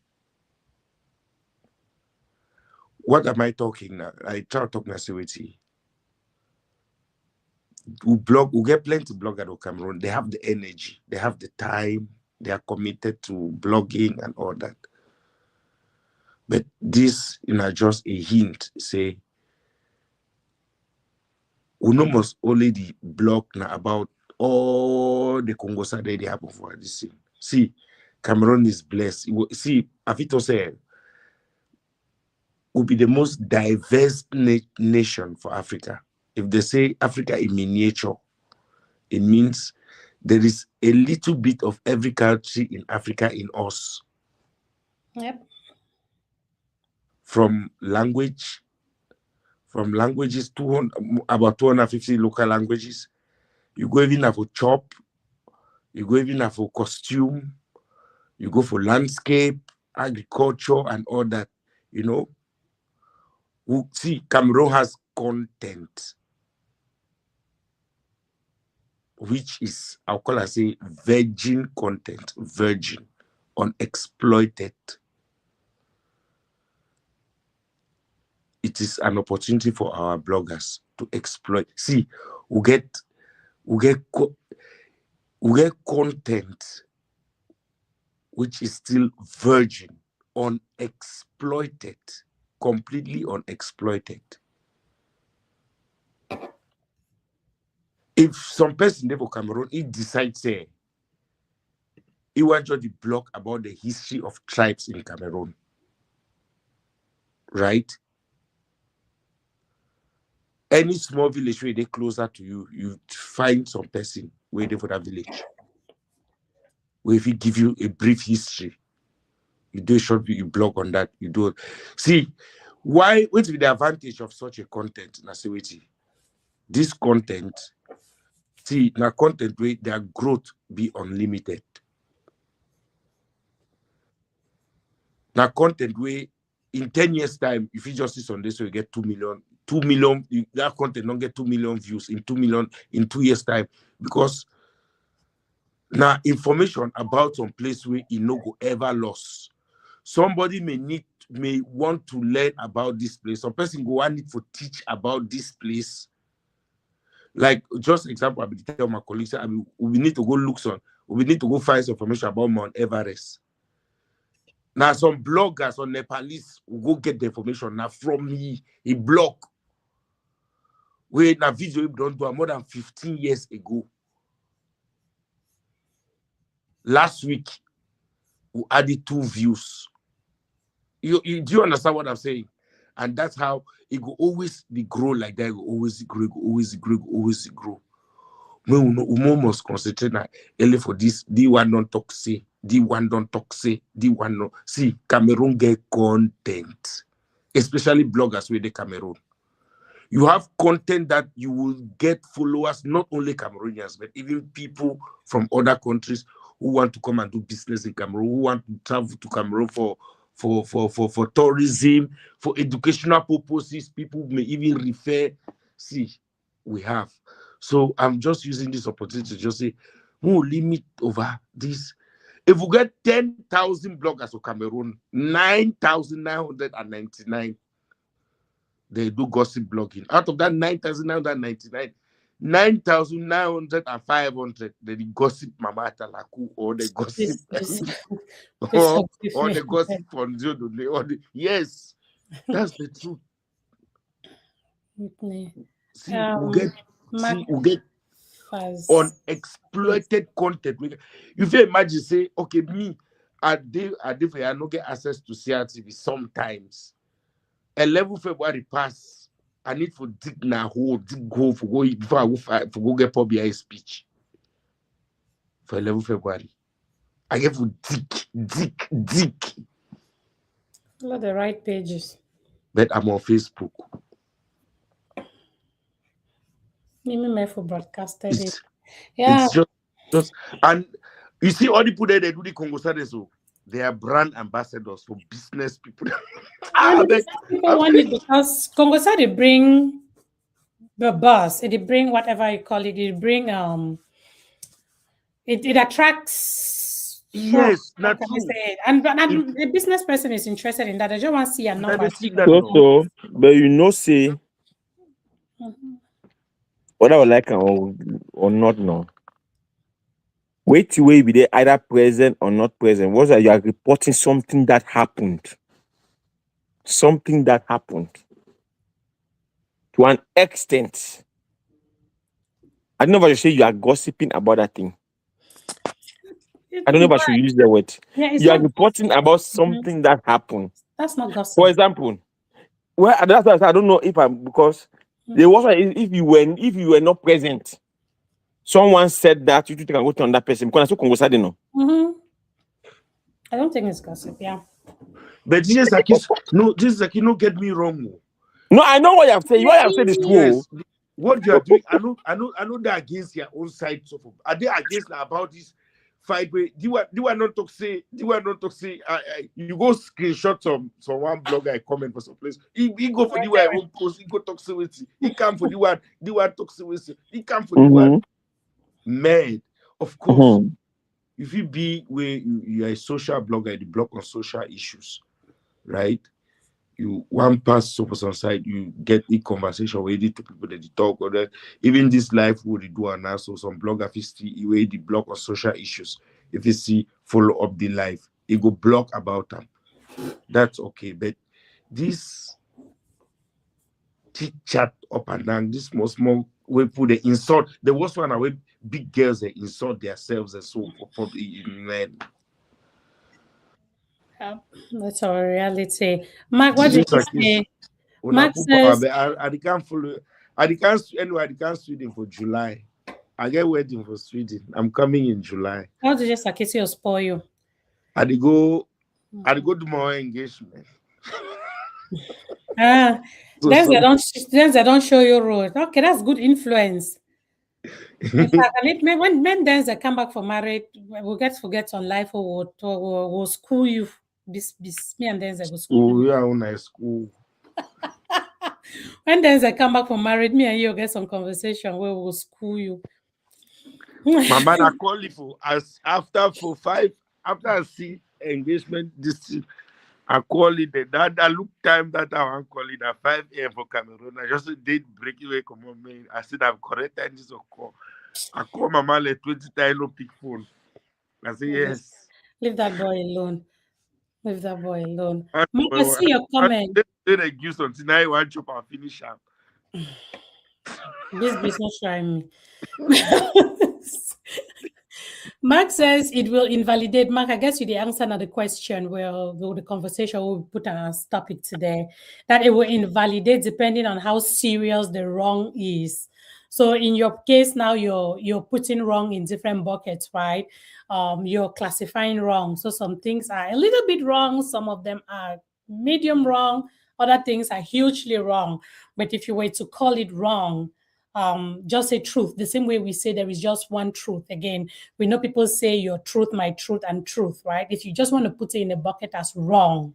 What am I talking now? I try to talk now with you. We get plenty of bloggers in Cameroon. They have the energy, they have the time, they are committed to blogging and all that. But this, just a hint, say, we must only the blog now about all the Congo side they happen for this thing. See, Cameroon is blessed. See, Afito said, will be the most diverse nation for Africa. If they say Africa in miniature, it means there is a little bit of every country in Africa in us. Yep. From languages, about 250 local languages. You go even have a chop, you go even have a costume, you go for landscape, agriculture, and all that. See, Cameroon has content, which is, I'll call it, say, virgin content, virgin, unexploited. It is an opportunity for our bloggers to exploit. See, we get content which is still virgin, unexploited, completely unexploited. If some person there for Cameroon, he decides say he wants to blog about the history of tribes in Cameroon, right? Any small village where they closer to you, you find some person waiting for that village. Where if he give you a brief history, you do a short video, you blog on that, you do it. See, why what's the advantage of such a content? This content, see, now content where their growth be unlimited. Now content where in 10 years' time, if you just see on this, so you get 2 million, that content don't get 2 million views in 2 million in 2 years' time, because now information about some place where you no go ever lost. Somebody may want to learn about this place. Some person go want need to teach about this place. Like just example, I will tell my colleagues, we need to go look some, we need to go find some information about Mount Everest. Now some bloggers on Nepalese will go get the information now from me, a blog. Where na video we don't do more than 15 years ago. Last week, we added 2 views. Do you understand what I'm saying? And that's how it will always be grow like that. It will always grow, always grow. We must concentrate now only for this. D1 don't talk say, D1 don't talk say, D1 no. See, Cameroon get content, especially bloggers with the Cameroon. You have content that you will get followers, not only Cameroonians, but even people from other countries who want to come and do business in Cameroon, who want to travel to Cameroon for tourism, for educational purposes. People may even refer. See, we have. So I'm just using this opportunity to just say, no limit over this. If we get 10,000 bloggers of Cameroon, 9,999, they do gossip blogging. Out of that 9,999, 9,900 they gossip Mama Talaku, or they gossip or the gossip from Zodole, or yes, that's the truth. See, we get unexploited content. You feel imagine say, okay, me, I don't get access to CRTV sometimes. 11 February pass, I need to dig na hole, dig go for go before I go get public speech. For 11 February. I have to dig. Follow the right pages. But I'm on Facebook. Me for broadcasted it. Yeah. It's just and you see all the people there, they do the Congo studies, so they are brand ambassadors for business people. People want it because Congo said they bring the buzz, they bring whatever you call it, it bring it attracts. Yes, not true. And the business person is interested in that. I just want to see a number. So, but you know, say whether I like or not, no. Wait till we be there either present or not present. What's that? You are reporting something that happened. Something that happened to an extent. I don't know if I should say you are gossiping about that thing. I don't know if I should use the word. Yeah, you are reporting about something that happened. That's not gossip. For example, well, that's why I don't know if I'm because there was if you were not present, someone said that you can go to another person because I Congo said no. I don't think it's gossip. Yeah. But Jesus Aki, no get me wrong. No, I know what you have said. What you have said is true. Yes. What you are doing, I know they're against your own side. So are they against about this fight? Do you not talk say? You go screenshot some one blogger I comment for some place. He go for the way I won't post. He go talk with it. He come for the one talk with it. He come for the one. Man, of course. If you be where you are a social blogger, you blog on social issues, right? You one pass so for some side, you get the conversation where you two people that you talk or that even this life would do and also some blogger you where the blog on social issues. If you see follow up the life, you go blog about them. That's okay. But this chit chat up and down, this small we put the insult. The worst one are where big girls they insult themselves and so for men. That's our reality. Mark, what did Just you like this, say? when I Mark put power, says, but I can't follow. I can't anyway. I can't Sweden for July. I get wedding for Sweden. I'm coming in July. how did you Sakisi or spoil you? I go to my engagement. Ah, So then they some don't show you road. Okay, that's good influence. In fact, and when men then they come back for marriage, we'll forget on life or will school you. This me and then they go school you. we are on a school. When then they come back for marriage, me and you get some conversation where we'll school you. My mother call you for as after I see engagement this I call it that look time that I want call it at 5 a.m. for Cameroon. I just did break away come on man. I said I'm correct and just call. I call my mom like 20 times no pick phone. I say yes. Leave that boy alone. Leave that boy alone. I Mark, I see your comment. They give something now you want chop and finish up. This business trying me. Mark says it will invalidate. Mark, I guess you the answer to the question the conversation we'll put on our topic today, that it will invalidate depending on how serious the wrong is. So in your case now, you're putting wrong in different buckets, right? You're classifying wrong. So some things are a little bit wrong, some of them are medium wrong, other things are hugely wrong. But if you were to call it wrong, just say truth, the same way we say there is just one truth. Again, we know people say your truth, my truth, and truth, right? If you just want to put it in a bucket as wrong,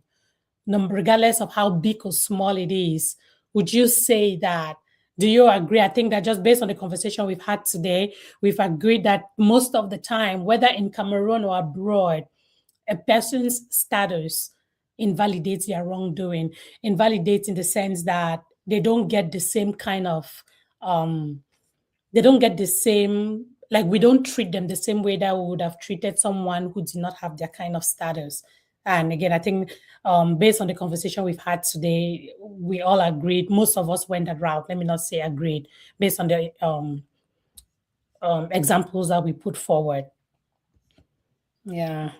regardless of how big or small it is, would you say that? Do you agree? I think that just based on the conversation we've had today, we've agreed that most of the time, whether in Cameroon or abroad, a person's status invalidates their wrongdoing, invalidates in the sense that they don't get the same kind of they don't get the same, like we don't treat them the same way that we would have treated someone who did not have their kind of status. And again, I think based on the conversation we've had today, we all agreed, most of us went that route. Let me not say agreed, based on the examples that we put forward. Yeah.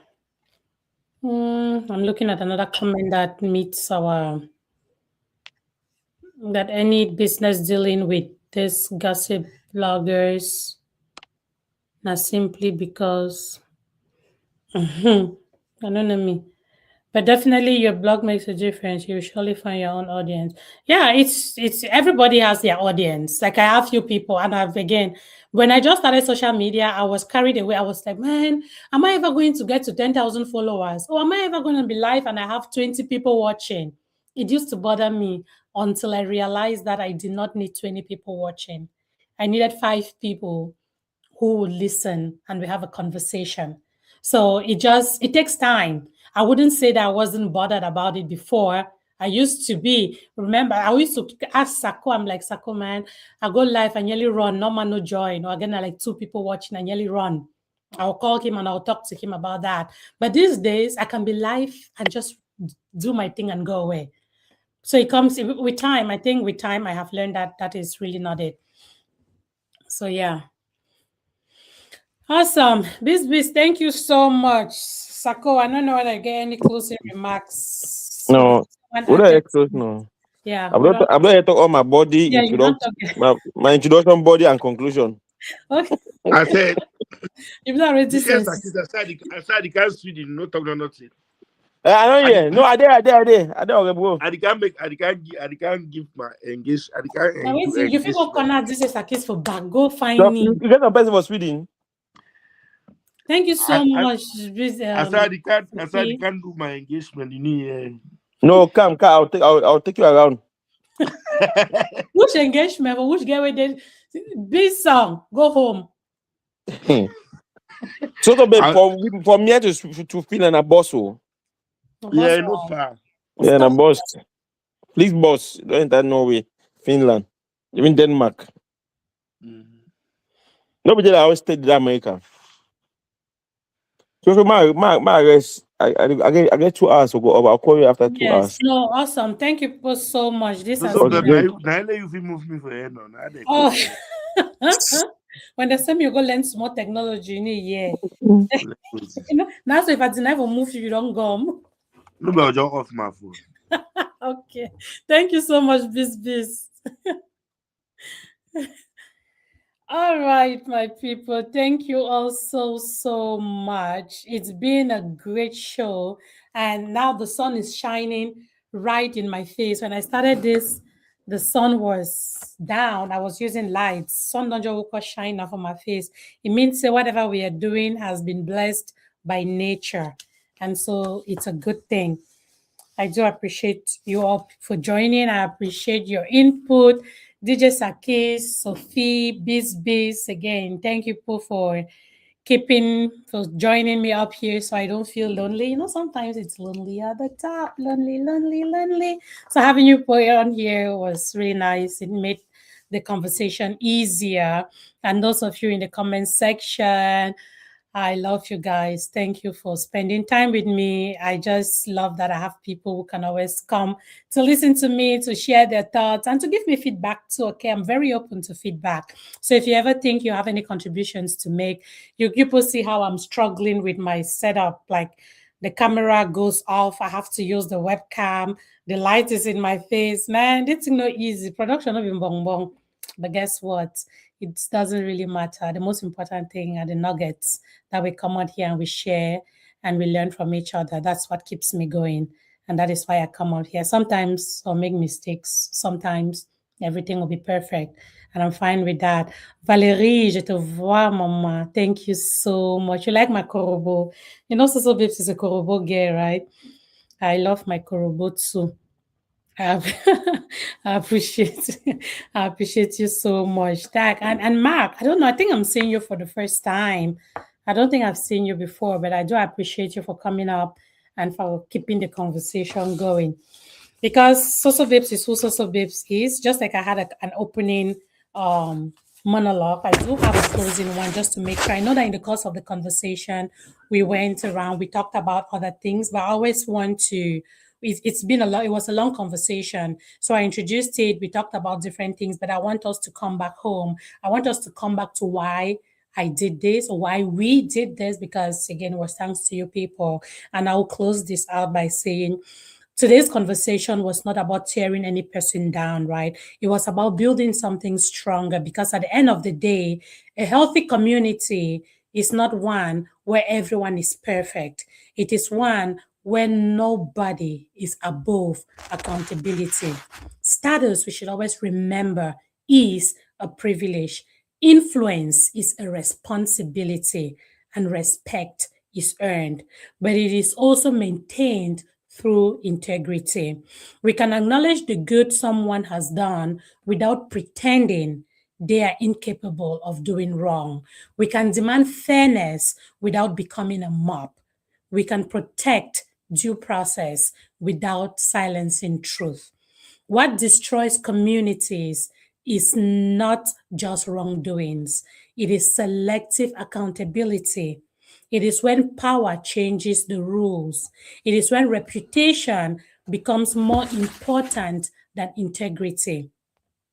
I'm looking at another comment that meets our, that any business dealing with this gossip bloggers, not simply because, I don't know me. But definitely your blog makes a difference. You surely find your own audience. Yeah, it's everybody has their audience. Like I have few people, and when I just started social media, I was carried away. I was like, man, am I ever going to get to 10,000 followers? Or am I ever going to be live and I have 20 people watching? It used to bother me until I realized that I did not need 20 people watching. I needed 5 people who would listen and we have a conversation. So it takes time. I wouldn't say that I wasn't bothered about it before. I used to be. Remember, I used to ask Sako, I'm like, Sako, man, I go live and nearly run, no man, no join. Or again, like 2 people watching and nearly run. I'll call him and I'll talk to him about that. But these days, I can be live and just do my thing and go away. So it comes with time. I think with time, I have learned that is really not it. So yeah. Awesome. Biz, thank you so much. Sako, I don't know whether I get any closing remarks. No. What are you close now? Yeah. I'm not here to talk all my body Yeah, you don't introduction, my introduction, body, and conclusion. Okay. I said You've not already yes, said. I said the can't Sweden, no talk no nothing. I don't hear. No, I did. Bro. I can't give my engage. I can't You feel go corner this is a case for back. Go find So, me. you get a person for Sweden. Thank you so much. I said I can't do my engagement in here. No, come. I'll take you around. Which engagement? Which get with this big song? Go home. So from here to Finland, a boss. Yeah, not far. Yeah, a boss. Please, boss. Don't enter Norway, Finland, even Denmark. Nobody always stayed in America. So my rest. I get 2 hours to go over. I'll call you after 2 hours. No, awesome. Thank you people so much. This has So been great. now you feel move me for here now. Oh, when they send me you go learn small technology in a year. Now so if I didn't ever move you don't go. No, but I'll just off my phone. Okay. Thank you so much, Bis. All right, my people. Thank you all so much. It's been a great show. And now the sun is shining right in my face. When I started this, the sun was down. I was using lights. Sun don't just shine now on my face. It means that whatever we are doing has been blessed by nature. And so it's a good thing. I do appreciate you all for joining. I appreciate your input. DJ Sakis, Sophie, Biz, again, thank you for joining me up here so I don't feel lonely. You know, sometimes it's lonely at the top, lonely. So having you put on here was really nice. It made the conversation easier. And those of you in the comment section, I love you guys. Thank you for spending time with me. I just love that I have people who can always come to listen to me, to share their thoughts, and to give me feedback too. Okay, I'm very open to feedback. So if you ever think you have any contributions to make, you people see how I'm struggling with my setup. Like the camera goes off, I have to use the webcam, the light is in my face. Man, it's not easy. Production of bong. But guess what? It doesn't really matter. The most important thing are the nuggets that we come out here and we share and we learn from each other. That's what keeps me going. And that is why I come out here. Sometimes I'll make mistakes. Sometimes everything will be perfect. And I'm fine with that. Valérie, je te vois, maman. Thank you so much. You like my korobo. You know, Soso Babes is a korobo girl, right? I love my korobo too. I appreciate I appreciate you so much. Tag and Mark, I don't know. I think I'm seeing you for the first time. I don't think I've seen you before, but I do appreciate you for coming up and for keeping the conversation going. Because Soso Babes is who Soso Babes is. Just like I had an opening monologue, I do have a closing one just to make sure. I know that in the course of the conversation, we went around, we talked about other things, but I always want to it's been it was a long conversation. So I introduced it, we talked about different things, but I want us to come back home. I want us to come back to why I did this or why we did this, because again, it was thanks to you people. And I'll close this out by saying, today's conversation was not about tearing any person down, right? It was about building something stronger, because at the end of the day, a healthy community is not one where everyone is perfect. It is one where nobody is above accountability. Status, we should always remember, is a privilege. Influence is a responsibility, and respect is earned, but it is also maintained through integrity. We can acknowledge the good someone has done without pretending they are incapable of doing wrong. We can demand fairness without becoming a mob. We can protect due process without silencing truth. What destroys communities is not just wrongdoings, it is selective accountability. It is when power changes the rules. It is when reputation becomes more important than integrity.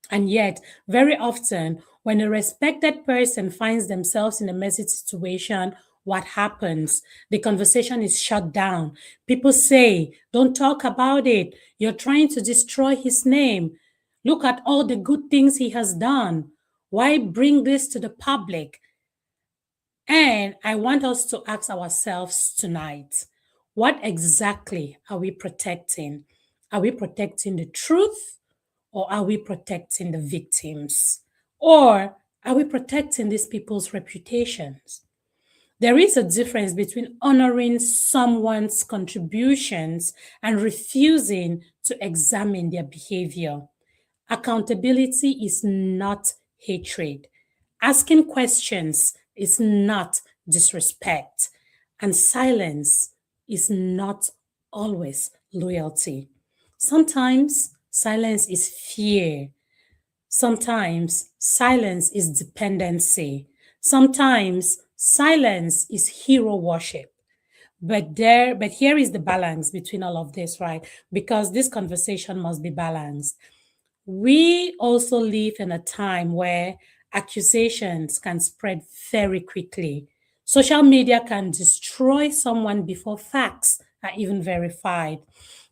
And yet, very often, when a respected person finds themselves in a messy situation, what happens? The conversation is shut down. People say, don't talk about it. You're trying to destroy his name. Look at all the good things he has done. Why bring this to the public? And I want us to ask ourselves tonight, what exactly are we protecting? Are we protecting the truth, or are we protecting the victims? Or are we protecting these people's reputations? There is a difference between honoring someone's contributions and refusing to examine their behavior. Accountability is not hatred. Asking questions is not disrespect. And silence is not always loyalty. Sometimes silence is fear. Sometimes silence is dependency. Sometimes silence is hero worship. But here is the balance between all of this, right? Because this conversation must be balanced. We also live in a time where accusations can spread very quickly. Social media can destroy someone before facts are even verified.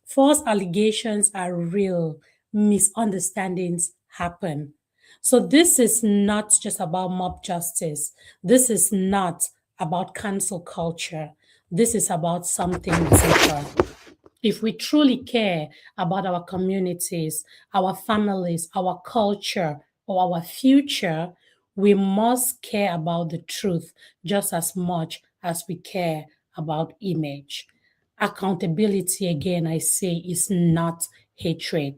False allegations are real, misunderstandings happen. So, this is not just about mob justice. This is not about cancel culture. This is about something deeper. If we truly care about our communities, our families, our culture, or our future, we must care about the truth just as much as we care about image. Accountability, again, I say, is not hatred.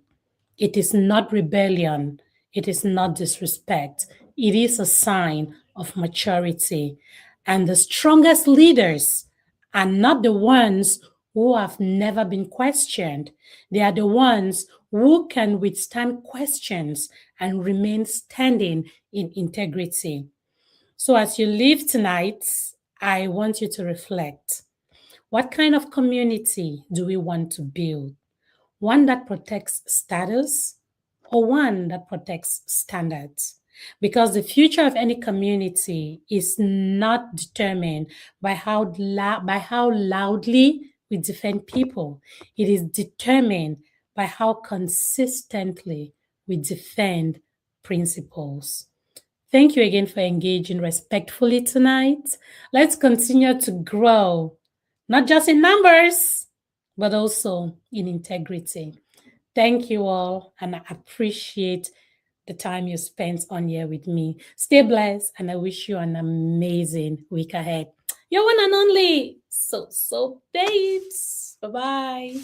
It is not rebellion. It is not disrespect. It is a sign of maturity. And the strongest leaders are not the ones who have never been questioned. They are the ones who can withstand questions and remain standing in integrity. So, as you leave tonight, I want you to reflect. What kind of community do we want to build? One that protects status or one that protects standards? Because the future of any community is not determined by how loudly we defend people. It is determined by how consistently we defend principles. Thank you again for engaging respectfully tonight. Let's continue to grow, not just in numbers, but also in integrity. Thank you all, and I appreciate the time you spent on here with me. Stay blessed, and I wish you an amazing week ahead. Your one and only, so babes. Bye-bye.